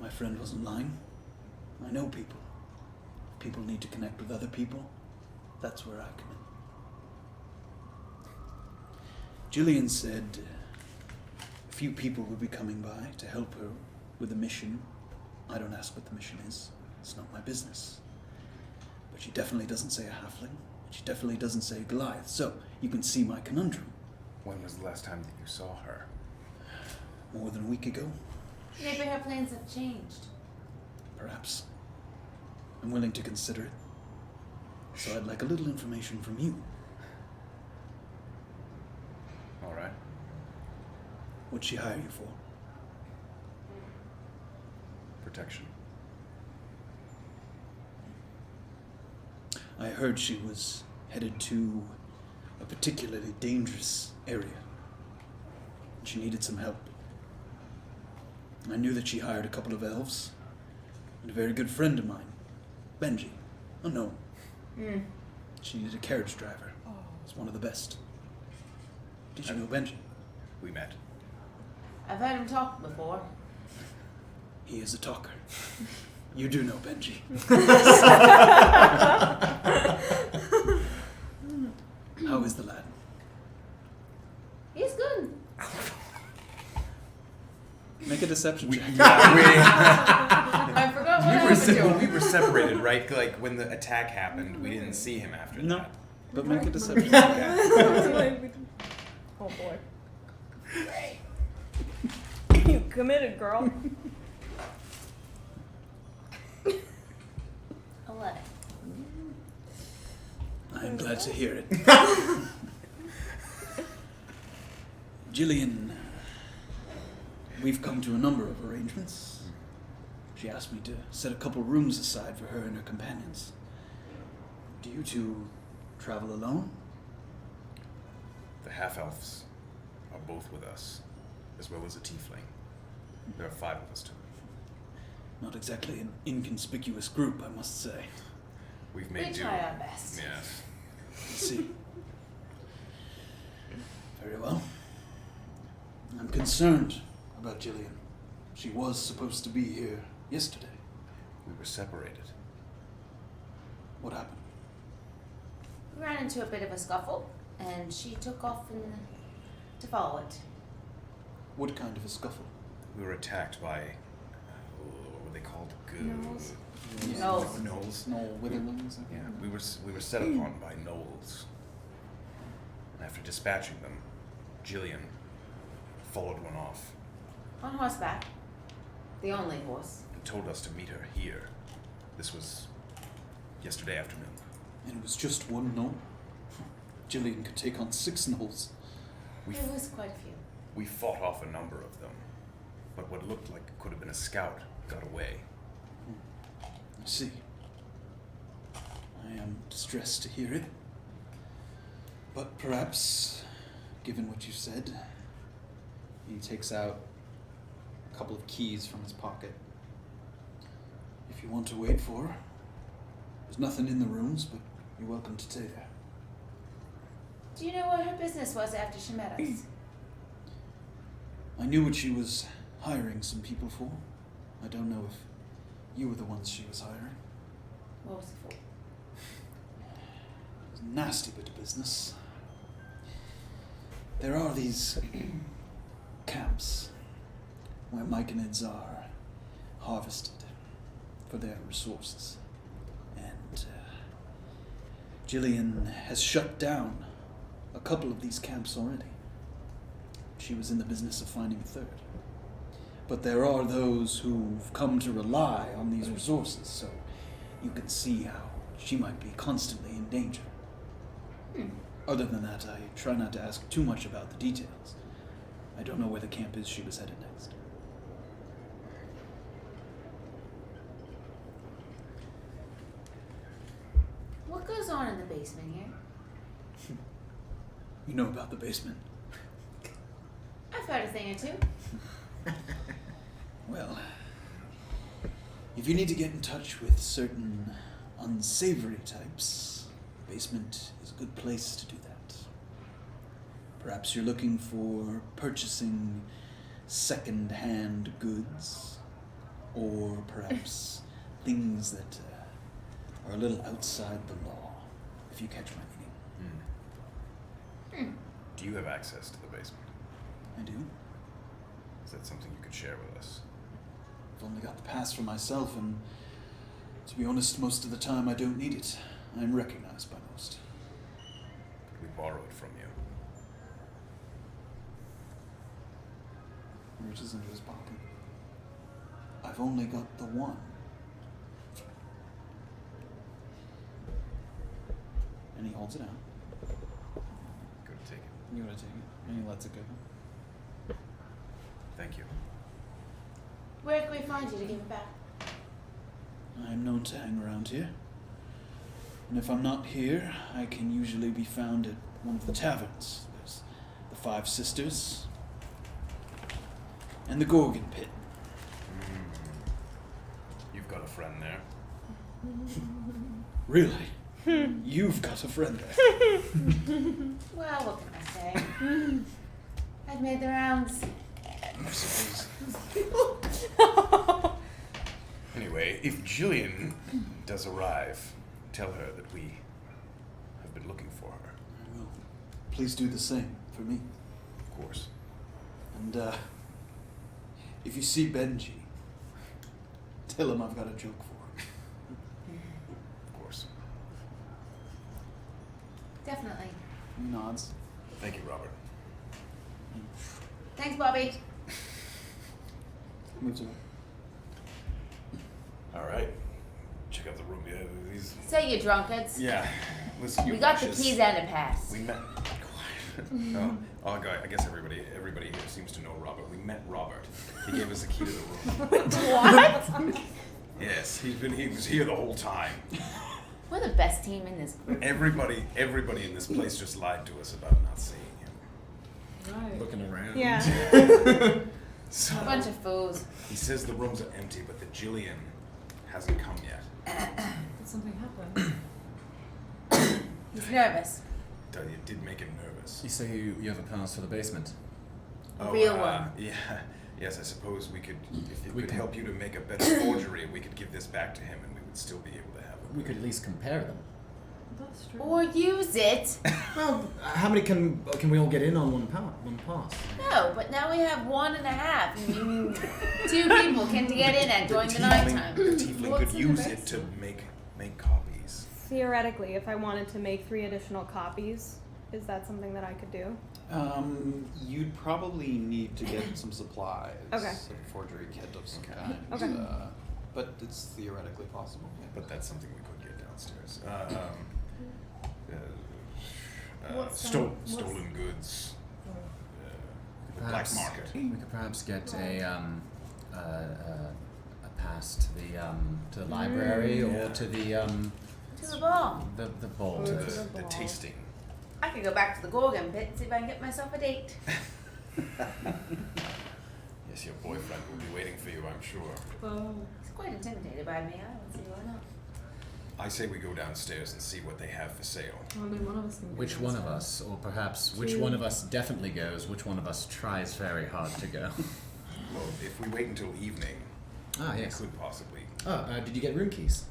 S1: My friend wasn't lying. I know people. People need to connect with other people. That's where I come in. Gillian said a few people will be coming by to help her with a mission. I don't ask what the mission is. It's not my business. But she definitely doesn't say a halfling. She definitely doesn't say Goliath. So you can see my conundrum.
S5: When was the last time that you saw her?
S1: More than a week ago,
S6: Maybe her plans have changed.
S1: perhaps. I'm willing to consider it. So I'd like a little information from you.
S5: All right.
S1: What'd she hire you for?
S5: Protection.
S1: I heard she was headed to a particularly dangerous area. She needed some help. I knew that she hired a couple of elves and a very good friend of mine, Benji, unknown. She needed a carriage driver. He's one of the best. Did you know Benji?
S5: We met.
S6: I've heard him talk before.
S1: He is a talker. You do know Benji. How is the lad?
S6: He's good.
S1: Make a deception check.
S6: I forgot what I was doing.
S5: We were separated, right? Like when the attack happened, we didn't see him after
S1: No,
S5: that.
S1: but make a deception check.
S3: Oh boy. You committed, girl.
S6: 11.
S1: I'm glad to hear it. Gillian, we've come to a number of arrangements. She asked me to set a couple rooms aside for her and her companions. Do you two Travel alone?
S5: The half-elves are both with us, as well as a tiefling. There are 5 of us total.
S1: Not exactly an inconspicuous group, I must say.
S5: We've made
S6: We
S5: do.
S6: try our best.
S5: Yes.
S1: I see. Very well. I'm concerned about Gillian. She was supposed to be here yesterday.
S5: We were separated.
S1: What happened?
S6: We ran into a bit of a scuffle, and she took off to follow it.
S1: What kind of a scuffle?
S5: We were attacked by, what were they called?
S6: Gnolls.
S5: Gnolls. Gnolls.
S1: Snow witherlings?
S5: Yeah, we were set upon by gnolls. And after dispatching them, Gillian followed one off
S6: On horseback. The only horse.
S5: and told us to meet her here. This was yesterday afternoon.
S1: And it was just one gnoll? Gillian could take on 6 gnolls.
S5: We,
S6: There was quite a few.
S5: we fought off a number of them, but what looked like could have been a scout got away.
S1: I see. I am distressed to hear it. But perhaps, given what you said, he takes out a couple of keys from his pocket. If you want to wait for her, there's nothing in the rooms, but you're welcome to stay there.
S6: Do you know what her business was after she met us?
S1: I knew what she was hiring some people for. I don't know if you were the ones she was hiring.
S6: What was it for?
S1: It's a nasty bit of business. There are these camps where myconids are harvested for their resources. And Gillian has shut down a couple of these camps already. She was in the business of finding a third. But there are those who've come to rely on these resources, so you can see how she might be constantly in danger. Other than that, I try not to ask too much about the details. I don't know where the camp is she was headed next.
S6: What goes on in the basement here?
S1: You know about the basement?
S6: I've heard a thing or two.
S1: Well, if you need to get in touch with certain unsavory types, the basement is a good place to do that. Perhaps you're looking for purchasing second-hand goods, or perhaps things that are a little outside the law, if you catch my meaning.
S5: Do you have access to the basement?
S1: I do.
S5: Is that something you could share with us?
S1: I've only got the pass for myself, and to be honest, most of the time I don't need it. I'm recognized by most.
S5: Could we borrow it from you?
S1: He reaches into his pocket. I've only got the one. And he holds it out.
S5: Go to take it.
S1: You want to take it? And he lets it go.
S5: Thank you.
S6: Where can we find you to give it back?
S1: I'm known to hang around here. And if I'm not here, I can usually be found at one of the taverns. There's the Five Sisters and the Gorgon Pit.
S5: You've got a friend there.
S1: Really? You've got a friend there.
S6: Well, what can I say? I've made the rounds.
S1: I suppose.
S5: Anyway, if Gillian does arrive, tell her that we have been looking for her.
S1: I will. Please do the same for me.
S5: Of course.
S1: And if you see Benji, tell him I've got a joke for him.
S5: Of course.
S6: Definitely.
S1: He nods.
S5: Thank you, Robert.
S6: Thanks, Bobby.
S1: Moves away.
S5: All right. Check out the room. Yeah, these.
S6: Say you drunkards.
S5: Yeah. Listen, you
S6: We got the
S5: watches.
S6: keys and a pass.
S5: We met. Oh, I guess everybody here seems to know Robert. We met Robert. He gave us the key to the room.
S6: What?
S5: Yes, he was here the whole time.
S6: We're the best team in this group.
S5: Everybody in this place just lied to us about not seeing him.
S2: Right.
S4: Looking around.
S3: Yeah.
S5: So,
S6: A bunch of fools.
S5: he says the rooms are empty, but the Gillian hasn't come yet.
S2: Did something happen?
S6: He's nervous.
S5: It did make him nervous.
S4: You say you have a pass for the basement.
S6: Real one.
S5: Yeah. Yes, I suppose we could, if it
S4: We
S5: could
S4: can-
S5: help you to make a better forgery, we could give this back to him and we would still be able to have it.
S4: We could at least compare them.
S2: That's true.
S6: Or use it.
S4: Well, how many can we all get in on one pass?
S6: No, but now we have 1.5. I mean, 2 people can get in and during the nighttime.
S5: The tiefling
S2: What's
S5: could
S2: in the
S5: use it to
S2: basement?
S5: make copies.
S3: Theoretically, if I wanted to make 3 additional copies, is that something that I could do?
S1: You'd probably need to get some supplies.
S3: Okay.
S1: Like a forgery kit of some kind.
S3: Okay.
S1: But it's theoretically possible. Yeah.
S5: But that's something we could get downstairs.
S2: What's
S5: Stolen goods. Black
S4: Perhaps
S5: market.
S4: we could perhaps get a pass to the library or to the
S6: To the ball.
S4: the ball.
S5: To
S3: to
S5: the
S3: the ball.
S5: tasting.
S6: I could go back to the Gorgon pit and see if I can get myself a date.
S5: Yes, your boyfriend will be waiting for you, I'm sure.
S2: Oh.
S6: He's quite intimidated by me. I don't see why not.
S5: I say we go downstairs and see what they have for sale.
S2: Well, then one of us can go
S4: Which one of
S2: downstairs.
S4: us, or perhaps which
S2: Two.
S4: one of us definitely goes, which one of us tries very hard to go?
S5: Well, if we wait until evening,
S4: Ah,
S5: we
S4: yes.
S5: could possibly.
S4: Did you get room keys?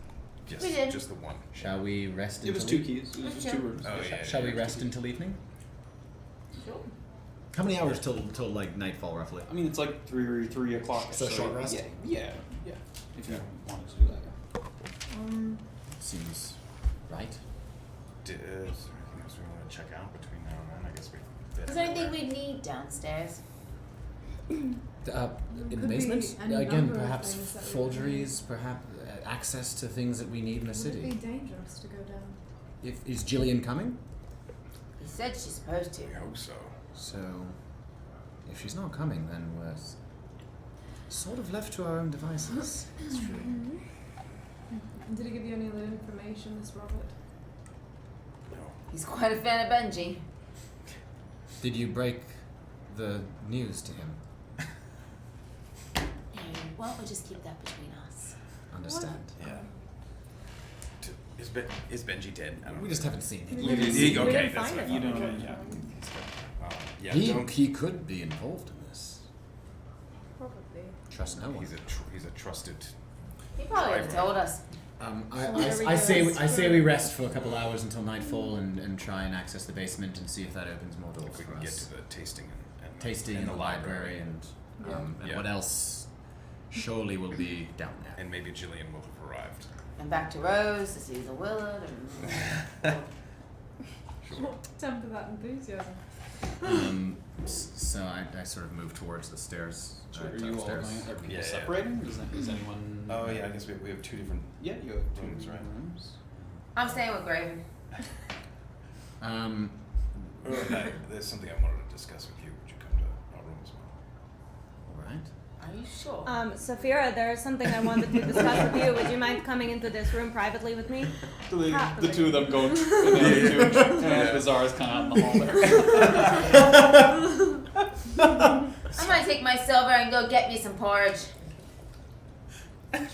S5: Just,
S6: We did.
S5: just the one.
S4: Shall we rest
S1: It
S4: until
S1: was 2 keys. It was just
S6: Okay.
S1: 2 rooms.
S5: Oh, yeah.
S4: Shall we rest until evening?
S6: Sure.
S4: How many hours till like nightfall roughly?
S1: I mean, it's like 3 o'clock.
S4: So short rest?
S1: Yeah. If you wanted to do that.
S4: Seems right.
S5: Is there anything else we want to check out between now and then? I guess we.
S6: Is there anything we need downstairs?
S4: In the
S2: Could
S4: basement?
S2: be any
S4: Again,
S2: number of
S4: perhaps
S2: things that we
S4: forgeries, perhaps access to things that we need in the
S2: Would
S4: city.
S2: it be dangerous to go down?
S4: Is Gillian coming?
S6: He said she's supposed to.
S5: We hope so.
S4: So, if she's not coming, then we're sort of left to our own devices.
S5: It's true.
S2: And did he give you any other information, this Robert?
S5: No.
S6: He's quite a fan of Benji.
S4: Did you break the news to him?
S6: And why don't we just keep that between us?
S4: Understand.
S5: Yeah. Is Benji dead? I don't
S4: We
S5: know.
S4: just haven't seen him.
S2: We didn't
S5: Okay,
S3: find
S5: that's
S3: it.
S5: what I
S1: You
S5: thought.
S1: don't. Yeah.
S5: Yeah,
S4: He
S5: don't.
S4: he could be involved in this.
S2: Probably.
S4: Trust no one.
S5: He's a trusted.
S6: He probably would have told us.
S4: I say we rest for a couple hours until nightfall and try and access the basement and see if that opens more doors
S5: If we
S4: for
S5: can get
S4: us.
S5: to the tasting and
S4: Tasting in the library and
S5: Yeah.
S4: what else surely will be down there.
S5: and maybe Gillian will have arrived.
S6: And back to Rose to see the Willard and
S2: Temper that enthusiasm.
S4: So I sort of move towards the stairs.
S1: Are you all
S4: upstairs.
S1: going? Are people
S5: Yeah, yeah.
S1: separating? Is anyone?
S5: Oh yeah, I guess we have 2 different.
S1: Yeah, you have 2
S5: Rooms, right.
S1: rooms.
S6: I'm staying with Graven.
S5: There's something I wanted to discuss with you. Would you come to our room as well?
S4: All right.
S6: Are you sure?
S3: Safira, there is something I wanted to discuss with you. Would you mind coming into this room privately with me?
S1: So the
S3: Happily.
S1: 2 of them go in the other 2, and Beezaura's kind of out in the hall there.
S6: I'm gonna take my silver and go get me some porridge.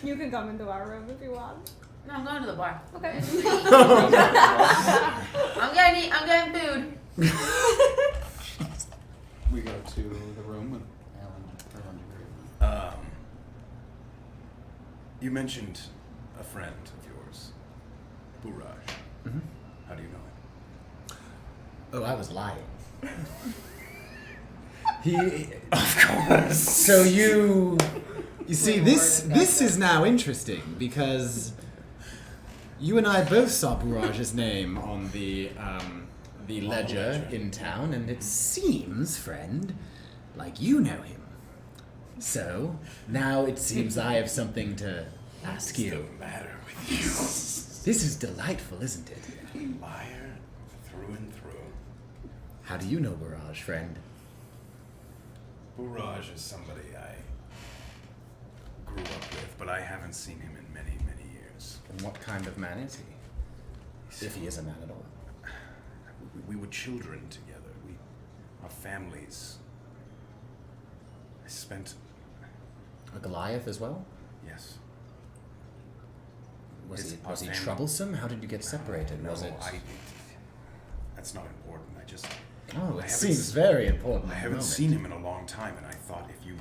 S3: You can come into our room if you want.
S6: No, I'm going to the bar.
S3: Okay.
S6: I'm getting food.
S1: We go to the room with Erland and Graven.
S5: You mentioned a friend of yours, Buraj.
S4: Mm-hmm.
S5: How do you know him?
S4: Oh, I was lying. Of course. So you see, this is now interesting because you and I both saw Buraj's name on the ledger in town, and it seems, friend, like you know him. So now it seems I have something to ask you.
S5: What's the matter with you?
S4: This is delightful, isn't it?
S5: Liar through and through.
S4: How do you know Buraj, friend?
S5: Buraj is somebody I grew up with, but I haven't seen him in many, many years.
S4: And what kind of man is he? If he is a man at all.
S5: We were children together. Our families. I spent...
S4: A Goliath as well?
S5: Yes.
S4: Was
S5: Our
S4: he
S5: family-
S4: troublesome? How did you get separated?
S5: No,
S4: Was it?
S5: That's not important.
S4: Oh,
S5: I
S4: it seems very important.
S5: I haven't seen him in a long time, and I thought if you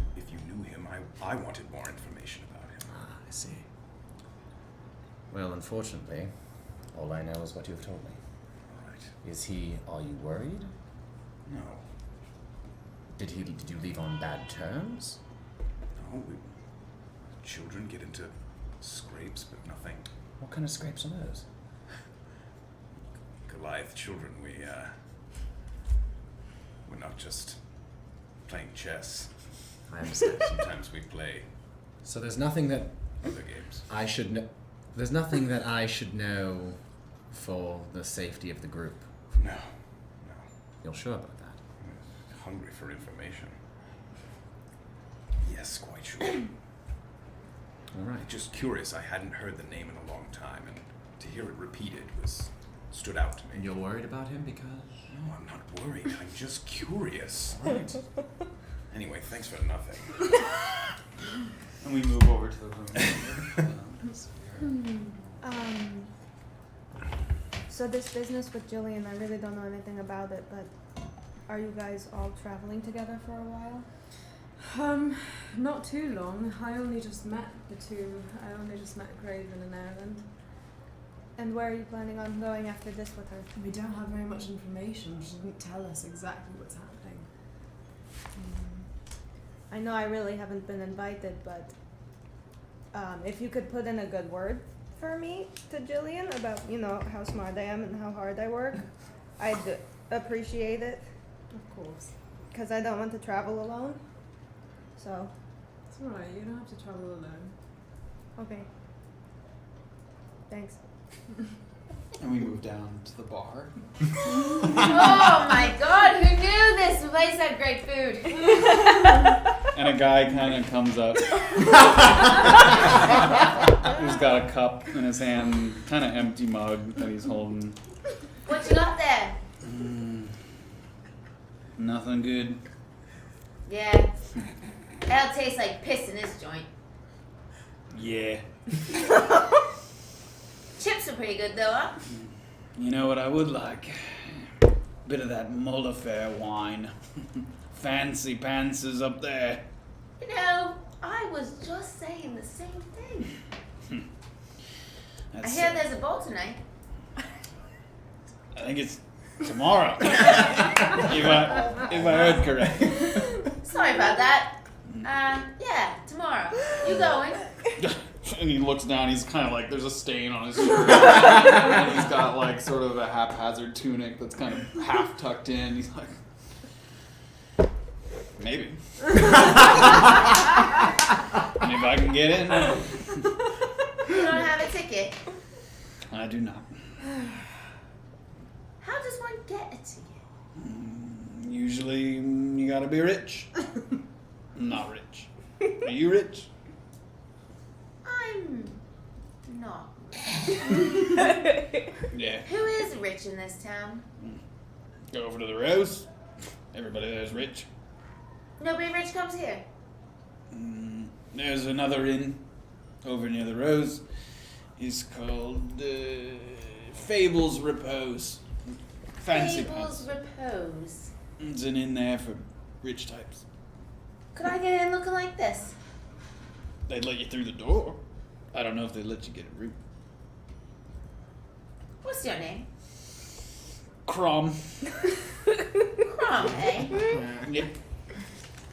S5: knew him, I wanted more information about him.
S4: Ah, I see. Well, unfortunately, all I know is what you've told me.
S5: All right.
S4: Are you worried?
S5: No.
S4: Did you leave on bad terms?
S5: No, children get into scrapes, but nothing.
S4: What kind of scrapes are those?
S5: Goliath children, we're not just playing chess.
S4: I understand.
S5: Sometimes we play
S4: So there's nothing that
S5: other games.
S4: I should know. There's nothing that I should know for the safety of the group.
S5: No.
S4: You're sure about that?
S5: I'm hungry for information. Yes, quite sure.
S4: All right.
S5: Just curious. I hadn't heard the name in a long time, and to hear it repeated stood out to me.
S4: And you're worried about him because?
S5: No, I'm not worried. I'm just curious.
S4: Right.
S5: Anyway, thanks for nothing.
S1: And we move over to the room.
S3: So this business with Gillian, I really don't know anything about it, but are you guys all traveling together for a while?
S2: Not too long. I only just met the two. I only just met Graven and Erland.
S3: And where are you planning on going after this with her?
S2: We don't have very much information. She didn't tell us exactly what's happening.
S3: I know I really haven't been invited, but if you could put in a good word for me to Gillian about, how smart I am and how hard I work, I'd appreciate it.
S2: Of course.
S3: Because I don't want to travel alone. So,
S2: It's alright, you don't have to travel alone.
S3: okay. Thanks.
S1: And we move down to the bar.
S6: Oh my god, who knew this place had great food?
S1: And a guy kind of comes up. He's got a cup in his hand, kind of empty mug that he's holding.
S6: What you got there?
S1: Nothing good.
S6: Yeah. That'll taste like piss in this joint.
S1: Yeah.
S6: Chips are pretty good though, huh?
S1: You know what I would like? Bit of that Mullifair wine. Fancy pantses up there.
S6: You know, I was just saying the same thing. I hear there's a ball tonight.
S1: I think it's tomorrow. if I heard correct.
S6: Sorry about that. Yeah, tomorrow. You going?
S1: And he looks down, he's kind of like, there's a stain on his shirt. And he's got like sort of a haphazard tunic that's kind of half tucked in. He's like, maybe. And if I can get in.
S6: You don't have a ticket?
S1: I do not.
S6: How does one get a ticket?
S1: Usually you gotta be rich. I'm not rich. Are you rich?
S6: I'm not.
S1: Yeah.
S6: Who is rich in this town?
S1: Go over to the Rose. Everybody there's rich.
S6: Nobody rich comes here.
S1: There's another inn over near the Rose. It's called Fable's Repose. Fancy
S6: Fable's
S1: pants.
S6: Repose.
S1: It's an inn there for rich types.
S6: Could I get in looking like this?
S1: They'd let you through the door. I don't know if they'd let you get a room.
S6: What's your name?
S1: Crom.
S6: Crom, eh?
S1: Yep.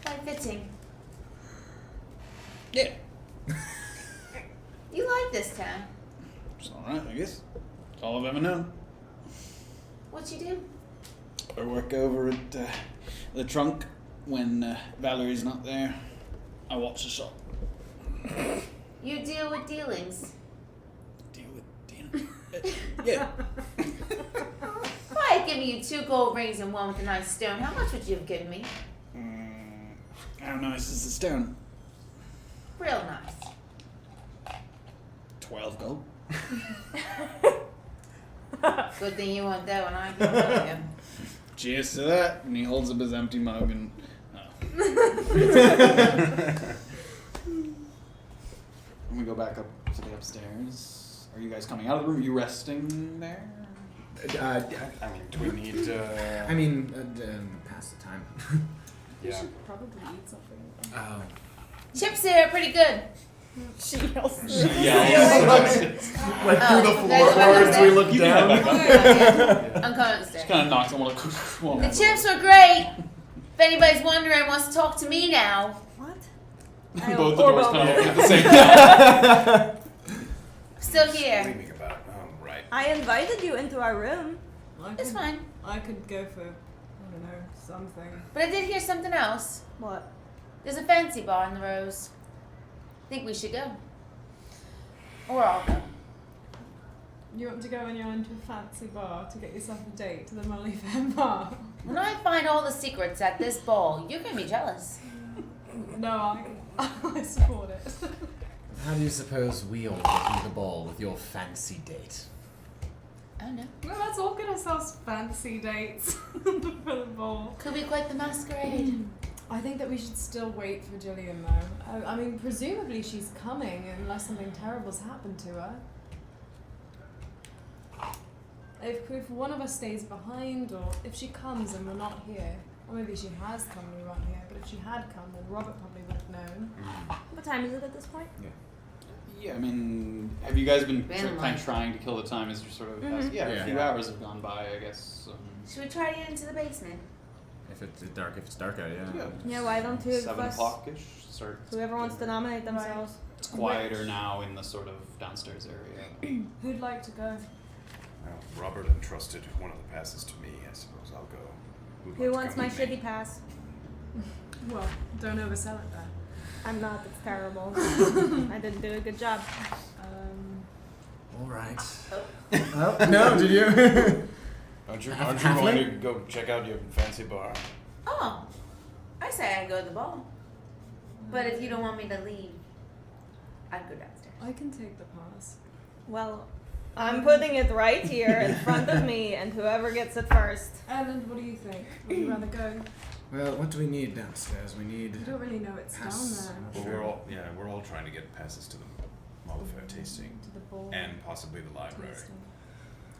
S6: Quite fitting.
S1: Yeah.
S6: You like this town?
S1: It's alright, I guess. It's all I've ever known.
S6: What you do?
S1: I work over at the trunk when Valerie's not there. I watch the shop.
S6: You deal with dealings.
S1: Deal with dealing. Yeah.
S6: If I had given you 2 gold rings and 1 with a nice stone, how much would you have given me?
S1: How nice is the stone?
S6: Real nice.
S1: 12 gold.
S6: Good thing you weren't there when I came with you.
S1: Cheers to that. And he holds up his empty mug and. And we go back up to the upstairs. Are you guys coming out of the room? Are you resting there?
S5: I mean, do we need?
S4: Pass the time.
S2: You
S5: Yeah.
S2: should probably eat something.
S4: Oh.
S6: Chips here are pretty good.
S3: She yells.
S4: Like through the
S6: floorboards,
S4: we look down.
S6: I'm coming upstairs.
S1: Just kind of knocks on one of
S6: The chips were great. If anybody's wondering, wants to talk to me now.
S3: What?
S1: Both the doors kind of open at the same time.
S6: Still here.
S5: Dreaming about. Oh, right.
S3: I invited you into our room.
S6: It's fine.
S2: I could go for, I don't know, something.
S6: But I did hear something else.
S3: What?
S6: There's a fancy bar in the Rose. Think we should go. Or I'll go.
S2: You want to go when you're into a fancy bar to get yourself a date to the Molly Fair bar?
S6: When I find all the secrets at this ball, you're gonna be jealous.
S2: No, I support it.
S4: How do you suppose we'll get you the ball with your fancy date?
S6: Oh no.
S2: Well, let's organise ourselves fancy dates for the ball.
S6: Could be quite the masquerade.
S2: I think that we should still wait for Gillian, though. I mean, presumably she's coming unless something terrible's happened to her. If one of us stays behind, or if she comes and we're not here, or maybe she has come and we weren't here, but if she had come, then Robert probably would have known.
S3: What time is it at this point?
S1: Yeah, I mean, have you guys been
S6: Been
S1: kind of
S6: like-
S1: trying to kill the time as you're sort of...
S3: Mhm.
S1: Yeah, a
S4: Yeah.
S1: few hours have gone by, I guess.
S6: Should we try to get into the basement?
S4: If it's dark out, yeah.
S3: Yeah, why don't two of
S1: 7
S3: us,
S1: o'clock-ish. Start.
S3: whoever wants to nominate themselves?
S1: It's quieter now in the sort of downstairs area.
S2: Who'd like to go?
S5: Well, Robert entrusted one of the passes to me. I suppose I'll go. Who'd
S3: Who
S5: like to
S3: wants
S5: come
S3: my
S5: with me?
S3: shitty pass?
S2: Well, don't oversell it then.
S3: I'm not, it's terrible. I didn't do a good job.
S4: All right.
S6: Oh.
S4: No, did you?
S5: Aren't you
S4: Halfling?
S5: going to go check out your fancy bar?
S6: Oh. I say I go to the ball. But if you don't want me to leave, I'd go downstairs.
S2: I can take the pass.
S3: Well, I'm putting it right here in front of me, and whoever gets it first.
S2: Erland, what do you think? Would you rather go?
S4: Well, what do we need downstairs? We need.
S2: You don't really know it's
S4: Pass.
S2: down
S5: Well,
S4: Sure.
S5: we're all trying to get passes to the Molifair
S2: there.
S5: tasting
S2: To the ball.
S5: and possibly the library.
S2: tasting.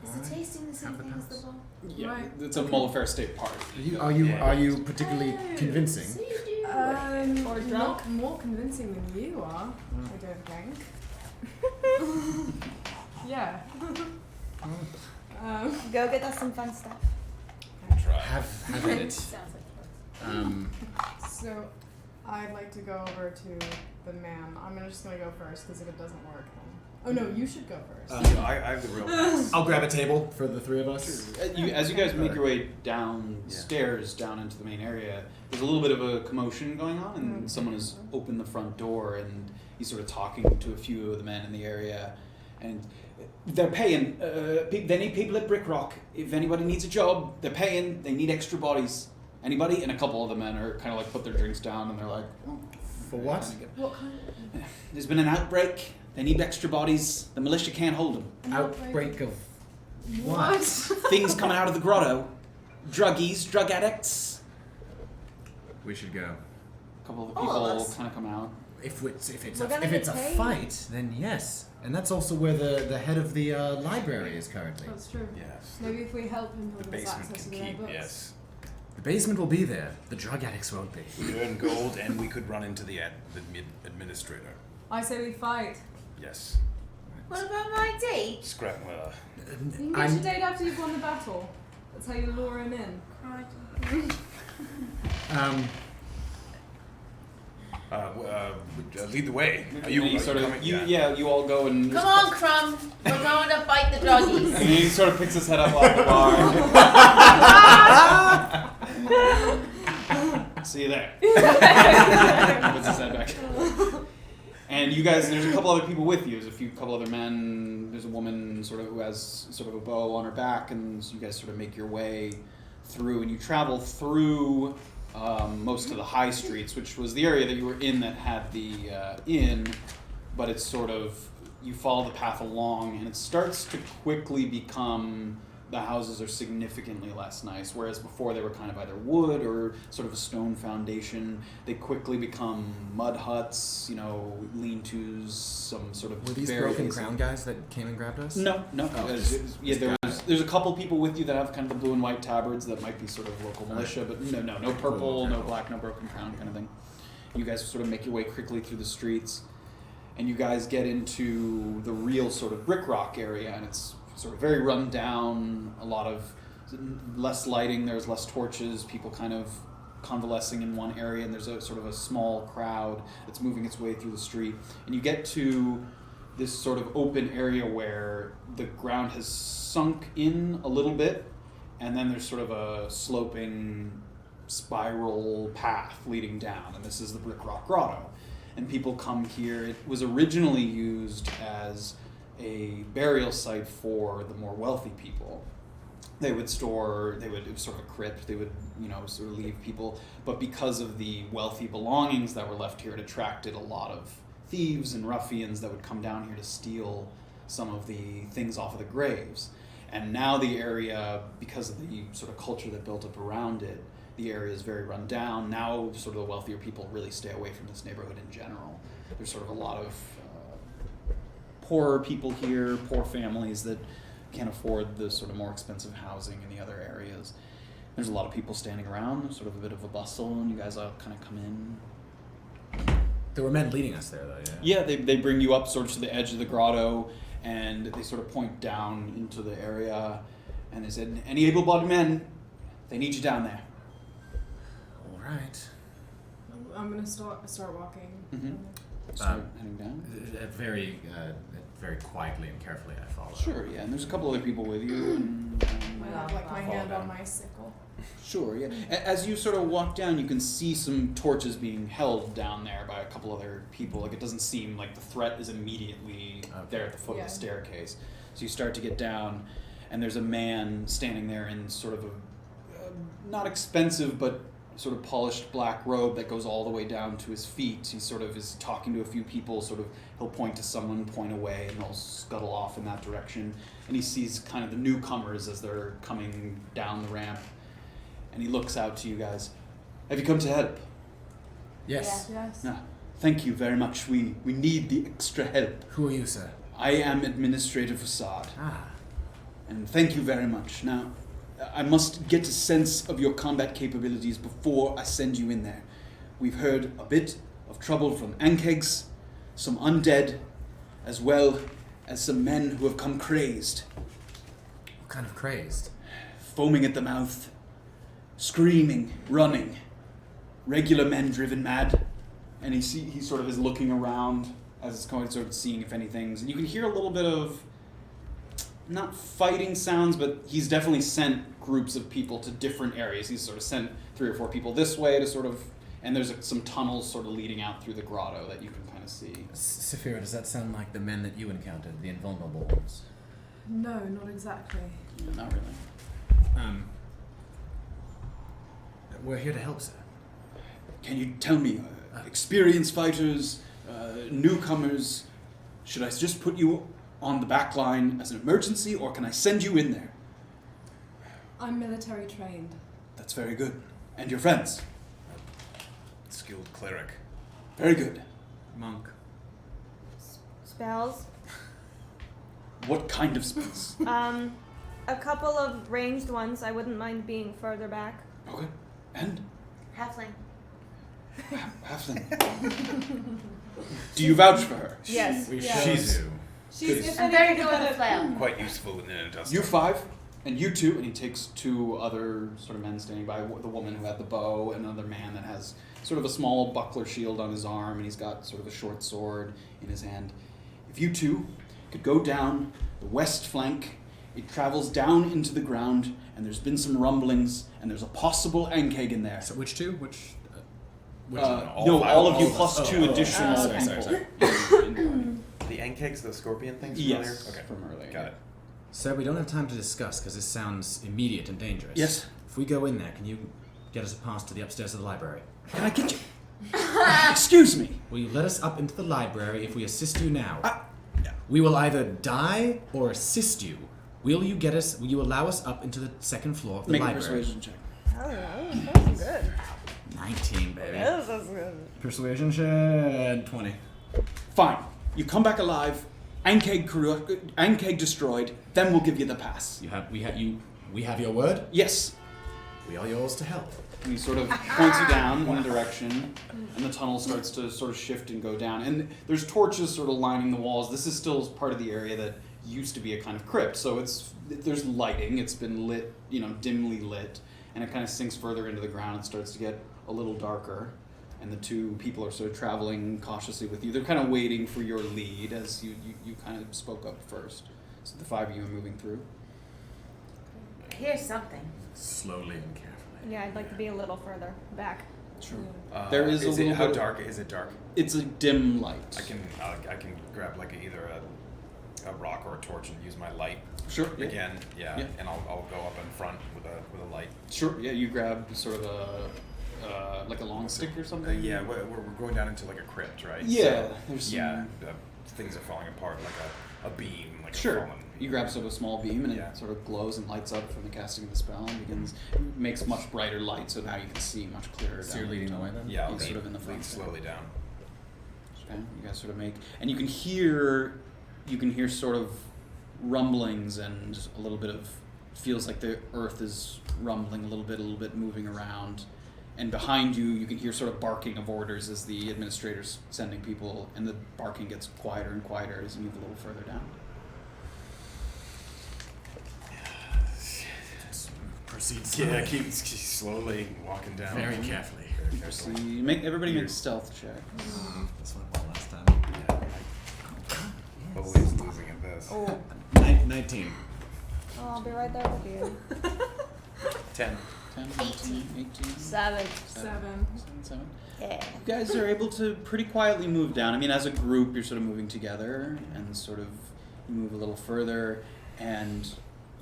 S6: Is the tasting the same
S4: Have the
S6: thing as
S4: pass.
S6: the ball?
S1: Yeah,
S2: Right.
S1: it's a Molifair State Park.
S4: Are you
S5: Yeah.
S4: particularly
S6: Oh,
S4: convincing?
S6: So you do.
S2: Or
S3: drunk?
S2: not more convincing than you are, I don't think. Yeah.
S3: Go get us some fun stuff.
S5: Try.
S4: Have at it.
S6: Sounds like
S2: So, I'd like to go over to the man. I'm just gonna go first because if it doesn't work, then. Oh no, you should go first.
S5: I have the real pass.
S4: I'll grab a table for the three of us.
S1: As you guys make your way downstairs, down into the main area, there's a little bit of a commotion going on, and someone has opened the front door, and he's sort of talking to a few of the men in the area, and they're paying. They need people at Brick Rock. If anybody needs a job, they're paying. They need extra bodies. Anybody? And a couple of the men are kind of like put their drinks down, and they're like, oh,
S4: For what?
S2: What kind of
S1: there's been an outbreak. They need extra bodies. The militia can't hold them.
S4: Outbreak of what?
S1: Things coming out of the grotto. Druggies, drug addicts.
S4: We should go.
S1: A couple of the
S6: All of
S1: people
S6: us.
S1: kind of come out.
S4: If it's
S3: We're gonna
S4: if it's a
S3: get paid.
S4: fight, then yes, and that's also where the head of the library is currently.
S2: That's true.
S5: Yes.
S2: Maybe if we help him, he'll
S5: The
S2: give us
S5: basement
S2: access
S5: can
S2: to their
S5: keep.
S2: books.
S5: Yes.
S4: The basement will be there. The drug addicts won't be.
S5: We earn gold, and we could run into the administrator.
S2: I say we fight.
S5: Yes.
S6: What about my date?
S5: Scrap.
S2: You can get your date after you've won the battle. That's how you lure him in.
S5: Lead the way. Are
S1: And
S5: you,
S1: he
S5: are
S1: sort
S5: you
S1: of,
S5: coming?
S1: you all go and
S6: Come on, Crumb. We're going to fight the druggies.
S1: And he sort of picks his head up off the bar. See you there. Puts his head back. And you guys, there's a couple other people with you. There's a couple other men. There's a woman sort of who has sort of a bow on her back, and so you guys sort of make your way through, and you travel through most of the high streets, which was the area that you were in that had the inn, but it's sort of you follow the path along, and it starts to quickly become, the houses are significantly less nice, whereas before they were kind of either wood or sort of a stone foundation. They quickly become mud huts, lean-tos, some sort of
S4: Were these
S1: very
S4: broken
S1: basic-
S4: crown guys that came and grabbed us?
S1: No.
S4: Oh,
S1: There's a couple people with you that have kind of the blue and white tabards that might be sort of local militia, but no purple, no black, no broken crown kind of thing. You guys sort of make your way quickly through the streets, and you guys get into the real sort of brick rock area, and it's sort of very run down, a lot of less lighting, there's less torches, people kind of convalescing in one area, and there's a sort of a small crowd that's moving its way through the street. And you get to this sort of open area where the ground has sunk in a little bit, and then there's sort of a sloping spiral path leading down, and this is the Brick Rock Grotto. And people come here. It was originally used as a burial site for the more wealthy people. It was sort of a crypt, they would, sort of leave people, but because of the wealthy belongings that were left here, it attracted a lot of thieves and ruffians that would come down here to steal some of the things off of the graves. And now the area, because of the sort of culture that built up around it, the area is very run down. Now sort of the wealthier people really stay away from this neighborhood in general. There's sort of a lot of poorer people here, poor families that can't afford the sort of more expensive housing in the other areas. There's a lot of people standing around, there's sort of a bit of a bustle, and you guys all kind of come in.
S4: There were men leading us there, though, yeah?
S1: Yeah, they bring you up sort of to the edge of the grotto, and they sort of point down into the area, and they said, any able-bodied men, they need you down there.
S4: All right.
S2: I'm gonna start walking.
S1: Mm-hmm. Start heading down?
S4: Very quietly and carefully I follow.
S1: Sure, yeah, and there's a couple other people with you. And,
S2: I have my hand on my sickle.
S1: Sure, yeah. As you sort of walk down, you can see some torches being held down there by a couple other people. Like, it doesn't seem like the threat is immediately there at the foot of the staircase. So you start to get down, and there's a man standing there in sort of a not expensive but sort of polished black robe that goes all the way down to his feet. He sort of is talking to a few people, he'll point to someone, point away, and they'll scuttle off in that direction. And he sees kind of the newcomers as they're coming down the ramp. And he looks out to you guys. Have you come to help?
S4: Yes.
S2: Yes.
S1: Ah, thank you very much. We need the extra help.
S4: Who are you, sir?
S1: I am Administrator Facade.
S4: Ah.
S1: And thank you very much. Now, I must get a sense of your combat capabilities before I send you in there. We've heard a bit of trouble from Ankegs, some undead, as well as some men who have come crazed.
S4: What kind of crazed?
S1: Foaming at the mouth, screaming, running. Regular men driven mad. And he sort of is looking around as it's going, sort of seeing if anything's... And you can hear a little bit of... not fighting sounds, but he's definitely sent groups of people to different areas. He's sort of sent 3 or 4 people this way to sort of, and there's some tunnels sort of leading out through the grotto that you can kind of see.
S9: Safira, does that sound like the men that you encountered, the invulnerable ones?
S2: No, not exactly.
S1: Yeah, not really.
S4: We're here to help, sir.
S1: Can you tell me, experienced fighters, newcomers, should I just put you on the back line as an emergency, or can I send you in there?
S2: I'm military trained.
S1: That's very good. And your friends?
S5: Skilled cleric.
S1: Very good.
S4: Monk.
S3: Spells.
S1: What kind of spells?
S3: A couple of ranged ones. I wouldn't mind being further back.
S1: Okay. And?
S6: Halfling.
S1: Halfling. Do you vouch for her?
S3: Yes.
S4: We
S2: Yeah.
S5: She's
S2: She's
S6: I'm very good with a flail.
S5: quite useful in an industrial.
S1: You 5, and you 2, and he takes 2 other sort of men standing by, the woman who had the bow, and another man that has sort of a small buckler shield on his arm, and he's got sort of a short sword in his hand. If you 2 could go down the west flank, it travels down into the ground, and there's been some rumblings, and there's a possible Ankeg in there.
S4: So which two? Which
S1: all of you plus 2 additional
S4: sorry,
S1: people.
S4: sorry.
S5: The Ankegs, the scorpion things?
S1: Yes,
S5: From earlier? Okay.
S1: from earlier.
S5: Got it.
S4: Sir, we don't have time to discuss because this sounds immediate and dangerous.
S1: Yes.
S4: If we go in there, can you get us a pass to the upstairs of the library?
S1: Can I get you? Excuse me.
S4: Will you let us up into the library if we assist you now? We will either die or assist you. Will you allow us up into the second floor of the
S1: Make a
S4: library?
S1: persuasion check.
S3: Oh, that's good.
S4: 19, baby.
S3: This is good.
S4: Persuasion check. 20.
S1: Fine. You come back alive. Ankeg destroyed. Then we'll give you the pass.
S4: We have your word.
S1: Yes.
S4: We are yours to help.
S1: And he sort of points you down in a direction, and the tunnel starts to sort of shift and go down. And there's torches sort of lining the walls. This is still part of the area that used to be a kind of crypt, so there's lighting. It's been lit, dimly lit, and it kind of sinks further into the ground and starts to get a little darker. And the two people are sort of traveling cautiously with you. They're kind of waiting for your lead as you kind of spoke up first. So the five of you are moving through.
S6: Here's something.
S4: Slowly and carefully.
S3: Yeah, I'd like to be a little further back.
S1: Sure. There is a little
S5: How
S1: bit-
S5: dark is it? Dark.
S1: It's a dim light.
S5: I can grab like either a rock or a torch and use my light.
S1: Sure. Yeah.
S5: Again, yeah.
S1: Yeah.
S5: And I'll go up in front with a light.
S1: Sure. Yeah. You grab sort of like a long stick or something.
S5: Yeah, we're going down into like a crypt, right?
S1: Yeah.
S5: So,
S1: There's
S5: yeah. Things are falling apart, like a beam, like
S1: Sure.
S5: a fallen.
S1: You grab sort of a small beam and
S5: Yeah.
S1: it sort of glows and lights up from the casting of the spell and makes much brighter light, so now you can see much clearer.
S9: So
S1: down
S9: you're leading the
S1: tunnel.
S9: way then?
S5: Yeah, I'll
S1: He's
S5: lead,
S1: sort of in the front.
S5: lead slowly down.
S1: Okay. You guys sort of make, and you can hear sort of rumblings and a little bit of, feels like the earth is rumbling a little bit moving around. And behind you can hear sort of barking of orders as the administrator's sending people, and the barking gets quieter and quieter as you move a little further down.
S4: Proceed
S5: Yeah, keep slowly walking down.
S4: Very carefully.
S5: Very carefully.
S1: See, everybody make stealth check.
S4: This went well last time.
S5: Yeah, always losing at this.
S3: Oh,
S4: 19.
S3: I'll be right there with you.
S5: 10.
S1: 10, 18, 18.
S3: 7.
S2: 7.
S1: 7.
S3: Yeah.
S1: You guys are able to pretty quietly move down. I mean, as a group, you're sort of moving together and sort of you move a little further, and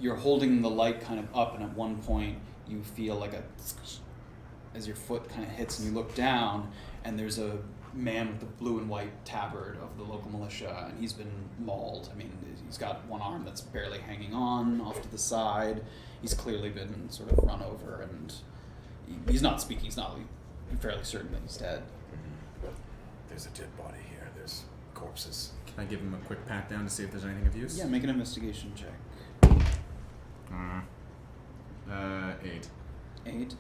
S1: you're holding the light kind of up, and at one point you feel like as your foot kind of hits and you look down, and there's a man with the blue and white tabard of the local militia, and he's been mauled. I mean, he's got one arm that's barely hanging on off to the side. He's clearly been sort of run over, and he's not speaking. He's fairly certain that he's dead.
S5: There's a dead body here. There's corpses.
S4: Can I give him a quick pat down to see if there's anything of use?
S1: Yeah, make an investigation check.
S4: 8.
S1: 8.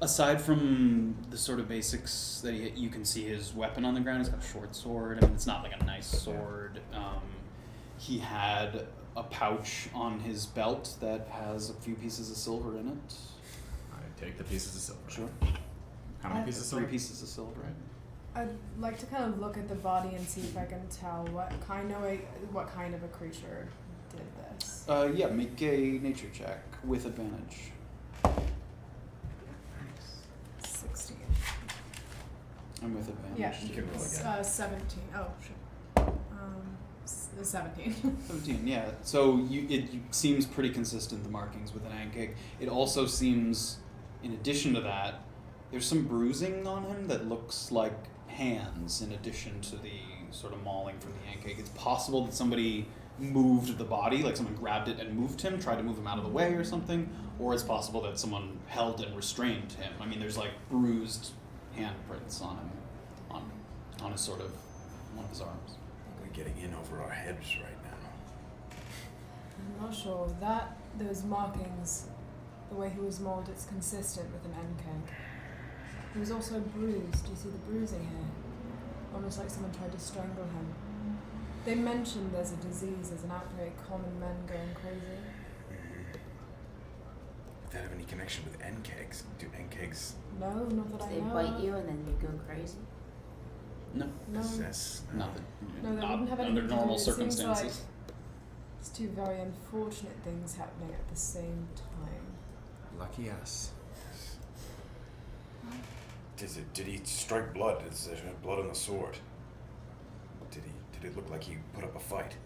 S1: Aside from the sort of basics that you can see his weapon on the ground, he's got a short sword. I mean, it's not like a nice sword. He had a pouch on his belt that has a few pieces of silver in it.
S4: I take the pieces of silver.
S1: Sure.
S4: How many pieces of
S1: 3
S4: silver?
S1: pieces of silver.
S2: I'd like to kind of look at the body and see if I can tell what kind of a creature did this.
S1: Yeah, make a nature check with advantage.
S2: 16.
S1: I'm with advantage.
S2: Yeah.
S5: You can roll again.
S2: 17. Oh, shit. 17.
S1: 17, yeah. So it seems pretty consistent, the markings with an ankeg. It also seems, in addition to that, there's some bruising on him that looks like hands in addition to the sort of mauling from the ankeg. It's possible that somebody moved the body, like someone grabbed it and moved him, tried to move him out of the way or something, or it's possible that someone held and restrained him. I mean, there's like bruised handprints on him, on his sort of, one of his arms.
S5: We're getting in over our heads right now.
S2: I'm not sure. Those markings, the way he was mauled, it's consistent with an NK. He was also bruised. Do you see the bruising here? Almost like someone tried to strangle him. They mentioned there's a disease, there's an outbreak, common men going crazy.
S5: Would that have any connection with NKEGs? Do NKEGs
S2: No, not that I
S6: They
S2: know.
S6: bite you and then you go crazy.
S1: No,
S2: No,
S5: possess?
S1: nothing.
S2: no, they
S1: Not
S2: wouldn't have
S1: under
S2: anything to do
S1: normal
S2: with it. It seems
S1: circumstances.
S2: like it's two very unfortunate things happening at the same time.
S7: Lucky us.
S5: Did he strike blood? Is there blood on the sword? Did it look like he put up a fight?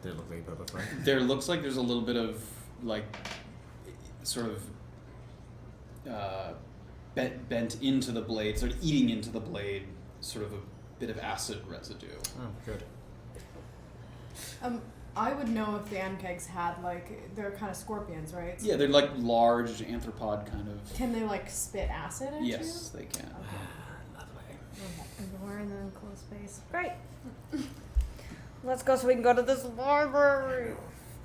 S4: Did it look like he put up a fight?
S1: There looks like there's a little bit of like sort of bent into the blade, sort of eating into the blade, sort of a bit of acid residue.
S4: Oh, good.
S2: I would know if the ankegs had, like, they're kind of scorpions, right?
S1: Yeah, they're like large arthropod kind of.
S2: Can they, like, spit acid at you?
S1: Yes, they can.
S3: And we're in a close space. Great. Let's go so we can go to this library.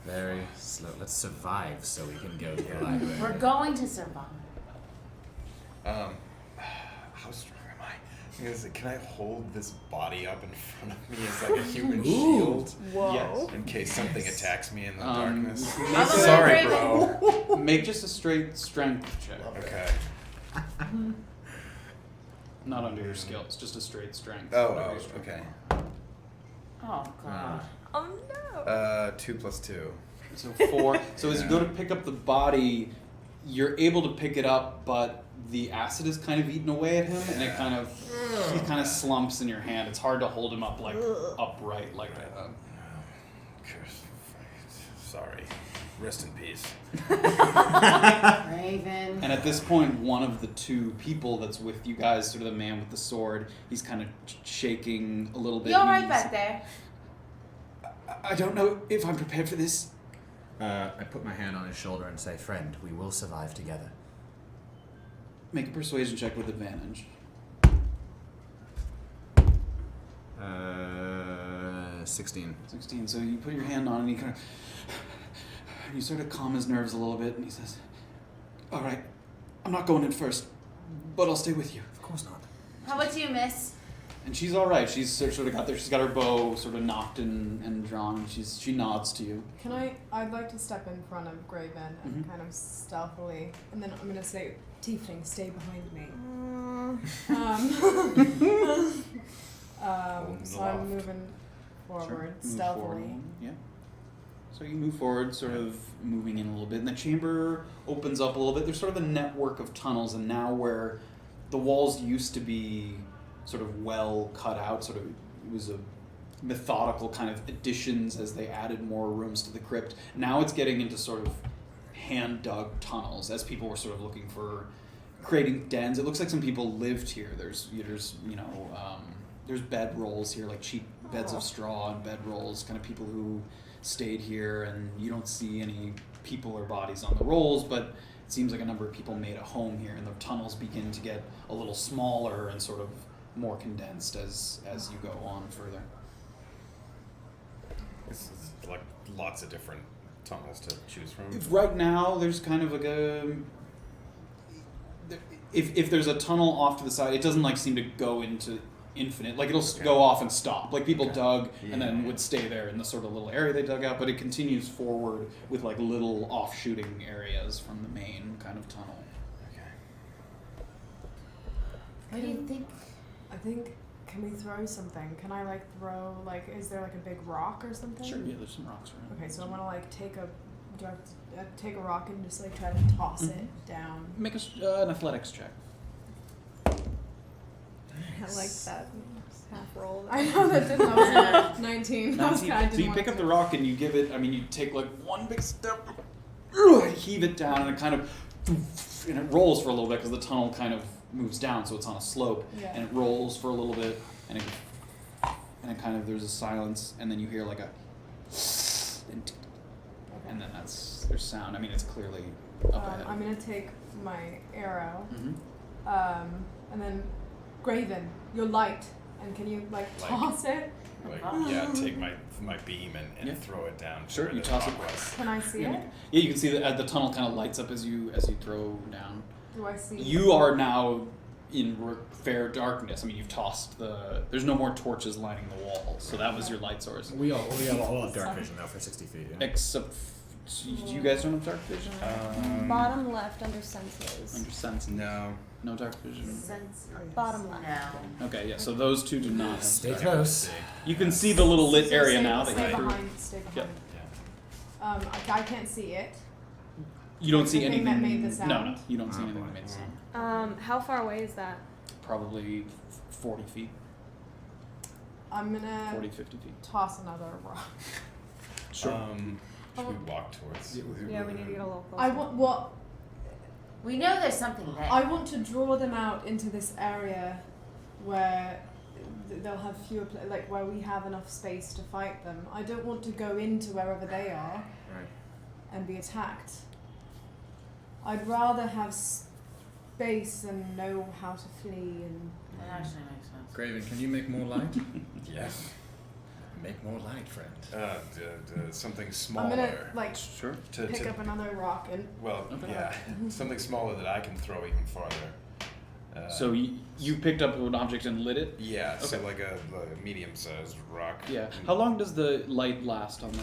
S4: Very slow. Let's survive so we can go to the library.
S6: We're going to survive.
S5: How strong am I? Can I hold this body up in front of me as like a human
S4: Ooh.
S5: shield?
S3: Whoa.
S1: Yes.
S5: In case something attacks me in the darkness.
S6: I'm
S5: Sorry,
S6: a
S5: bro.
S1: Make just a straight strength check.
S5: Okay.
S1: Not under your skills, just a straight strength.
S5: Oh, okay.
S6: Oh god.
S3: Oh no.
S5: 2 plus 2.
S1: So 4. So as you go to pick up the body, you're able to pick it up, but the acid is kind of eaten away at him, and it kind of he kind of slumps in your hand. It's hard to hold him up like upright like that.
S5: Sorry. Rest in peace.
S6: Graven.
S1: And at this point, one of the two people that's with you guys, sort of the man with the sword, he's kind of shaking a little bit.
S6: You alright
S1: He's-
S6: back there?
S1: I don't know if I'm prepared for this.
S4: I put my hand on his shoulder and say, "Friend, we will survive together."
S1: Make a persuasion check with advantage.
S4: 16.
S1: 16. So you put your hand on, and you kind of you sort of calm his nerves a little bit, and he says, "All right, I'm not going in first, but I'll stay with you."
S4: Of course not.
S6: How about you, miss?
S1: And she's all right. She's sort of got there. She's got her bow sort of knocked and drawn. And she nods to you.
S2: I'd like to step in front of Graven and
S1: Mhm.
S2: kind of stealthily, and then I'm gonna say, Tiefling, stay behind me. So I'm moving forward
S1: Move
S2: stealthily.
S1: forward. Yeah. So you move forward, sort of moving in a little bit, and the chamber opens up a little bit. There's sort of a network of tunnels, and now where the walls used to be sort of well cut out, sort of it was a methodical kind of additions as they added more rooms to the crypt. Now it's getting into sort of hand dug tunnels as people were sort of looking for creating dens. It looks like some people lived here. There's there's bed rolls here, like cheap beds of straw and bed rolls, kind of people who stayed here, and you don't see any people or bodies on the rolls, but it seems like a number of people made a home here, and the tunnels begin to get a little smaller and sort of more condensed as you go on further.
S5: This is like lots of different tunnels to choose from.
S1: Right now, there's kind of like a... If there's a tunnel off to the side, it doesn't like seem to go into infinite. Like it'll go off and stop. Like people dug and then would stay there in the sort of little area they dug out, but it continues forward with like little offshooting areas from the main kind of tunnel.
S5: Okay.
S6: What do you think?
S2: I think, can we throw something? Can I like throw, like, is there like a big rock or something?
S1: Sure, yeah, there's some rocks around.
S2: Okay, so I want to like take a rock and just like try to toss it down.
S1: Make an athletics check.
S3: I like that half roll.
S2: I know that didn't. That was 19. That was good. I didn't
S1: So you
S2: want
S1: pick up
S2: to.
S1: the rock and you give it, you take like one big step, heave it down, and it kind of, and it rolls for a little bit because the tunnel kind of moves down, so it's on a slope,
S2: Yeah.
S1: and it rolls for a little bit, and it kind of, there's a silence, and then you hear like a, and then there's sound. I mean, it's clearly up ahead.
S2: I'm gonna take my arrow,
S1: Mhm.
S2: and then Graven, your light, and can you like toss it?
S5: Like, take my beam and
S1: Yeah.
S5: throw it down.
S1: Sure,
S5: where
S1: you
S5: the
S1: toss
S5: rock
S1: it.
S5: was.
S2: Can I see
S1: Yeah,
S2: it?
S1: yeah, you can see that the tunnel kind of lights up as you throw down.
S2: Do I see?
S1: You are now in fair darkness. I mean, you've tossed there's no more torches lining the walls, so that was your light source.
S4: We all have dark vision though for 60 feet. Yeah.
S1: Except, you guys don't have dark vision?
S3: Bottom left under senses.
S1: Under sense?
S5: No.
S1: No dark vision?
S3: Bottom left.
S6: No.
S1: Okay, yeah, so those two do not have
S4: Stay
S1: dark
S4: close.
S1: vision. You can see the little lit area now that
S2: Stay
S1: you threw.
S2: behind. Stay behind.
S1: Yep.
S2: I can't see it.
S1: You don't see
S2: The thing
S1: anything.
S2: that made the sound?
S1: No, you don't see anything that made the sound.
S3: How far away is that?
S1: Probably 40 feet,
S2: I'm gonna
S1: 40, 50 feet.
S2: toss another rock.
S1: Sure.
S5: Should we walk towards?
S3: Yeah, we need to get a little closer.
S2: I want well.
S6: We know there's something there.
S2: I want to draw them out into this area where they'll have fewer, like where we have enough space to fight them. I don't want to go into wherever they are
S4: Right.
S2: and be attacked. I'd rather have space and know how to flee and.
S6: That actually makes sense.
S9: Graven, can you make more light?
S5: Yes.
S9: Make more light, friend.
S5: Something smaller.
S2: I'm gonna like
S1: Sure.
S2: pick up another rock and.
S5: Well,
S1: Okay.
S5: yeah, something smaller that I can throw even farther.
S1: So you picked up an object and lit it?
S5: Yeah, so
S1: Okay.
S5: like a medium-sized rock.
S1: Yeah. How long does the light last on the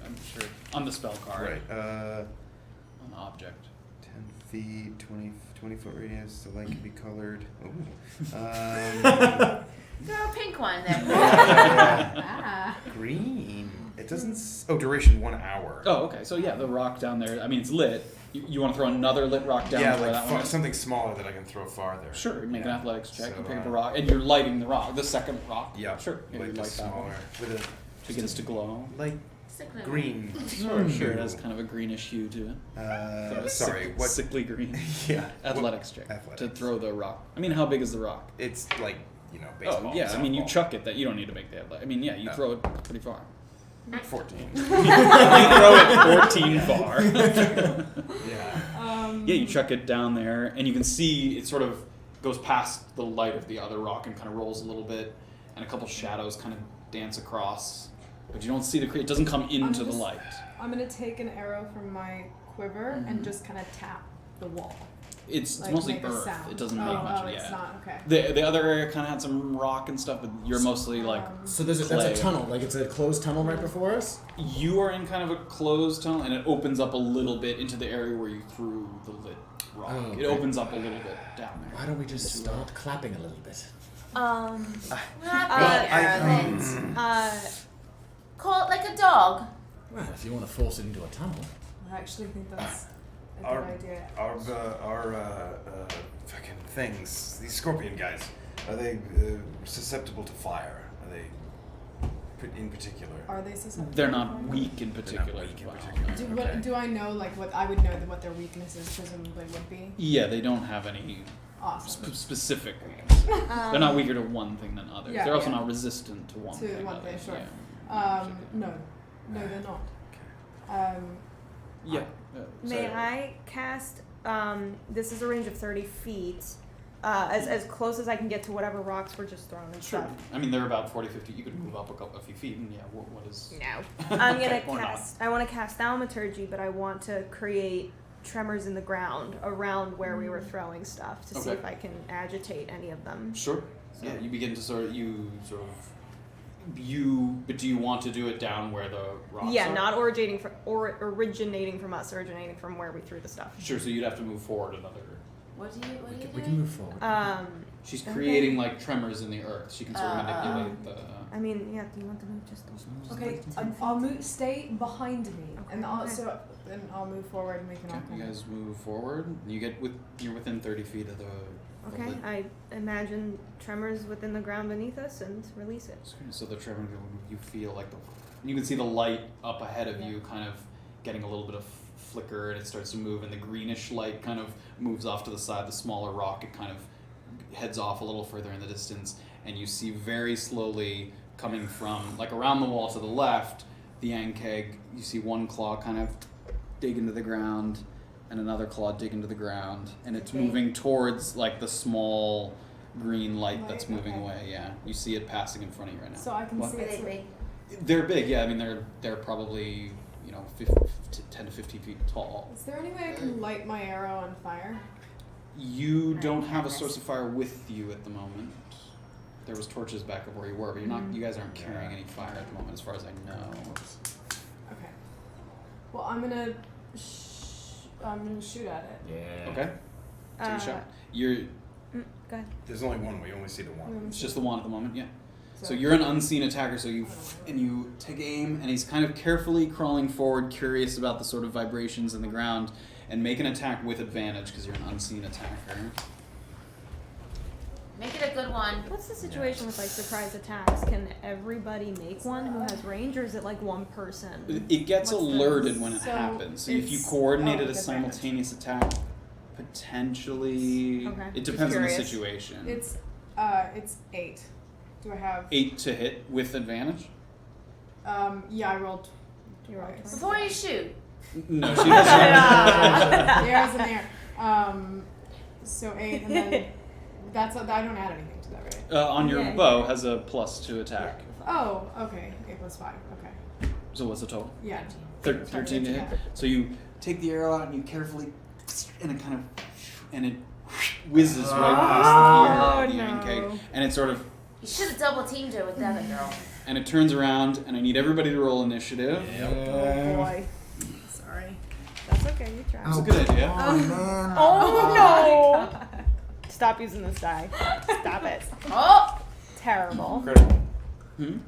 S1: I'm sure on the spell card?
S5: Right.
S1: On the object.
S5: 10 feet, 20 foot radius. The light can be colored. Ooh.
S6: Throw a pink one there.
S2: Ah.
S5: Green. It doesn't. Duration 1 hour.
S1: Oh, okay. So yeah, the rock down there. I mean, it's lit. You want to throw another lit rock down
S5: Yeah,
S1: where
S5: like
S1: that one is?
S5: something smaller that I can throw farther.
S1: Sure. Make an
S5: Yeah.
S1: athletics check.
S5: So,
S1: you pick up a rock, and you're lighting the rock, the second rock.
S5: Yeah.
S1: Sure. Yeah, you
S5: Like
S1: light
S5: the
S1: that one
S5: smaller with a
S1: to get us to glow.
S5: light
S6: Stick with it.
S5: green.
S1: Sure. It has kind of a greenish hue to it.
S5: Sorry. What?
S1: Sickly green.
S5: Yeah.
S1: Athletics check
S5: Athletics.
S1: to throw the rock. I mean, how big is the rock?
S5: It's like baseball.
S1: Oh yeah. I mean, you
S5: softball.
S1: chuck it. That you don't need to make the athletic. I mean, yeah, you
S5: No.
S1: throw it pretty far.
S5: 14.
S1: You throw it 14 far.
S5: Yeah.
S1: Yeah, you chuck it down there, and you can see it sort of goes past the light of the other rock and kind of rolls a little bit, and a couple shadows kind of dance across, but you don't see it doesn't come into the light.
S2: I'm gonna take an arrow from my quiver and just kind of tap the wall.
S1: It's
S2: Like
S1: mostly
S2: make a
S1: earth.
S2: sound.
S1: It doesn't make much.
S2: Oh,
S1: Yeah.
S2: it's not okay.
S1: The other area kind of had some rock and stuff, but you're mostly like
S4: So that's
S1: clay.
S4: a tunnel. Like it's a closed tunnel right before us.
S1: You are in kind of a closed tunnel, and it opens up a little bit into the area where you threw the lit rock.
S4: Oh,
S1: It
S4: okay.
S1: opens up a little bit down there.
S4: Why don't we just start clapping a little bit?
S6: Call it like a dog.
S4: Well, if you want to force it into a tunnel.
S2: I actually think that's a
S5: Our
S2: good idea.
S5: fucking things. These scorpion guys. Are they susceptible to fire? Are they in particular?
S2: Are they susceptible?
S1: They're not weak in particular.
S5: weak in
S1: Wow.
S5: particular.
S2: What do I know? Like what I would know that what their weaknesses presumably would be.
S1: Yeah, they don't have any
S2: Awesome.
S1: specific weaknesses. They're not weaker to one thing than others.
S2: Yeah,
S1: They're also
S2: yeah.
S1: not resistant to one
S2: To
S1: thing.
S2: one
S1: other.
S2: thing, sure.
S1: Yeah.
S2: No, they're not.
S1: Yeah.
S3: May
S1: sorry.
S3: I cast? This is a range of 30 feet. As close as I can get to whatever rocks were just thrown and
S1: Sure.
S3: stuff.
S1: I mean, they're about 40, 50. You could move up a few feet, and yeah, what is...
S3: No. I'm gonna
S1: Or not.
S3: cast. I want to cast thaumaturgy, but I want to create tremors in the ground around where we were throwing stuff to see
S1: Okay.
S3: if I can agitate any of them.
S1: Sure.
S3: So-
S1: Yeah, you begin to but do you want to do it down where the rocks
S3: Yeah,
S1: are?
S3: not originating from us, originating from where we threw the stuff.
S1: Sure, so you'd have to move forward another...
S6: What do you
S4: We
S6: do?
S4: can move forward.
S1: She's
S3: Okay.
S1: creating, like, tremors in the earth. She can sort of manipulate the...
S3: I mean, yeah. Do you want to move just?
S2: Okay, I'll move. Stay behind me, and
S3: Okay.
S2: then I'll move forward and make an
S1: Okay, you
S2: arcana.
S1: guys move forward. You're within 30 feet of the...
S3: Okay,
S1: lid.
S3: I imagine tremors within the ground beneath us and release it.
S1: So the tremor, you feel like you can see the light up ahead of you kind of getting a little bit of flicker, and it starts to move, and the greenish light kind of moves off to the side. The smaller rock, it kind of heads off a little further in the distance, and you see very slowly coming from, like around the wall to the left, the Ankeg. You see one claw kind of dig into the ground, and another claw dig into the ground, and it's moving towards like the small green light that's moving away. Yeah, you see it passing in front of you right now.
S2: So I can
S1: What?
S2: see
S6: Are they
S2: it.
S6: big?
S1: They're big, yeah. I mean, they're probably 10 to 15 feet tall.
S2: Is there any way I can light my arrow on fire?
S1: You don't have a source of fire with you at the moment. There was torches back up where you were, but you guys aren't carrying any fire at the moment, as far as I know.
S2: Okay. Well, I'm gonna shoot at it.
S4: Yeah.
S1: Okay, take a shot. You're
S3: Go ahead.
S5: There's only one. We only see the one.
S1: it's just the one at the moment, yeah. So you're an unseen attacker, so you take aim, and he's kind of carefully crawling forward, curious about the sort of vibrations in the ground, and make an attack with advantage because you're an unseen attacker.
S6: Make it a good one.
S3: What's the situation with like surprise attacks? Can everybody make one who has range, or is it like one person?
S1: It gets
S2: What's the-
S1: alerted when it
S2: so
S1: happens. So if you
S2: it's-
S1: coordinated a
S2: with
S1: simultaneous attack, potentially,
S3: Okay.
S1: it
S3: Just
S1: depends on the
S3: curious.
S1: situation.
S2: It's 8 Do I have?
S1: 8 to hit with advantage.
S2: Yeah, I rolled.
S3: You rolled
S2: twice.
S6: Before you shoot.
S1: No, she doesn't.
S2: The arrow's in there. So 8, and then that's. I don't add anything to that, right?
S1: On your
S3: Yeah.
S1: bow has a plus to attack.
S2: Oh, okay. 8 plus 5. Okay.
S1: So what's the total?
S2: Yeah.
S1: 13 to hit.
S2: Yeah.
S1: So you take the arrow out and you carefully, and it whizzes right past the iron cake, and it sort of,
S6: You should have double teamed her with the other girl.
S1: and it turns around, and I need everybody to roll initiative.
S3: Oh boy.
S2: Sorry.
S3: That's okay, you tried.
S1: That's a good idea.
S7: Oh, man.
S3: Oh no! Stop using this die. Stop it.
S6: Oh!
S3: Terrible.
S5: Incredible. 20.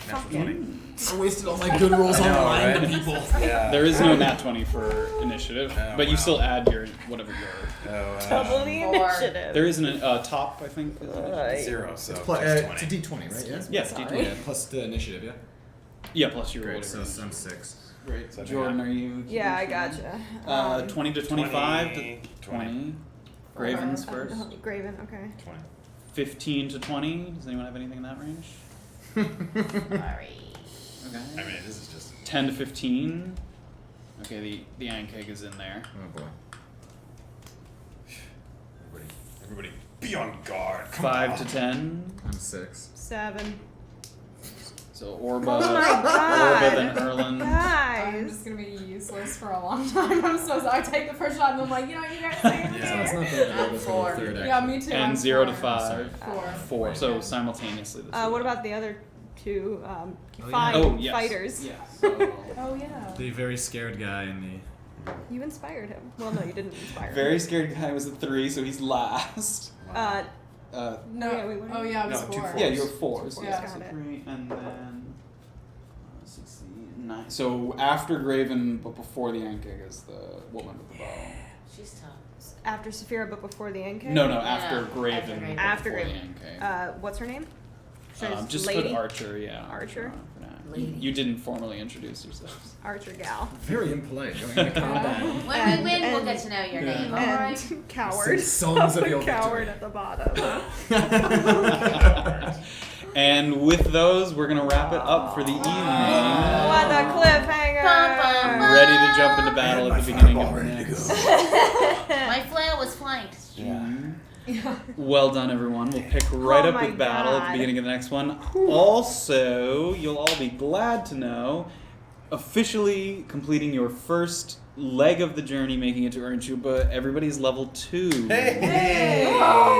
S5: Natural 20.
S4: I wasted all my good rolls on
S5: I know,
S4: lying to
S5: right?
S4: people.
S5: Yeah.
S1: There is no nat 20 for initiative,
S5: Oh,
S1: but you
S5: wow.
S1: still add your whatever your.
S3: Double the
S6: 4.
S3: initiative.
S1: There isn't a top, I think. Is it?
S5: 0, so
S4: Plus,
S5: just
S4: it's
S5: 20.
S4: a D20, right? Yeah.
S1: Yes, D20.
S4: Yeah, plus the initiative, yeah.
S1: Yeah, plus your
S4: Great, so
S1: whatever.
S4: I'm 6.
S1: Great.
S5: So
S1: Jordan, are you?
S3: Yeah, I gotcha.
S1: 20 to 25 to
S5: 20.
S1: 20. Graven's first.
S3: Graven, okay.
S5: 20.
S1: 15 to 20. Does anyone have anything in that range?
S6: Sorry.
S1: Okay.
S5: I mean, this is just.
S1: 10 to 15. Okay, the iron keg is in there.
S4: Oh boy.
S5: Everybody be on guard. Come
S1: 5
S5: on.
S1: to 10.
S4: I'm 6.
S3: 7.
S1: So Orba,
S3: Oh my god!
S1: Orba then Erland.
S2: I'm
S3: Guys!
S2: just gonna be useless for a long time. I'm so sorry. I take the first shot and I'm like, you know, you guys say it.
S5: Yeah.
S4: It's not bad.
S6: I'm
S4: That's
S6: 4.
S4: the third
S2: Yeah,
S4: action.
S2: me too.
S1: And
S2: I'm
S1: 0 to
S2: 4.
S1: 5.
S2: 4.
S1: 4. So simultaneously.
S3: What about the other two
S4: Oh, yeah.
S3: fine
S1: Oh, yes.
S3: fighters?
S1: Yeah. So
S2: Oh yeah.
S4: The very scared guy in the.
S3: You inspired him. Well, no, you didn't inspire
S1: very
S3: him.
S1: squared guy was a 3, so he's last.
S2: No.
S3: Yeah, we went-
S2: Oh yeah, it was
S5: No, 2
S2: 4.
S5: fours.
S1: Yeah, you're 4. So
S2: Yeah.
S1: yeah, so
S3: Got it.
S1: 3, and then 16, 9. So after Graven, but before the Ankeg is the woman with the bow.
S6: She's tough.
S3: After Safira, but before the NK?
S1: No, after
S6: Yeah,
S1: Graven.
S6: after Graven.
S1: but
S3: After
S1: before
S3: Graven.
S1: The Ankeg.
S3: What's her name? Should I
S1: Just
S3: lady?
S1: put Archer, yeah.
S3: Archer?
S1: For now.
S6: Lady.
S1: You didn't formally introduce yourselves.
S3: Archer gal.
S4: Very impolite. Going into combat.
S6: When we win, we'll get to know your
S1: Yeah.
S6: name,
S3: And
S6: alright?
S3: coward.
S4: Songs of
S3: Put
S4: your
S3: coward
S4: victory.
S3: at the bottom.
S1: And with those, we're going to wrap it up for the evening.
S3: What a cliffhanger!
S6: Bum, bum,
S1: Ready to jump into battle at the beginning of the next.
S6: My flail was flanked.
S1: Well done, everyone. We'll pick right
S3: Oh
S1: up
S3: my
S1: with battle at
S3: God.
S1: the beginning of the next one. Also, you'll all be glad to know, officially completing your first leg of the journey, making it to Urin-Chupa, everybody's level 2
S3: Oh,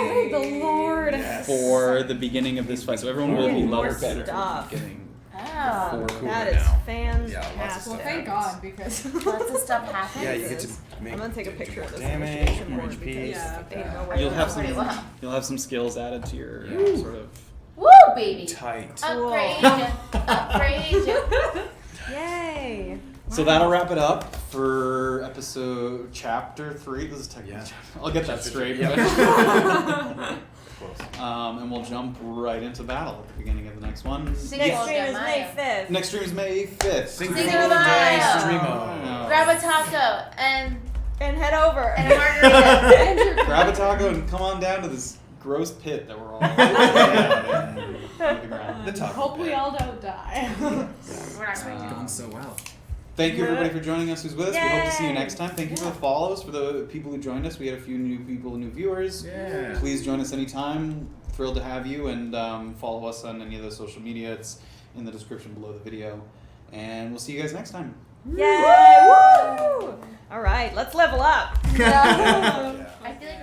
S3: thank the Lord!
S1: for the beginning of this fight. So everyone will be
S3: More
S1: level better.
S3: stuff.
S1: Getting
S6: Oh.
S1: four.
S3: That
S5: Right
S3: is
S5: now.
S3: fantastic.
S5: Yeah, lots of
S2: Well,
S5: stuff.
S2: thank God because.
S6: Lots of stuff happens.
S5: Yeah, you get to make.
S3: I'm gonna take a
S5: do
S3: picture of
S5: more
S3: this
S5: damage,
S3: illustration
S5: more
S3: board
S5: HP.
S3: because
S2: Yeah.
S3: ain't no way
S1: You'll
S3: to
S1: have
S3: know.
S1: some.
S6: Pretty well.
S1: You'll have some skills added to your sort of.
S6: Woo, baby.
S5: Tight.
S6: Upgrade you. Upgrade you.
S3: Yay!
S1: So that'll wrap it up for episode chapter 3. This is technically
S5: Yeah.
S1: chapter. I'll get that straight.
S5: Yeah.
S1: And we'll jump right into battle at the beginning of the next one.
S6: Single
S3: Next stream is
S6: Mayo.
S3: May 5th.
S1: Next stream is May 5th.
S5: Cinco
S6: Cinco
S5: de
S6: de Mayo.
S5: Streamo.
S6: Grab a taco and
S3: And head over.
S6: a margarita.
S1: Grab a taco and come on down to this gross pit that we're all on the ground.
S5: The taco
S2: Hope we
S5: pit.
S2: all don't die.
S6: We're not going to.
S4: Going so well.
S1: Thank you everybody for joining us who's with us. We hope to see you
S3: Yay.
S1: next time. Thank you for the follows, for the people who joined us. We had a few new people, new viewers.
S4: Yeah.
S1: Please join us anytime. Thrilled to have you, and follow us on any of the social media. It's in the description below the video. And we'll see you guys next time.
S3: Yay! Woo! All right, let's level up.
S5: Yeah.
S6: I feel like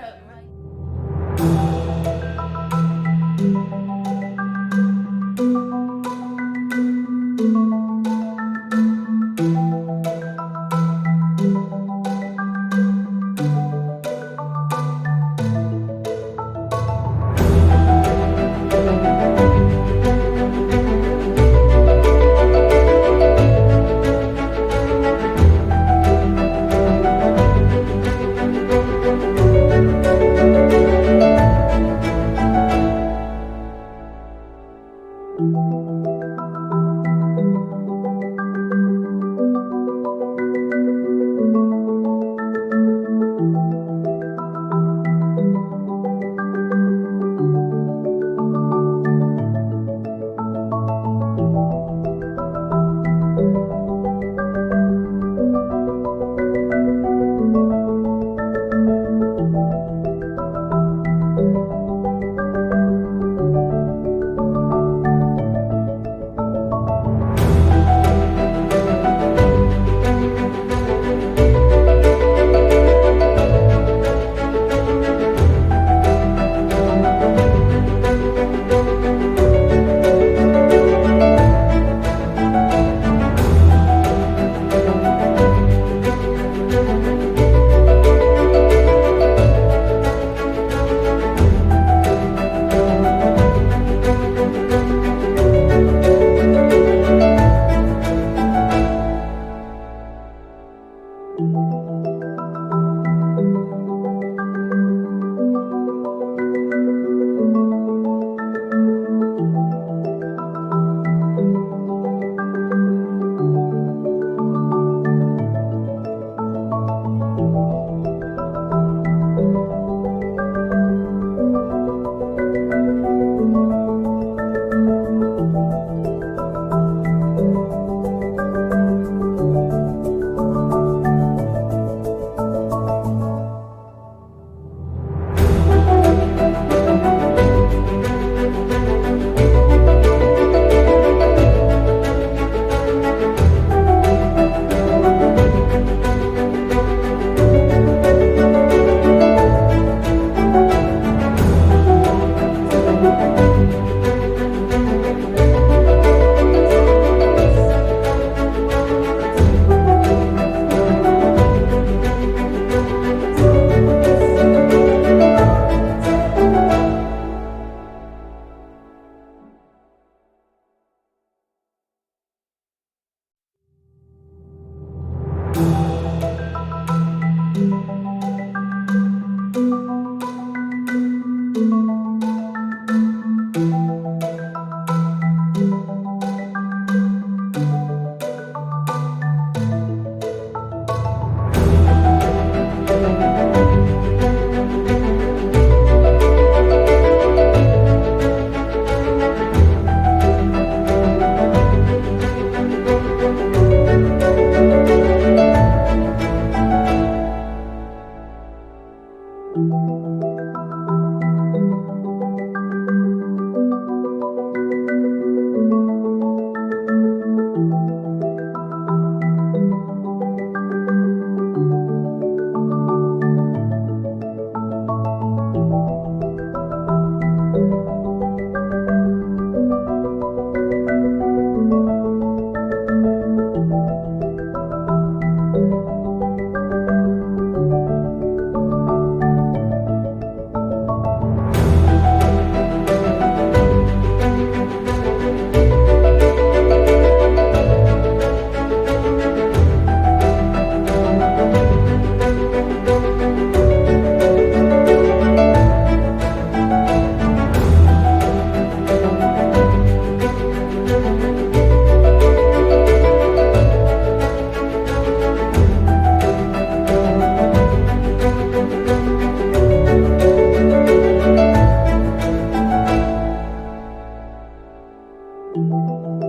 S3: Bye.